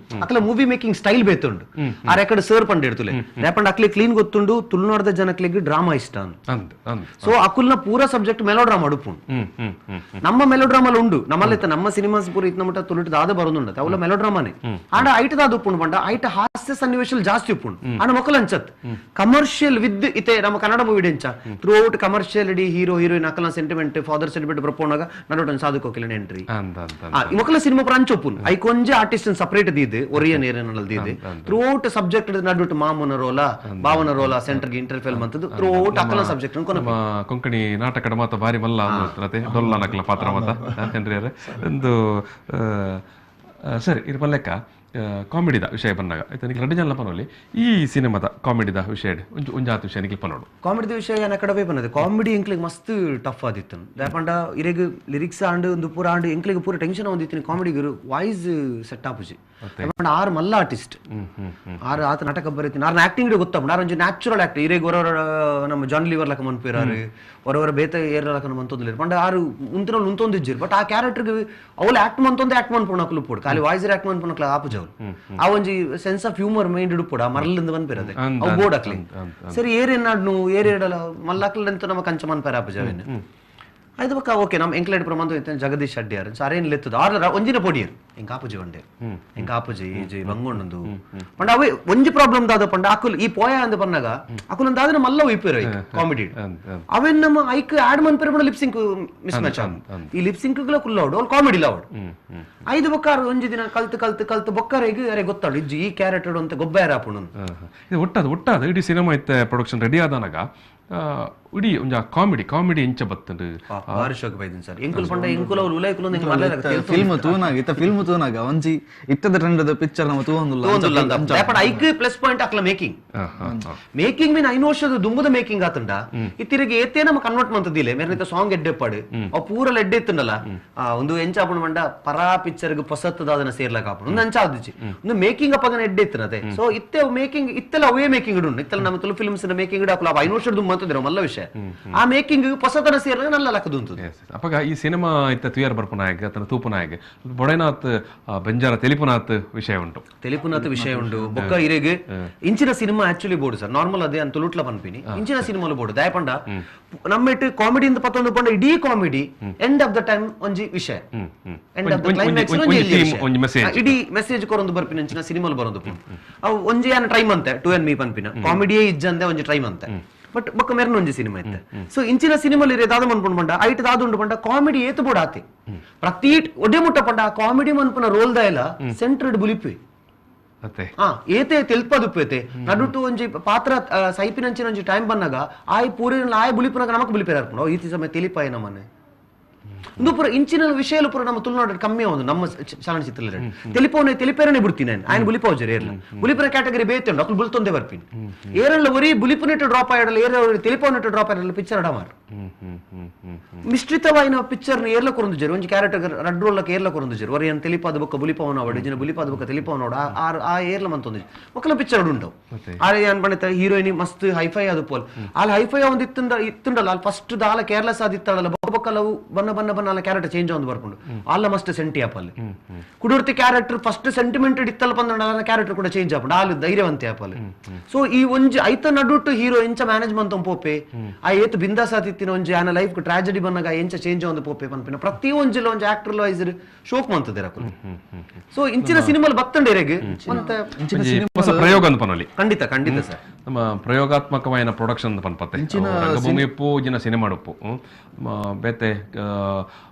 ಅಕಲ ಮೂವಿ ಮೇಕಿಂಗ್ ಸ್ಟೈಲ್ ಬೇತುಂಡು ಆ ರೆಕಾರ್ಡ್ ಸರ್ ಪಂಡ ಇಡ್ತುಲೆ ರೇಪಂಡ ಅಕ್ಲೆ ಕ್ಲೀನ್ ಗೊತ್ತುಂಡು ತುಳುನಾಡದ ಜನಕ್ಲೆಗ್ ಡ್ರಾಮಾ ಇಷ್ಟ ಸೊ ಅಕುಲ್ನ ಪೂರ ಸಬ್ಜೆಕ್ಟ್ ಮೆಲೋಡ್ರಾಮಾ ಅಡುಪುಂಡು ನಮ್ಮ ಮೆಲೋಡ್ರಾಮಲ್ ಉಂಡು ನಮ್ಮಲ್ಲಿ ನಮ್ಮ ಸಿನಿಮಾಸ್ ಪೂರ ಇತ್ತ ಮಟ್ಟ ತುಳುಟದ ಆದ ಬರೋದುಂಡ ಅವಳ ಮೆಲೋಡ್ರಾಮಾನೆ ಆಡ ಐಟದ ಅದು ಉಪ್ಪುಂಡು ಪಂಡ ಐಟ ಹಾಸ್ಯ ಸನ್ನಿವೇಶಲ್ ಜಾಸ್ತಿ ಉಪ್ಪುಂಡು ಆಡ ಮಕ್ಕಳು ಅಂಚತ್ ಕಮರ್ಷಿಯಲ್ ವಿತ್ ಇತ್ತೆ ನಮ್ಮ ಕನ್ನಡ ಮೂವಿ ಡೆಂಚ ಥ್ರೂ ಔಟ್ ಕಮರ್ಷಿಯಲ್ ಇಡೀ ಹೀರೋ ಹೀರೋಯಿನ್ ಅಕಲ ಸೆಂಟಿಮೆಂಟ್ ಫಾದರ್ ಸೆಲಿಬ್ರೇಟ್ ಬರ್ಪೋನಾಗ ನಡೋಟನ್ ಸಾಧುಕೋಕಿಲ ಎಂಟ್ರಿ ಈ ಮಕ್ಕಳ ಸಿನಿಮಾ ಪೂರ ಅಂಚೊಪ್ಪುನ್ ಐ ಕೊಂಜೆ ಆರ್ಟಿಸ್ಟ್ ಸಪರೇಟ್ ದೀದೆ ಒರಿಯನ್ ಏರಿಯನಲ್ ದೀದೆ ಥ್ರೂ ಔಟ್ ಸಬ್ಜೆಕ್ಟ್ ನಡುಟು ಮಾಮನ ರೋಲ ಭಾವನ ರೋಲ ಸೆಂಟರ್ ಗೆ ಇಂಟರ್ಫೇಲ್ ಮಂತದ್ದು ಥ್ರೂ ಔಟ್ ಅಕಲ ಸಬ್ಜೆಕ್ಟ್ ಕೊಂಕಣಿ ನಾಟಕದ ಮಾತ ಬಾರಿ ಮಲ್ಲ ಡೊಲ್ಲ ನಕಲ ಪಾತ್ರ ಮಾತ ಹೆನ್ರಿಯರೆ ಒಂದು ಸರಿ ಇರ್ ಲೆಕ್ಕ ಕಾಮಿಡಿದ ವಿಷಯ ಬಂದಾಗ ಆಯ್ತಾ ನಿಖಿಲ್ ರೆಡ್ಡಿ ಜನ ಪನೋಲಿ ಈ ಸಿನಿಮಾದ ಕಾಮಿಡಿದ ವಿಷಯ ಒಂಜಾತ ವಿಷಯ ನಿಖಿಲ್ ಪನೋಡು ಕಾಮಿಡಿದ ವಿಷಯ ಏನ ಕಡವೆ ಬಂದದೆ ಕಾಮಿಡಿ ಎಂಕ್ಲಿಗೆ ಮಸ್ತ್ ಟಫ್ ಆದಿತ್ತು ದಾಪಂಡ ಇರೆಗ್ ಲಿರಿಕ್ಸ್ ಆಂಡ್ ಒಂದು ಪೂರ ಆಂಡ್ ಎಂಕ್ಲಿಗೆ ಪೂರ ಟೆನ್ಷನ್ ಆದಿತ್ತು ಕಾಮಿಡಿಗೆ ವಾಯ್ಸ್ ಸೆಟ್ ಆಪುಜಿ ದಾಪಂಡ ಆರ್ ಮಲ್ಲ ಆರ್ಟಿಸ್ಟ್ ಆರ್ ಆತ ನಾಟಕ ಬರೀತಿ ಆರ್ ಆಕ್ಟಿಂಗ್ ಗೊತ್ತಾಪುಂಡು ಆರ್ ಒಂಜಿ ನ್ಯಾಚುರಲ್ ಆಕ್ಟ್ ಇರೆಗ್ ಹೊರವರ ನಮ್ಮ ಜಾನ್ ಲಿವರ್ ಲಕ ಮನ್ಪಿರಾರು ಹೊರವರ ಬೇತ ಏರ್ ಲಕ ಮಂತೊಂದಿಲ್ಲ ಪಂಡ ಆರು ಉಂತಿನೊಲ್ ಉಂತೊಂದಿಜ್ಜಿರು ಬಟ್ ಆ ಕ್ಯಾರೆಕ್ಟರ್ಗೆ ಅವಳು ಆಕ್ಟ್ ಮಂತೊಂದೆ ಆಕ್ಟ್ ಮನ್ಪುಣಕ್ಲು ಪೋಡು ಖಾಲಿ ವಾಯ್ಸ್ ಆಕ್ಟ್ ಮನ್ಪುಣಕ್ಲ ಆಪುಜವ್ರು ಆ ಒಂಜಿ ಸೆನ್ಸ್ ಆಫ್ ಹ್ಯೂಮರ್ ಮೈಂಡ್ ಇಡುಪುಡ ಮರಲಿಂದ ಬಂದ್ಪಿರದೆ ಅವು ಬೋರ್ಡ್ ಅಕ್ಲಿ ಸರಿ ಏರೇನಾಡ್ನು ಏರೇಡಲ ಮಲ್ಲಕ್ಲಂತ ನಮ್ಮ ಕಂಚ ಮನ್ಪರ ಆಪುಜವೇನೆ ಐದು ಬಕ್ಕ ಓಕೆ ನಮ್ಮ ಎಂಕ್ಲೈಡ್ ಪ್ರಮಾಣ ಜಗದೀಶ್ ಅಡ್ಡಿಯಾರ ಅರೇನ್ ಲೆತ್ತದ ಆರ್ಲ ಒಂಜಿನ ಪೊಡಿಯರ್ ಎಂಕ ಆಪುಜಿ ಒಂಡೆ ಎಂಕ ಆಪುಜಿ ಈಜಿ ಬಂಗೊಂಡು ಪಂಡ ಅವೇ ಒಂಜಿ ಪ್ರಾಬ್ಲಮ್ ದಾದ ಪಂಡ ಅಕುಲ್ ಈ ಪೋಯ ಅಂದ ಪನ್ನಗ ಅಕುಲ್ ಅಂದಾದ್ರೆ ಮಲ್ಲ ಉಯ್ಪೇರು ಕಾಮಿಡಿ ಅವೇನ್ ನಮ್ಮ ಐಕ್ ಆಡ್ ಮನ್ಪೇರು ಪಂಡ ಲಿಪ್ಸಿಂಕ್ ಮಿಸ್ ಮ್ಯಾಚ್ ಈ ಲಿಪ್ಸಿಂಕ್ ಗಳ ಕುಲ್ಲವಡು ಅವ್ಳು ಕಾಮಿಡಿ ಲವಡು ಐದು ಬೊಕ್ಕಾರು ಒಂಜಿ ದಿನ ಕಲ್ತು ಬೊಕ್ಕಾರಿಗೆ ಅರೆ ಗೊತ್ತಾಡು ಇಜ್ಜಿ ಈ ಕ್ಯಾರೆಕ್ಟರ್ ಅಂತ ಗೊಬ್ಬ ಯಾರ ಆಪುಂಡು ಒಟ್ಟಾದ ಇಡೀ ಸಿನಿಮಾ ಇತ್ತ ಪ್ರೊಡಕ್ಷನ್ ರೆಡಿ ಆದನಾಗ ಇಡೀ ಒಂಜ ಕಾಮಿಡಿ ಇಂಚ ಬತ್ತಂಡು ಬಾರಿ ಶೋಕ ಬೈದಿನ್ ಸರ್ ಎಂಕುಲ್ ಪಂಡ ಎಂಕುಲ್ ಅವ್ರು ಉಲೈಕುಲ್ ಒಂದು ಫಿಲ್ಮ್ ತೂನಾಗ ಒಂಜಿ ಇತ್ತದ ಟ್ರೆಂಡ್ ಪಿಕ್ಚರ್ ನಮ್ಮ ತೂಂದುಲ್ಲ ಬಟ್ ಐಕ್ ಪ್ಲಸ್ ಪಾಯಿಂಟ್ ಅಕ್ಲ ಮೇಕಿಂಗ್ ಮೀನ್ 5 ವರ್ಷದ ದುಂಬುದ ಮೇಕಿಂಗ್ ಆತಂಡ ಇತ್ತಿರಿಗೆ ಏತೇ ನಮ್ಮ ಕನ್ವರ್ಟ್ ಮಂತದಿಲ್ಲ ಮೇರ್ನಿತ ಸಾಂಗ್ ಎಡ್ಡೆಪ್ಪಾಡು ಅವು ಪೂರಲ್ ಎಡ್ಡೆ ಇತ್ತಂಡಲ್ಲ ಒಂದು ಎಂಚ ಆಪುಂಡು ಮಂಡ ಪರಾ ಪಿಕ್ಚರ್ ಗೆ ಪೊಸತ್ತದಾದನ ಸೇರ್ಲಕ ಆಪುಂಡು ಒಂದು ಅಂಚ ಆದಿಚ್ಚಿ ಒಂದು ಮೇಕಿಂಗ್ ಅಪ್ಪಗನ ಎಡ್ಡೆ ಇತ್ತನದೆ ಸೊ ಇತ್ತೆ ಮೇಕಿಂಗ್ ಇತ್ತೆಲ್ಲ ಅವೇ ಮೇಕಿಂಗ್ ಇಡುಂಡು ಇತ್ತೆಲ್ಲ ನಮ್ಮ ತುಳು ಫಿಲ್ಮ್ಸ್ ಮೇಕಿಂಗ್ ಇಡಾಕಲ್ಲ 5 ವರ್ಷದ ಮಂತದಿರೋ ಮಲ್ಲ ವಿಷಯ ಆ ಮೇಕಿಂಗ್ ಹೊಸತನ ಸೇರಿದಾಗ ನಲ್ಲ ಲಕ್ಕದು ಅಂತ ಅಪ್ಪಗ ಈ ಸಿನಿಮಾ ಇತ್ತ ತುಯಾರ್ ಬರ್ಪನಾಯಕ ಅತನ ತೂಪನಾಯಕ ಬೊಡೈನಾಥ್ ಬೆಂಜಾರ ತೆಲಿಪುನಾಥ್ ವಿಷಯ ಉಂಟು ತೆಲಿಪುನಾಥ್ ವಿಷಯ ಉಂಟು ಬೊಕ್ಕ ಇರೆಗ್ ಇಂಚಿನ cinema actually board sir normal ಅದೇ ಅಂತ ಲುಟ್ಲ ಪನ್ಪಿನಿ ಇಂಚಿನ ಸಿನಿಮಾಲು ಬೋರ್ಡು ದಯಪಂಡ ನಮ್ಮಿಟ್ಟು ಕಾಮಿಡಿ ಅಂತ ಪತ್ತೊಂದು ಪಂಡ ಇಡೀ comedy end of the time ಒಂಜಿ ವಿಷಯ ಎಂಡ್ ಆಫ್ ದ ಕ್ಲೈಮ್ಯಾಕ್ಸ್ ಇಡೀ ಮೆಸೇಜ್ ಕೊರೊಂದು ಬರ್ಪಿನ ಇಂಚಿನ ಸಿನಿಮಾಲು ಬರೋದು ಅವು ಒಂಜಿ ಏನ ಟ್ರೈಮ್ ಅಂತೆ ಟು ಎನ್ ಮೀ ಪನ್ಪಿನ ಕಾಮಿಡಿಯೇ ಇಜ್ಜಂದೆ ಒಂಜಿ ಟ್ರೈಮ್ ಅಂತೆ ಬಟ್ ಬೊಕ್ಕ ಮೆರ್ನ ಒಂಜಿ ಸಿನಿಮಾ ಇತ್ತೆ ಸೊ ಇಂಚಿನ ಸಿನಿಮಾಲ್ ಇರೇ ದಾದ ಮನ್ಪುಂಡು ಪಂಡ ಐಟ್ ದಾದ ಉಂಡು ಪಂಡ ಕಾಮಿಡಿ ಏತು ಬೋಡ ಆತಿ ಪ್ರತಿ ಒಡೆ ಮುಟ್ಟ ಪಂಡ ಆ ಕಾಮಿಡಿ ಮನ್ಪುನ ರೋಲ್ ದಾಯಲ ಸೆಂಟ್ರಡ್ ಬುಲಿಪಿ ಏತೆ ತೆಲ್ಪದುಪ್ಪೇತೆ ನಡುಟು ಒಂಜಿ ಪಾತ್ರ ಸೈಪಿನಂಚಿನ ಒಂಜಿ ಟೈಮ್ ಬಂದಾಗ ಆಯ್ ಪೂರಿನ ಆಯ್ ಬುಲಿಪುನಾಗ ನಮಕ್ ಬುಲಿಪೇರ ಹಾಕೊಂಡು ಈತಿ ಸಮಯ ತೆಲಿಪಾಯ ನಮ್ಮನೆ ಇಂದು ಪೂರ ಇಂಚಿನ ವಿಷಯಲು ಪೂರ ನಮ್ಮ ತುಳುನಾಡು ಕಮ್ಮಿ ಒಂದು ನಮ್ಮ ಚಲನಚಿತ್ರ ತೆಲಿಪೇರನೆ ಬಿಡ್ತೀನಿ ఆయన ಬುಲಿಪೋಜರ್ ಏರ್ಲ ಬುಲಿಪುರ ಕ್ಯಾಟಗರಿ ಬೇತುಂಡು ಅಕ್ಲು ಬುಲ್ತೊಂದೆ ಬರ್ಪಿನಿ ಏರಲ್ಲ ಒರಿ ಬುಲಿಪುನೆಟ್ ಡ್ರಾಪ್ ಆಯಡಲ್ಲ ಏರ ತೆಲಿಪೋನೆಟ್ ಡ್ರಾಪ್ ಆಯಡಲ್ಲ ಪಿಕ್ಚರ್ ಅಡಮಾರ್ ಮಿಶ್ರಿತವಾಯಿನ ಪಿಕ್ಚರ್ ನ ಏರ್ಲ ಕೊರೊಂದುಜರು ಒಂಜಿ ಕ್ಯಾರೆಕ್ಟರ್ ರಡ್ ರೋಲಕ್ಕೆ ಏರ್ಲ ಕೊರೊಂದುಜರು ಒರಿ ಅನ್ ತೆಲಿಪಾದ ಬೊಕ್ಕ ಬುಲಿಪವನ ಅವಡು ಜಿನ ಬುಲಿಪಾದ ಬೊಕ್ಕ ತೆಲಿಪವನ ಅವಡು ಆ ಏರ್ಲ ಮಂತೊಂದು ಒಕ್ಕಲ ಪಿಕ್ಚರ್ ಉಂಟು ಆರೆ ಏನ್ ಬಣಿತ ಹೀರೋಯಿನಿ ಮಸ್ತ್ ಹೈಫೈ ಅದು ಪೋಲ್ ಆಲ್ ಹೈಫೈ ಒಂದು ಇತ್ತುಂಡಲ್ಲ ಅಲ್ಲಿ ಫಸ್ಟ್ ದಾಲ ಕೇರಳ ಸಾದಿತ್ತಾಳಲ್ಲ ಬೊಕ್ಕಲವು ಬನ್ನ ಬನ್ನ ಬನ್ನ ಅಲ್ಲ ಕ್ಯಾರೆಕ್ಟರ್ ಚೇಂಜ್ ಒಂದು ಬರ್ಕೊಂಡು ಅಲ್ಲ ಮಸ್ಟ್ ಸೆಂಟಿ ಆಪಲ್ಲಿ ಕುಡುರ್ತಿ ಕ್ಯಾರೆಕ್ಟರ್ ಫಸ್ಟ್ ಸೆಂಟಿಮೆಂಟ್ ಇತ್ತಲ್ಲ ಬಂದ ಕ್ಯಾರೆಕ್ಟರ್ ಕೂಡ ಚೇಂಜ್ ಆಪಂಡು ಆಲ್ ಧೈರ್ಯವಂತೆ ಆಪಲ್ಲಿ ಸೊ ಈ ಒಂಜಿ ಐತ ನಡುಟ್ಟು ಹೀರೋ ಎಂಚ ಮ್ಯಾನೇಜ್ಮೆಂಟ್ ಪೋಪೆ ಆ ಏತು ಬಿಂದಾಸಾತಿತ್ತಿನ ಒಂಜಿ ಆನ ಲೈಫ್ ಟ್ರಾಜಡಿ ಬಂದಾಗ ಎಂಚ ಚೇಂಜ್ ಒಂದು ಪೋಪೆ ಪನ್ಪಿನ ಪ್ರತಿ ಒಂಜಿಲ ಒಂಜಿ ಆಕ್ಟರ್ ವೈಸ್ ಶೋಕ್ ಮಂತದೆ ಸೊ ಇಂಚಿನ ಸಿನಿಮಾಲ್ ಬತ್ತಂಡೇರೆಗೆ ಪ್ರಯೋಗ ಅಂತ ಪನಲಿ ಖಂಡಿತ ಖಂಡಿತ ಸರ್ ನಮ್ಮ ಪ್ರಯೋಗಾತ್ಮಕವಾದ ಪ್ರೊಡಕ್ಷನ್ ಪನ್ಪತ್ತೆ ರಂಗಭೂಮಿ ಉಪ್ಪು ಜಿನ ಸಿನಿಮಾ ಉಪ್ಪು ಬೇತೆ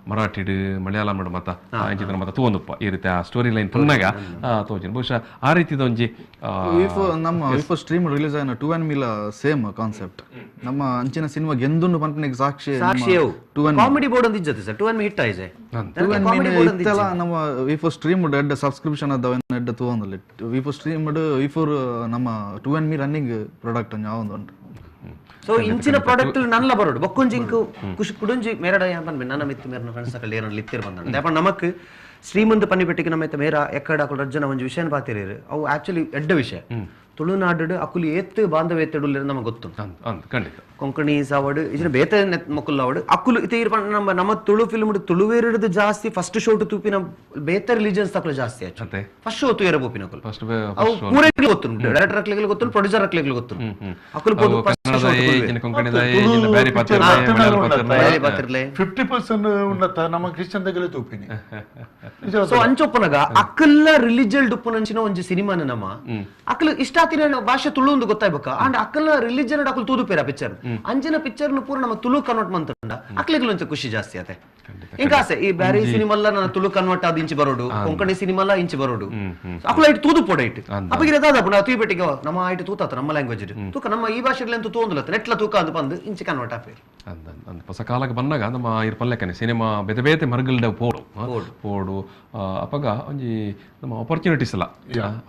ಮರಾಠಿಡ್ ಮಲಯಾಳಂ ಮತ ಇಂಚಿನ ಮತ ತೂವೊಂದುಪ್ಪ ಈ ರೀತಿ ಆ ಸ್ಟೋರಿ ಲೈನ್ ಪುನ್ನಾಗ ತೋಜಿನ ಬಹುಶಃ ಆ ರೀತಿದ ಒಂಜಿ ನಮ್ಮ ಸ್ಟ್ರೀಮ್ ರಿಲೀಸ್ ಆಯ್ನ 2 and ಮೀಲ ಸೇಮ್ ಕಾನ್ಸೆಪ್ಟ್ ನಮ್ಮ ಅಂಚಿನ ಸಿನಿಮಾ ಗೆಂದುಂಡು ಪನ್ಪನಿಗೆ ಸಾಕ್ಷಿ ಕಾಮಿಡಿ ಬೋರ್ಡ್ ಅಂತ ಇಜ್ಜತೆ ಸರ್ 2 and ಮೀ ಹಿಟ್ ಆಯ್ಸೆ 2 and ಮೀ ಇತ್ತಲ್ಲ ನಮ್ಮ ವಿಫೋ ಸ್ಟ್ರೀಮ್ ಎಡ್ ಸಬ್ಸ್ಕ್ರಿಪ್ಷನ್ ಅದ ಎಡ್ ತೂವೊಂದುಲ್ಲ ವಿಫೋ ಸ್ಟ್ರೀಮ್ ವಿಫೋರ್ ನಮ್ಮ 2 and ಮೀ ರನ್ನಿಂಗ್ ಪ್ರಾಡಕ್ಟ್ ಯಾವೊಂದು ಉಂಟು ಸೊ ಇಂಚಿನ ಪ್ರಾಡಕ್ಟ್ ನಲ್ಲ ಬರೋಡು ಬೊಕ್ಕೊಂಜಿ ಇಂಕು ಖುಷಿ ಕುಡುಂಜಿ ಮೇರಡ ಯಾನ್ ಪನ್ಬೆ ನನ್ನ ಮಿತ್ತು ಮೇರನ ಫ್ರೆಂಡ್ಸ್ ಅಕಲ್ ಏನ ಲಿತ್ತಿರ್ ಬಂದ ದಯಪ ನಮಕ್ ಶ್ರೀಮಂತ ಪನ್ನಿಪೆಟ್ಟಿಗೆ ನಮ್ಮೈತೆ ಮೇರ ಎಕ್ಕಡ ಅಕಲ್ ರಜ್ಜನ ಒಂಜಿ ವಿಷಯನ ಪಾತಿರೇರು ಅವು ಆಕ್ಚುಲಿ ಎಡ್ಡ ವಿಷಯ ತುಳುನಾಡು ಅಕುಲು ಏತ್ ಬಾಂಧವ್ಯತೆಡುಲ್ಲ ನಮಗೆ ಗೊತ್ತು ಖಂಡಿತ ಕೊಂಕಣಿ ಸಾವಡು ಇಜಿನ ಬೇತೆ ಮಕ್ಕಳು ಅವಡು ಅಕುಲು ಇತ ನಮ್ಮ ತುಳು ಫಿಲ್ಮ್ ತುಳುವೇರಿಡದು ಜಾಸ್ತಿ ಫಸ್ಟ್ ಶೋ ಟು ತೂಪಿನ ಬೇತೆ ರಿಲಿಜನ್ಸ್ ತಕಲು ಜಾಸ್ತಿ ಆಯ್ತು ಫಸ್ಟ್ ಶೋ ತೂಯರ ಬೋಪಿನ ಅವು ಪೂರೈಕೆ ಗೊತ್ತು ಡೈರೆಕ್ಟರ್ ಅಕ್ಲೆಗಳು ಗೊತ್ತು ಪ್ರೊಡ್ಯೂಸರ್ ಅಕ್ಲೆಗಳು ಗೊತ್ತು ಅಕುಲು ಬೋದು ಫಸ್ಟ್ ಶೋ 50% ಉನ್ನತ ನಮ್ಮ ಕ್ರಿಶ್ಚಿಯನ್ ದಗಲೆ ತೂಪಿನಿ ಸೊ ಅಂಚೊಪ್ಪನಗ ಅಕ್ಕಲ್ಲ ರಿಲಿಜಿಯಲ್ ಡುಪ್ಪುನಂಚಿನ ಒಂಜಿ ಸಿನಿಮಾನ ನಮ್ಮ ಅಕ್ಕಲು ಇಷ್ಟ ಆತಿನ ಭಾಷೆ ತುಳು ಒಂದು ಗೊತ್ತಾಯ್ಬೇಕ ಅಂಡ್ ಅಕ್ಕಲ್ಲ ರಿಲಿಜನ್ ಅಕಲು ತೂದು ಪೇರ ಪಿಕ್ಚರ್ ಅಂಚಿನ ಪಿಕ್ಚರ್ ಪೂರ ನಮ್ಮ ತುಳು ಕನ್ವರ್ಟ್ ಮಂತಂಡ ಅಕ್ಲೆಗಳು ಒಂಚ ಖುಷಿ ಜಾಸ್ತಿ ಆತೆ ಇಂಕಾಸೆ ಈ ಬ್ಯಾರಿ ಸಿನಿಮಾಲ್ಲ ನನ್ನ ತುಳು ಕನ್ವರ್ಟ್ ಆದ ಇಂಚಿ ಬರೋಡು ಕೊಂಕಣಿ ಸಿನಿಮಾಲ್ಲ ಇಂಚಿ ಬರೋಡು ಅಕುಲ ಐಟ್ ತೂದು ಪೋಡ ಇಟ್ಟು ಅಪ್ಪಗಿರ ದಾದ ಪುಣ ತೂಯಿ ಬೆಟ್ಟಿಗೆ ನಮ್ಮ ಐಟ್ ತೂತಾತ ನಮ್ಮ ಲ್ಯಾಂಗ್ವೇಜ್ ತೂಕ ನಮ್ಮ ಈ ಭಾಷೆಗಳಲ್ಲಿ ಅಂತೂ ತೂಂದಿಲ್ಲ ನೆಟ್ಲ ತೂಕ ಅಂತ ಬಂದು ಇಂಚಿ ಕನ್ವರ್ಟ್ ಆಪೇರು ಹೊಸ ಕಾಲಕ್ಕೆ ಬಂದಾಗ ನಮ್ಮ ಇರ್ ಪಲ್ಲೆಕನೆ ಸಿನಿಮಾ ಬೇತೆ ಬೇತೆ ಮರಗಲ್ಡ ಪೋಡು ಅಪಗ ಒಂಜಿ ನಮ್ಮ ಆಪರ್ಚುನಿಟೀಸ್ ಅಲ್ಲ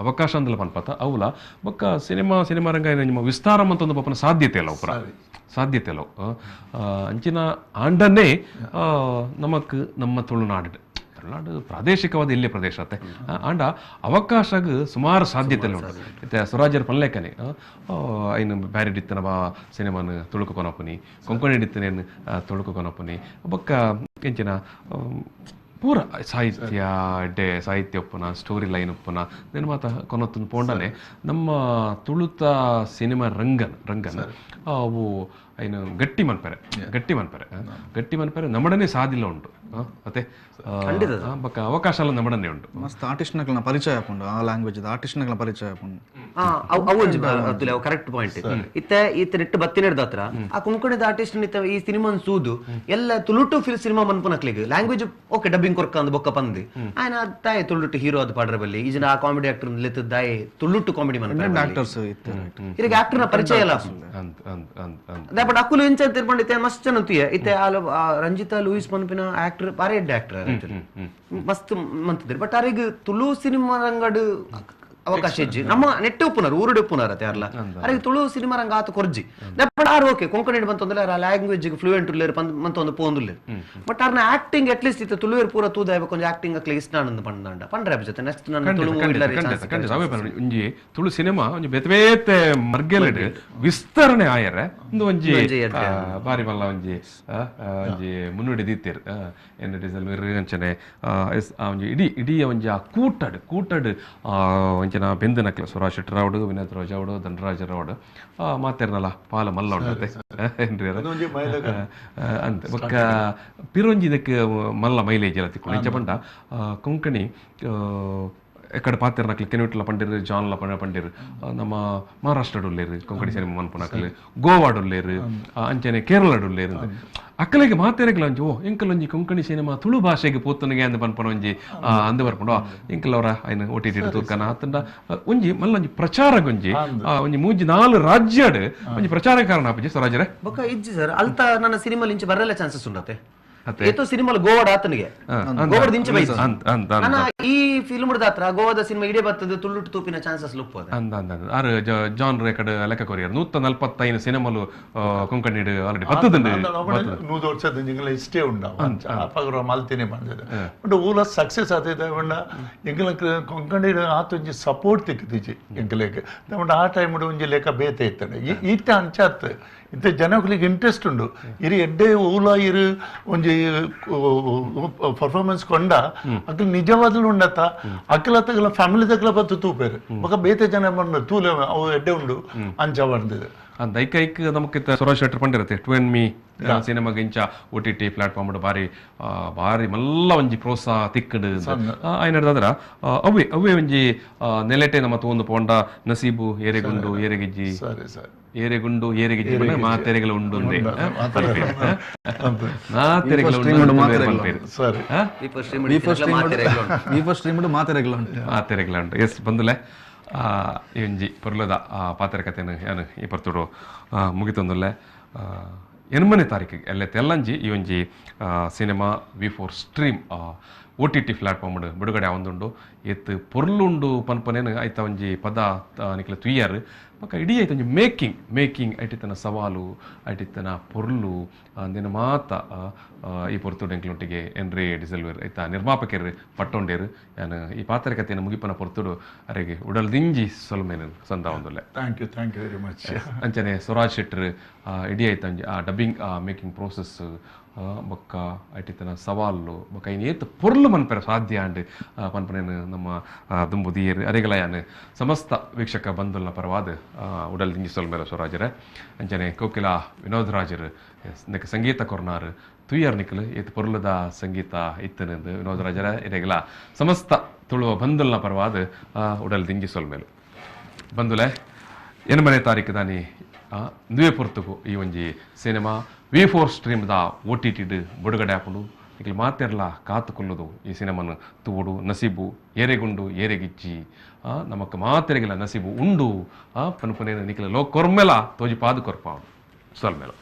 ಅವಕಾಶ ಅಂದಲ್ಲ ಪನ್ಪತ್ತ ಅವಲ ಬೊಕ್ಕ ಸಿನಿಮಾ ರಂಗ ನಿಮ್ಮ ವಿಸ್ತಾರ ಅಂತ ಒಂದು ಪಪ್ಪನ ಸಾಧ್ಯತೆ ಅಲ್ಲ ಪುರ ಸಾಧ್ಯತೆ ಅಲ್ಲ ಅಂಚಿನ ಆಂಡನ್ನೇ ನಮಕ್ ನಮ್ಮ ತುಳುನಾಡು ಪ್ರಾದೇಶಿಕವಾದ ಇಲ್ಲೇ ಪ್ರದೇಶ ಅತ್ತೆ ಆಂಡ ಅವಕಾಶಗ ಸುಮಾರು ಸಾಧ್ಯತೆ ಉಂಟು ಮತ್ತೆ ಸುರಾಜರ್ ಪಲ್ಲೆಕನೆ ಐನು ಬ್ಯಾರಿ ಇತ್ತನ ಬಾ ಸಿನಿಮಾನ ತುಳುಕು ಕೊನಪುನಿ ಕೊಂಕಣಿ ಇಡ್ತನೇನು ತುಳುಕು ಕೊನಪುನಿ ಬೊಕ್ಕ ಎಂಚಿನ ಪೂರ ಸಾಹಿತ್ಯ ಎಡ್ಡೆ ಸಾಹಿತ್ಯ ಒಪ್ಪುನ ಸ್ಟೋರಿ ಲೈನ್ ಒಪ್ಪುನ నేను ಮಾತ ಕೊನೊತ್ತೊಂದು ಪೋಂಡನೆ ನಮ್ಮ ತುಳುತ ಸಿನಿಮಾ ರಂಗನ್ ಅವು ಐನು ಗಟ್ಟಿ ಮನ್ಪೆರೆ ನಮ್ಮಡನೆ ಸಾದಿಲ್ಲ ಉಂಟು ಮತ್ತೆ ಬೊಕ್ಕ ಅವಕಾಶ ನಮ್ಮಡನೆ ಉಂಟು ಮಸ್ತ್ ಆರ್ಟಿಸ್ಟ್ನಗಳ ಪರಿಚಯ ಹಾಕೊಂಡು ಆ ಲ್ಯಾಂಗ್ವೇಜ್ ಆರ್ಟಿಸ್ಟ್ನಗಳ ಪರಿಚಯ ಹಾಕೊಂಡು ಅವು ಕರೆಕ್ಟ್ ಪಾಯಿಂಟ್ ಇತ್ತ ನೆಟ್ಟು ಬತ್ತಿನ ಹತ್ರ ಆ ಕೊಂಕಣದ ಆರ್ಟಿಸ್ಟ್ ಈ ಸಿನಿಮಾ ಸೂದು ಎಲ್ಲ ತುಳುಟು ಸಿನಿಮಾ ಮನ್ಪುನಕ್ಲಿಗೆ ಲ್ಯಾಂಗ್ವೇಜ್ ಓಕೆ ಡಬ್ಬಿಂಗ್ ಕೊರ್ಕ ಅಂದ್ ಬೊಕ್ಕ ಪಂದು ಆಯ್ನ ತಾಯಿ ತುಳುಟು ಹೀರೋ ಅದು ಪಾಡ್ರ ಬಲ್ಲಿ ಈಜಿನ ಆ ಕಾಮಿಡಿ ಆಕ್ಟರ್ ದಾಯಿ ತುಳುಟು ಕಾಮಿಡಿ ಮನ್ ಆಕ್ಟರ್ಸ್ ಈಗ ಆಕ್ಟರ್ ನ ಪರಿಚಯ ಇಲ್ಲ ಬಟ್ ಅಕುಲು ಎಂಚ ತಿರ್ಕೊಂಡಿತ್ತೆ ಮಸ್ತ್ ಜನ ತುಯ ಇತ್ತೆ ರಂಜಿತಾ ಲೂಯಿಸ್ ಪನ್ಪಿನ ಆಕ್ಟರ್ ಬಾರಿ ಎಡ್ಡೆ ಆಕ್ಟರ್ ಮಸ್ತ್ ಮಂತಿದ್ರು ಬಟ್ ಅರಿಗೆ ತುಳು ಸಿನಿಮಾ ರಂಗಡ್ ಅವಕಾಶ ಇಜ್ಜಿ ನಮ್ಮ ನೆಟ್ಟೆ ಉಪ್ಪುನಾರು ಊರುಡೆ ಉಪ್ಪುನಾರ ಅಲ್ಲ ಅರಿಗೆ ತುಳು ಸಿನಿಮಾ ರಂಗ ಆತ ಕೊರ್ಜಿ ಆರು ಓಕೆ ಕೊಂಕಣಿ ಬಂತಂದ್ರೆ ಆ ಲ್ಯಾಂಗ್ವೇಜ್ ಫ್ಲೂಯೆಂಟ್ ಉಳ್ಳೇರು ಮಂತ ಒಂದು ಪೋಂದುಲ್ಲೇರು ಬಟ್ ಅವ್ರನ್ನ ಆಕ್ಟಿಂಗ್ ಅಟ್ಲೀಸ್ಟ್ ಇತ್ತು ತುಳುವೇರು ಪೂರ ತೂದ ಕೊಂಚ ಆಕ್ಟಿಂಗ್ ಅಕ್ಲೆ ಇಷ್ಟ ಆನಂದ ಪಂಡ ಪಂಡ್ರೆ ಜೊತೆ ನೆಕ್ಸ್ಟ್ ನನ್ನ ತುಳು ಒಂಜಿ ತುಳು ಸಿನಿಮಾ ಒಂಜಿ ಬೇತೆ ಬೇತೆ ಮರ್ಗೆಲಡ್ ವಿಸ್ತರಣೆ ಆಯರೆ ಒಂದು ಒಂಜಿ ಬಾರಿ ಮಲ್ಲ ಒಂಜಿ ಒಂಜಿ ಮುನ್ನುಡಿ ದೀತಿರ್ ಎನ್ನ ಡಿಸಲ್ವೇರ್ ಅಂಚನೆ ಒಂಜಿ ಇಡೀ ಒಂಜಿ ಆ ಕೂಟಡ್ ಒಂಚನ ಬೆಂದನಕ್ಲ ಸುರಾ ಶೆಟ್ಟರಾವಡು ವಿನೋದ್ ರಾಜಾವಡು ಧನರಾಜರಾವಡು ಮಾತೇರ್ನಲ್ಲ ಪಾಲ ಮಲ್ಲ ಉಂಟತೆ ಏನ್ರಿ ಅಂತ ಬೊಕ್ಕ ಪಿರೊಂಜಿ ಇದಕ್ಕೆ ಮಲ್ಲ ಮೈಲೇಜ್ ಎಲ್ಲ ತಿಕ್ಕೊಂಡು ಇಂಚ ಪಂಡ ಕೊಂಕಣಿ ಎಕ್ಕಡೆ ಪಾತೆರ್ನಕ್ಲಿ ಕೆನಿಟ್ಲ ಪಂಡಿರು ಜಾನ್ಲ ಪಂಡಿರು ನಮ್ಮ ಮಹಾರಾಷ್ಟ್ರಡುಲ್ಲೇರು ಕೊಂಕಣಿ ಸಿನಿಮಾ ಮನ್ಪುನಕ್ಲು ಗೋವಾಡುಲ್ಲೇರು ಅಂಚನೆ ಕೇರಳಡುಲ್ಲೇರು ಅಕ್ಕಲಿಗೆ ಮಾತೆರೆಗ್ಲ ಒಂಜಿ ಎಂಕಲ್ ಒಂಜಿ ಕೊಂಕಣಿ ಸಿನಿಮಾ ತುಳು ಭಾಷೆಗೆ ಪೋತನಿಗೆ ಅಂದ ಪನ್ಪನ ಒಂಜಿ ಅಂದು ಬರ್ಪುಂಡು ಎಂಕಲ್ ಅವರ ಐನ OTT ತೂಕನ ಅತ್ತಂಡ ಒಂಜಿ ಮಲ್ಲ ಒಂಜಿ ಪ್ರಚಾರಗೊಂಜಿ ಒಂಜಿ 3-4 ರಾಜ್ಯಡ್ ಒಂಜಿ ಪ್ರಚಾರ ಕಾರಣ ಆಪಜಿ ಸ್ವರಾಜರೇ ಬೊಕ್ಕ ಇಜ್ಜಿ ಸರ್ ಅಲ್ತ ನನ್ನ ಸಿನಿಮಾ ಇಂಚ ಬರಲ್ಲ ಚಾನ್ಸಸ್ ಉಂಡತೆ ಏತೋ ಸಿನಿಮಾಲ್ ಗೋವಾಡ ಆತನಿಗೆ ಗೋವಾಡ ದಿಂಚ ಬೈಸ್ ನಾನು ಈ ಫಿಲ್ಮ್ ಹತ್ರ ಗೋವಾದ ಸಿನಿಮಾ ಇಡೇ ಬರ್ತದೆ ತುಳುಟ್ಟು ತೂಪಿನ ಚಾನ್ಸಸ್ ಲುಪ್ಪೋದೆ ಆರು ಜಾನ್ ರೇಕಡ್ ಲೆಕ್ಕ ಕೊರಿಯರ್ 145 ಸಿನಿಮಾಲು ಕೊಂಕಣಿಡ್ ಆಲ್ರೆಡಿ ಬತ್ತದುಂಡು 100 ವರ್ಷದ ನಿಂಗಲ ಇಷ್ಟೇ ಉಂಡಾವ ಅಪಗ್ರ ಮಾಲ್ತಿನೇ ಬಂದಿದೆ ಬಟ್ ಊಲ ಸಕ್ಸಸ್ ಆದಿದೆ ಉಂಡ ಎಂಗಲ ಕೊಂಕಣಿಡ್ ಆತೊಂಜಿ ಸಪೋರ್ಟ್ ತಿಕ್ಕಿದಿಜಿ ಎಂಗಲೇಗೆ ನಮ್ಮಡ ಆ ಟೈಮ್ ಒಂಜಿ ಲೆಕ್ಕ ಬೇತೆ ಇತ್ತನೆ ಈತ ಅಂಚಾತ್ ಇಂಥ ಜನಗಳಿಗೆ ಇಂಟ್ರೆಸ್ಟ್ ಉಂಡು ಇರಿ ಎಡ್ಡೆ ಊಲ ಇರು ಒಂಜಿ ಪರ್ಫಾರ್ಮೆನ್ಸ್ ಕೊಂಡ ಅಕ್ಲ ನಿಜವಾದ್ಲು ಉಂಡತ್ತ ಅಕ್ಲ ತಗಲ ಫ್ಯಾಮಿಲಿ ತಗಲ ಬತ್ತು ತೂಪೇರು ಬೊಕ ಬೇತೆ ಜನ ಬಂದು ತೂಲೆ ಅವು ಎಡ್ಡೆ ಉಂಡು ಅಂಚ ಬಂದಿದೆ ಅಂತ ಐಕ್ ನಮಕ್ ಸುರೇಶ್ ಶೆಟ್ಟರ್ ಪಂಡಿರತ್ತೆ ಟ್ವೆನ್ ಮೀ ಸಿನಿಮಾಗೆ ಇಂಚ OTT ಪ್ಲಾಟ್ಫಾರ್ಮ್ ಬಾರಿ ಮಲ್ಲ ಒಂಜಿ ಪ್ರೋತ್ಸಾಹ ತಿಕ್ಕಡು ಆಯ್ನಡ್ದಾದ್ರ ಅವೇ ಒಂಜಿ ನೆಲೆಟೆ ನಮ್ಮ ತೂಂದು ಪೋಂಡ ನಸೀಬು ಏರೆಗುಂಡು ಏರೆಗಿಜ್ಜಿ ಏರೆಗುಂಡು ಏರೆಗಿಜ್ಜಿ ಮಾತೆರೆಗಳ ಉಂಡು ಮಾತೆರೆಗಳ ಉಂಟು ಎಸ್ ಬಂದುಲೆ ಈ ಒಂಜಿ ಪೊರ್ಲದ ಪಾತ್ರ ಕಥೆನ ಏನು ಈ ಪರ್ತುಡು ಮುಗಿತೊಂದುಲ್ಲೆ 8ನೇ ತಾರೀಕಿಗೆ ಎಲ್ಲೆ ತೆಲ್ಲಂಜಿ ಈ ಒಂಜಿ cinema V4 stream OTT platform ಬಿಡುಗಡೆ ಆವೊಂದುಂಡು ಎತ್ತು ಪೊರ್ಲುಂಡು ಪನ್ಪನೇನು ಐತ ಒಂಜಿ ಪದ ನಿಕ್ಲ ತುಯ್ಯಾರು ಪಕ್ಕ ಇಡೀ ಐತ ಒಂಜಿ ಮೇಕಿಂಗ್ ಐಟಿತ್ತನ ಸವಾಲು ಐಟಿತ್ತನ ಪೊರ್ಲು ಅಂದಿನ ಮಾತ ಈ ಪೊರ್ತುಡು ಎಂಕ್ಲೊಟ್ಟಿಗೆ ಎನ್ರಿ ಡಿಸಲ್ವೇರ್ ಐತ ನಿರ್ಮಾಪಕರು ಪಟ್ಟೊಂಡೇರು ನಾನು ಈ ಪಾತ್ರ ಕಥೆಯನ್ನು ಮುಗಿಪನ ಪೊರ್ತುಡು ಅರೆಗೆ ಉಡಲ್ ದಿಂಜಿ ಸೊಲ್ಮೇನು ಸಂದ ಒಂದುಲ್ಲೆ ಥ್ಯಾಂಕ್ ಯು ವೆರಿ ಮಚ್ ಅಂಚನೆ ಸ್ವರಾಜ್ ಶೆಟ್ಟರ್ ಇಡೀ ಐತ ಒಂಜಿ ಆ ಡಬ್ಬಿಂಗ್ ಮೇಕಿಂಗ್ ಪ್ರೋಸೆಸ್ ಬೊಕ್ಕ ಐಟಿತ್ತನ ಸವಾಲು ಬೊಕ್ಕ ಇನ್ನು ಏತ್ ಪೊರ್ಲು ಮನ್ಪೆರ ಸಾಧ್ಯ ಅಂಡ್ ಪನ್ಪನೇನು ನಮ್ಮ ದುಂಬು ದಿಯರ್ ಅರೆಗಲ ಯಾನು ಸಮಸ್ತ ವೀಕ್ಷಕ ಬಂಧುಲ್ನ ಪರವಾದ ಉಡಲ್ ದಿಂಜಿ ಸೊಲ್ಮೇರ ಸ್ವರಾಜರೇ ಅಂಚನೆ ಕೋಕಿಲ ವಿನೋದ್ ರಾಜರು ನೆಕ್ ಸಂಗೀತ ಕೊರ್ನಾರ್ ತುಯ್ಯರ್ ನಿಕ್ಕಲು ಏತ್ ಪೊರ್ಲದ ಸಂಗೀತ ಇತ್ತನೆಂದು ವಿನೋದ್ ರಾಜರ ಇರೆಗಲ ಸಮಸ್ತ ತುಳುವ ಬಂಧುಲ್ನ ಪರವಾದ ಉಡಲ್ ದಿಂಜಿ ಸೊಲ್ಮೇಲು ಬಂಧುಲೆ 8ನೇ ತಾರೀಕು ದಾನಿ ದುವೆ ಪೊರ್ತುಗು ಈ ಒಂಜಿ ಸಿನಿಮಾ V4 ಸ್ಟ್ರೀಮ್ದ OTT ಬಿಡುಗಡೆ ಆಪುಂಡು ಈಗ ಮಾತೆರ್ಲ ಕಾತುಕೊಳ್ಳುದು ಈ ಸಿನಿಮಾನ ತೂಡು ನಸೀಬು ಏರೆಗುಂಡು ಏರೆಗಿಜ್ಜಿ ನಮಕ್ ಮಾತೆರೆಗಿಲ್ಲ ನಸೀಬು ಉಂಡು ಪನ್ಪನೇನು ನಿಖಿಲ ಲೋ ಕೊರ್ಮೆಲ ತೋಜಿ ಪಾದು ಕೊರ್ಪಾಡು ಸೊಲ್ಮೇಲ